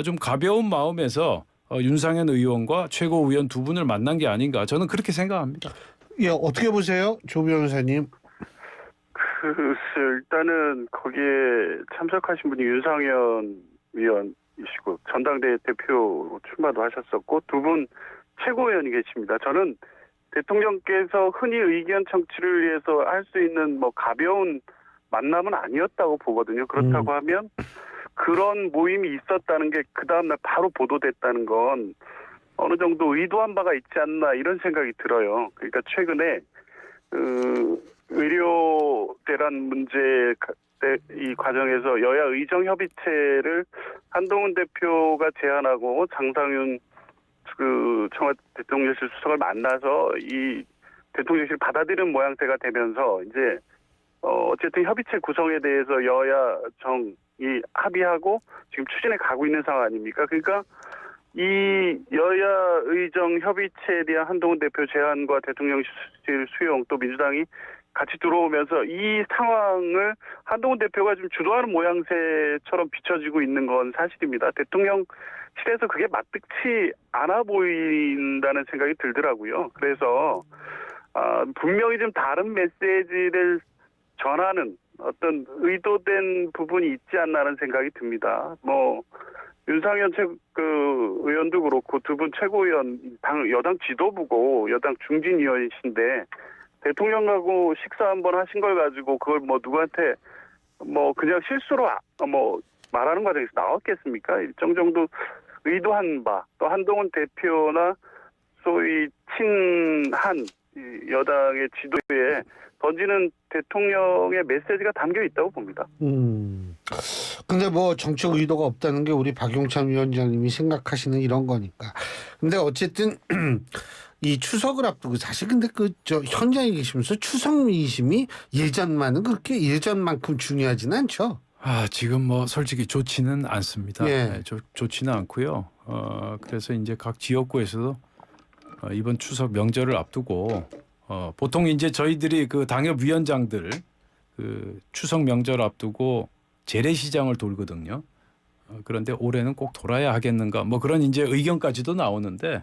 좀 가벼운 마음에서 윤상현 의원과 최고위원 두 분을 만난 게 아닌가 저는 그렇게 생각합니다. 예, 어떻게 보세요, 조 변호사님? 일단은 거기에 참석하신 분이 윤상현 의원이시고 전당대회 대표 출마도 하셨었고 두 분 최고위원이 계십니다. 저는 대통령께서 흔히 의견 청취를 위해서 할 수 있는 뭐 가벼운 만남은 아니었다고 보거든요. 그렇다고 하면 그런 모임이 있었다는 게 그 다음날 바로 보도됐다는 건 어느 정도 의도한 바가 있지 않나 이런 생각이 들어요. 그러니까 최근에 의료 대란 문제 이 과정에서 여야 의정 협의체를 한동훈 대표가 제안하고 장상윤 그 청와대 대통령실 수석을 만나서 이 대통령실 받아들이는 모양새가 되면서 이제 어쨌든 협의체 구성에 대해서 여야 정이 합의하고 지금 추진해 가고 있는 상황 아닙니까? 그러니까 이 여야 의정 협의체에 대한 한동훈 대표 제안과 대통령실 수용 또 민주당이 같이 들어오면서 이 상황을 한동훈 대표가 좀 주도하는 모양새처럼 비춰지고 있는 건 사실입니다. 대통령실에서 그게 마뜩치 않아 보인다는 생각이 들더라고요. 그래서 분명히 좀 다른 메시지를 전하는 어떤 의도된 부분이 있지 않나라는 생각이 듭니다. 뭐 윤상현 의원도 그렇고 두 분 최고위원 여당 지도부고 여당 중진위원이신데 대통령하고 식사 한번 하신 걸 가지고 그걸 뭐 누구한테 뭐 그냥 실수로 뭐 말하는 과정에서 나왔겠습니까? 일정 정도 의도한 바 또 한동훈 대표나 소위 친한 여당의 지도에 던지는 대통령의 메시지가 담겨 있다고 봅니다. 근데 뭐 정책 의도가 없다는 게 우리 박용찬 위원장님이 생각하시는 이런 거니까. 근데 어쨌든 이 추석을 앞두고 사실 근데 저 현장에 계시면서 추석 민심이 예전만큼 중요하지는 않죠. 지금 뭐 솔직히 좋지는 않습니다. 예. 네, 좋지는 않고요. 그래서 이제 각 지역구에서도 이번 추석 명절을 앞두고 보통 이제 저희들이 그 당협위원장들 그 추석 명절 앞두고 재래시장을 돌거든요. 그런데 올해는 꼭 돌아야 하겠는가 뭐 그런 이제 의견까지도 나오는데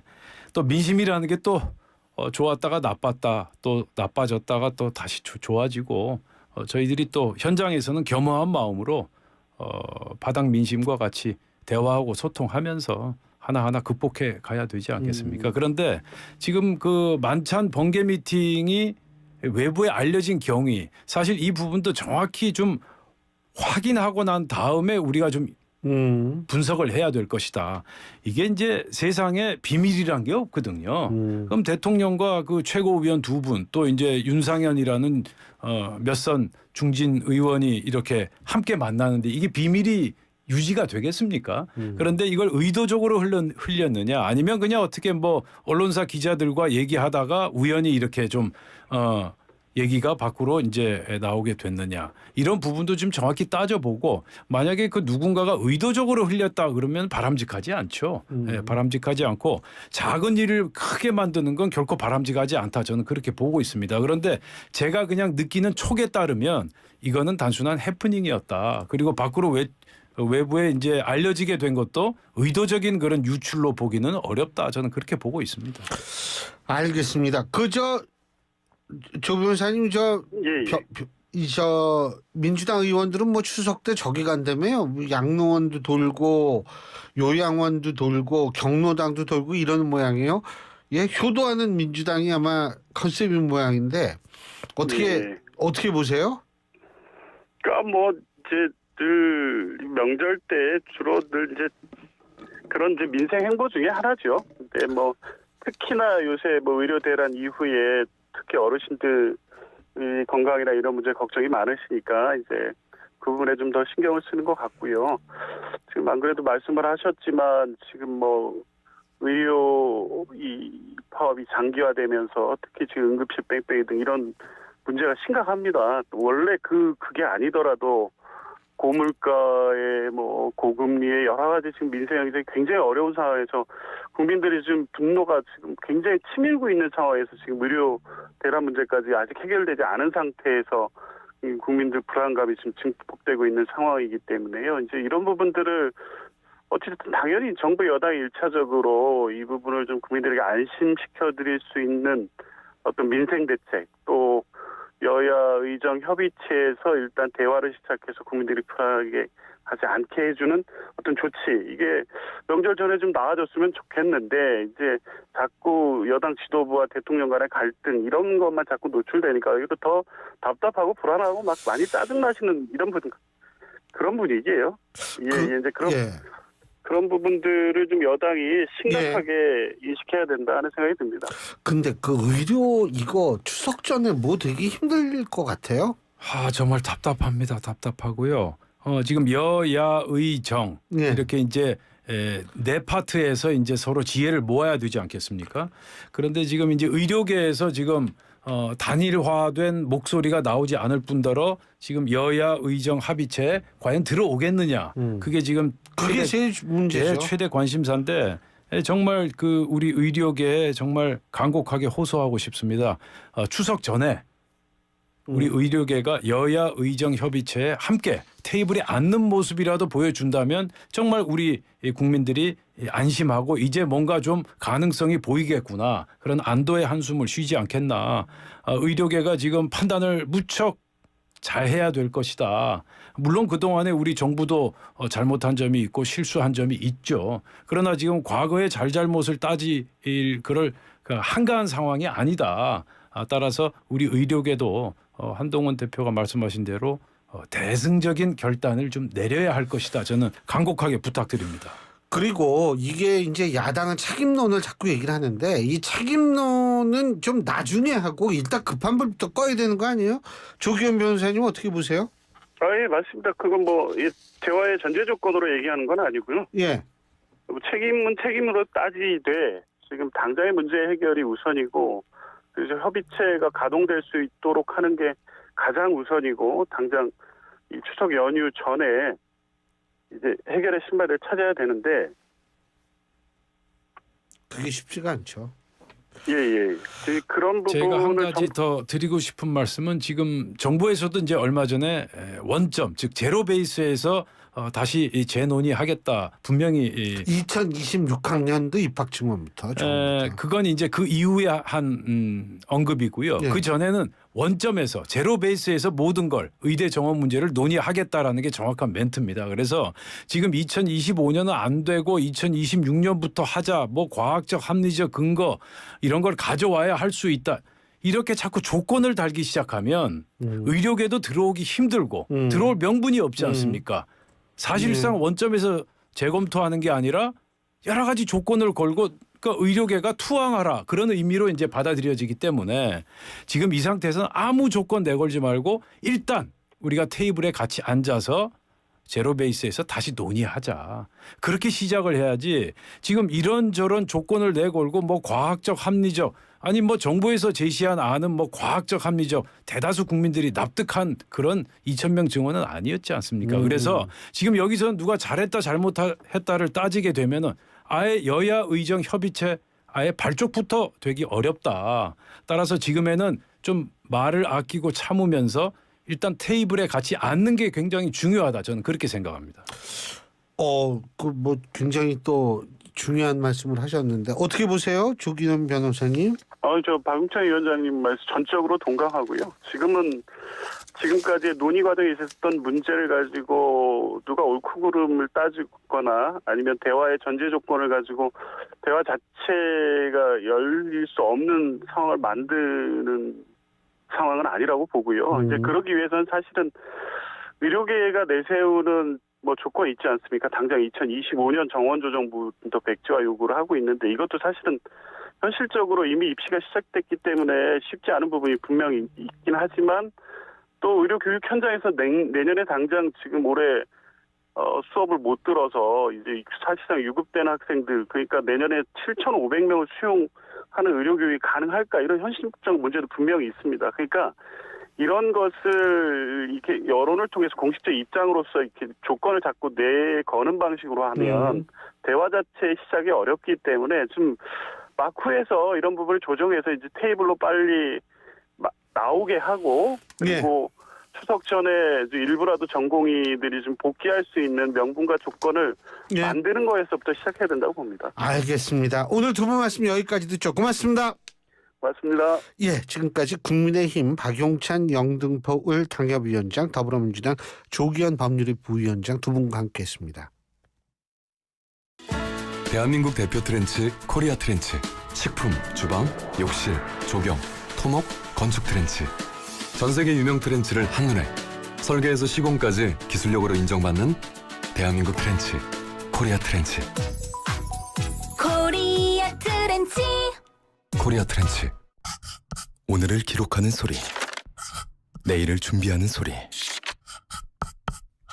또 민심이라는 게 또 좋았다가 나빴다 또 나빠졌다가 또 다시 좋아지고 저희들이 또 현장에서는 겸허한 마음으로 바닥 민심과 같이 대화하고 소통하면서 하나하나 극복해 가야 되지 않겠습니까? 그런데 지금 그 만찬 번개 미팅이 외부에 알려진 경위 사실 이 부분도 정확히 좀 확인하고 난 다음에 우리가 좀 분석을 해야 될 것이다. 이게 이제 세상에 비밀이란 게 없거든요. 그럼 대통령과 그 최고위원 두 분 또 이제 윤상현이라는 몇 선 중진 의원이 이렇게 함께 만나는데 이게 비밀이 유지가 되겠습니까? 그런데 이걸 의도적으로 흘렸느냐 아니면 그냥 어떻게 뭐 언론사 기자들과 얘기하다가 우연히 이렇게 좀 얘기가 밖으로 이제 나오게 됐느냐 이런 부분도 좀 정확히 따져보고 만약에 그 누군가가 의도적으로 흘렸다 그러면 바람직하지 않죠. 네, 바람직하지 않고 작은 일을 크게 만드는 건 결코 바람직하지 않다 저는 그렇게 보고 있습니다. 그런데 제가 그냥 느끼는 촉에 따르면 이거는 단순한 해프닝이었다. 그리고 밖으로 외부에 이제 알려지게 된 것도 의도적인 그런 유출로 보기는 어렵다. 저는 그렇게 보고 있습니다. 알겠습니다. 조 변호사님 저 민주당 의원들은 뭐 추석 때 저기 간다며요. 양로원도 돌고 요양원도 돌고 경로당도 돌고 이러는 모양이에요. 예, 효도하는 민주당이 아마 컨셉인 모양인데 어떻게 보세요? 그러니까 뭐 이제 늘 명절 때 주로 늘 이제 그런 이제 민생 행보 중에 하나죠. 근데 뭐 특히나 요새 뭐 의료 대란 이후에 특히 어르신들 건강이나 이런 문제 걱정이 많으시니까 이제 그 부분에 좀 더 신경을 쓰는 것 같고요. 지금 안 그래도 말씀을 하셨지만 지금 뭐 의료 이 파업이 장기화되면서 특히 지금 응급실 뺑뺑이 등 이런 문제가 심각합니다. 원래 그게 아니더라도 고물가에 뭐 고금리에 여러 가지 지금 민생 경제 굉장히 어려운 상황에서 국민들이 지금 분노가 지금 굉장히 치밀고 있는 상황에서 지금 의료 대란 문제까지 아직 해결되지 않은 상태에서 국민들 불안감이 지금 증폭되고 있는 상황이기 때문에요. 이제 이런 부분들을 어쨌든 당연히 정부 여당이 1차적으로 이 부분을 좀 국민들에게 안심시켜 드릴 수 있는 어떤 민생 대책 또 여야 의정 협의체에서 일단 대화를 시작해서 국민들이 불안하게 하지 않게 해주는 어떤 조치 이게 명절 전에 좀 나아졌으면 좋겠는데 이제 자꾸 여당 지도부와 대통령 간의 갈등 이런 것만 자꾸 노출되니까 이것도 더 답답하고 불안하고 막 많이 짜증나시는 이런 그런 분위기예요. 이제 그런 부분들을 좀 여당이 심각하게 인식해야 된다 하는 생각이 듭니다. 근데 그 의료 이거 추석 전에 뭐 되게 힘들 것 같아요? 정말 답답합니다. 답답하고요. 지금 여야 의정 이렇게 이제 네 파트에서 이제 서로 지혜를 모아야 되지 않겠습니까? 그런데 지금 이제 의료계에서 지금 단일화된 목소리가 나오지 않을 뿐더러 지금 여야 의정 합의체에 과연 들어오겠느냐? 그게 지금 그게 제일 문제죠. 최대 관심사인데 정말 그 우리 의료계에 정말 간곡하게 호소하고 싶습니다. 추석 전에 우리 의료계가 여야 의정 협의체에 함께 테이블에 앉는 모습이라도 보여준다면 정말 우리 국민들이 안심하고 이제 뭔가 좀 가능성이 보이겠구나. 그런 안도의 한숨을 쉬지 않겠나. 의료계가 지금 판단을 무척 잘해야 될 것이다. 물론 그동안에 우리 정부도 잘못한 점이 있고 실수한 점이 있죠. 그러나 지금 과거의 잘잘못을 따질 그럴 한가한 상황이 아니다. 따라서 우리 의료계도 한동훈 대표가 말씀하신 대로 대승적인 결단을 좀 내려야 할 것이다. 저는 간곡하게 부탁드립니다. 그리고 이게 이제 야당은 책임론을 자꾸 얘기를 하는데 이 책임론은 좀 나중에 하고 일단 급한 불부터 꺼야 되는 거 아니에요? 조기현 변호사님 어떻게 보세요? 예, 맞습니다. 그건 뭐 대화의 전제 조건으로 얘기하는 건 아니고요. 예. 책임은 책임으로 따지되 지금 당장의 문제 해결이 우선이고 그래서 협의체가 가동될 수 있도록 하는 게 가장 우선이고 당장 이 추석 연휴 전에 이제 해결의 신발을 찾아야 되는데 그게 쉽지가 않죠. 예. 그런 부분을 제가 한 가지 더 드리고 싶은 말씀은 지금 정부에서도 이제 얼마 전에 원점 즉 제로 베이스에서 다시 재논의하겠다. 분명히 2026학년도 입학 증원부터. 그건 이제 그 이후에 한 언급이고요. 그 전에는 원점에서 제로 베이스에서 모든 걸 의대 정원 문제를 논의하겠다라는 게 정확한 멘트입니다. 그래서 지금 2025년은 안 되고 2026년부터 하자. 뭐 과학적 합리적 근거 이런 걸 가져와야 할 수 있다. 이렇게 자꾸 조건을 달기 시작하면 의료계도 들어오기 힘들고 들어올 명분이 없지 않습니까? 사실상 원점에서 재검토하는 게 아니라 여러 가지 조건을 걸고 그러니까 의료계가 투항하라 그런 의미로 이제 받아들여지기 때문에 지금 이 상태에서는 아무 조건 내걸지 말고 일단 우리가 테이블에 같이 앉아서 제로 베이스에서 다시 논의하자. 그렇게 시작을 해야지 지금 이런저런 조건을 내걸고 뭐 과학적 합리적 아니 뭐 정부에서 제시한 안은 뭐 과학적 합리적 대다수 국민들이 납득한 그런 2,000명 증원은 아니었지 않습니까? 그래서 지금 여기서 누가 잘했다 잘못했다를 따지게 되면은 아예 여야 의정 협의체 아예 발족부터 되기 어렵다. 따라서 지금에는 좀 말을 아끼고 참으면서 일단 테이블에 같이 앉는 게 굉장히 중요하다. 저는 그렇게 생각합니다. 그 뭐 굉장히 또 중요한 말씀을 하셨는데 어떻게 보세요, 조기현 변호사님? 저 박용찬 위원장님 말씀 전적으로 동감하고요. 지금까지 논의 과정에 있었던 문제를 가지고 누가 옳고 그름을 따지거나 아니면 대화의 전제 조건을 가지고 대화 자체가 열릴 수 없는 상황을 만드는 상황은 아니라고 보고요. 이제 그러기 위해서는 사실은 의료계가 내세우는 뭐 조건이 있지 않습니까? 당장 2025년 정원조정부터 백지화 요구를 하고 있는데 이것도 사실은 현실적으로 이미 입시가 시작됐기 때문에 쉽지 않은 부분이 분명히 있긴 하지만 또 의료교육 현장에서 내년에 당장 지금 올해 수업을 못 들어서 이제 사실상 유급된 학생들 그러니까 내년에 7,500명을 수용하는 의료교육이 가능할까 이런 현실적 문제도 분명히 있습니다. 그러니까 이런 것을 이렇게 여론을 통해서 공식적 입장으로서 이렇게 조건을 자꾸 내거는 방식으로 하면 대화 자체의 시작이 어렵기 때문에 좀 마쿠에서 이런 부분을 조정해서 이제 테이블로 빨리 나오게 하고 그리고 추석 전에 일부라도 전공의들이 좀 복귀할 수 있는 명분과 조건을 만드는 거에서부터 시작해야 된다고 봅니다. 알겠습니다. 오늘 두 분 말씀 여기까지 듣죠. 고맙습니다. 고맙습니다. 지금까지 국민의힘 박용찬 영등포을 당협위원장, 더불어민주당 조기현 법률위 부위원장 두 분과 함께했습니다. 대한민국 대표 트렌치 코리아 트렌치. 식품, 주방, 욕실, 조경, 토목, 건축 트렌치. 전 세계 유명 트렌치를 한눈에 설계에서 시공까지 기술력으로 인정받는 대한민국 트렌치 코리아 트렌치. 코리아 트렌치. 코리아 트렌치. 오늘을 기록하는 소리, 내일을 준비하는 소리,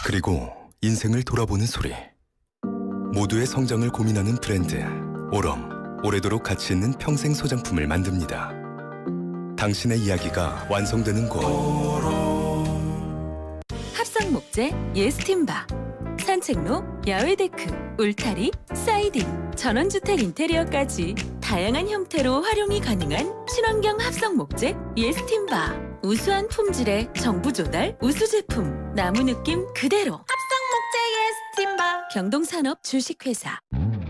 그리고 인생을 돌아보는 소리. 모두의 성장을 고민하는 브랜드 오럼, 오래도록 가치 있는 평생 소장품을 만듭니다. 당신의 이야기가 완성되는 곳. 합성 목재 예스팀바, 산책로, 야외 데크, 울타리, 사이딩, 전원주택 인테리어까지 다양한 형태로 활용이 가능한 친환경 합성 목재 예스팀바. 우수한 품질의 정부 조달 우수 제품, 나무 느낌 그대로. 합성 목재 예스팀바. 경동산업 주식회사.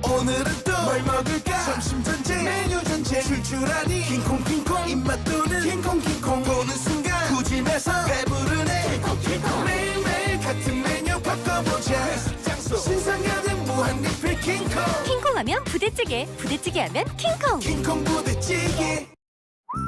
오늘은 또 뭘 먹을까? 점심 전쟁, 메뉴 전쟁, 출출하니 킹콩킹콩 입맛 도는 킹콩킹콩 보는 순간 구집에서 배부르네 킹콩킹콩 매일매일 같은 메뉴 바꿔보자 회식 장소 신상가는 무한리필 킹콩 킹콩하면 부대찌개, 부대찌개하면 킹콩. 킹콩 부대찌개.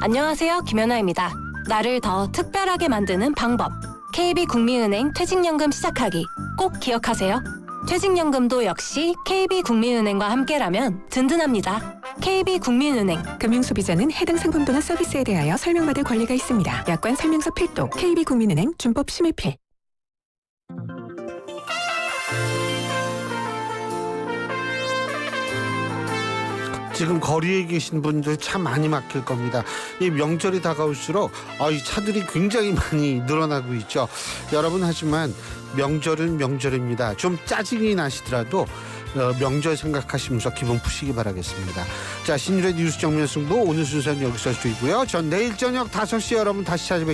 안녕하세요, 김연아입니다. 나를 더 특별하게 만드는 방법. KB국민은행 퇴직연금 시작하기. 꼭 기억하세요. 퇴직연금도 역시 KB국민은행과 함께라면 든든합니다. KB국민은행. 금융소비자는 해당 상품 또는 서비스에 대하여 설명받을 권리가 있습니다. 약관 설명서 필독. KB국민은행 준법 심의필. 지금 거리에 계신 분들 참 많이 막힐 겁니다. 이 명절이 다가올수록 이 차들이 굉장히 많이 늘어나고 있죠. 여러분, 하지만 명절은 명절입니다. 좀 짜증이 나시더라도 명절 생각하시면서 기분 푸시기 바라겠습니다. 자, 신율의 뉴스 정면 승부 오늘 순서는 여기서 줄이고요. 전 내일 저녁 5시에 여러분 다시 찾아뵙겠습니다.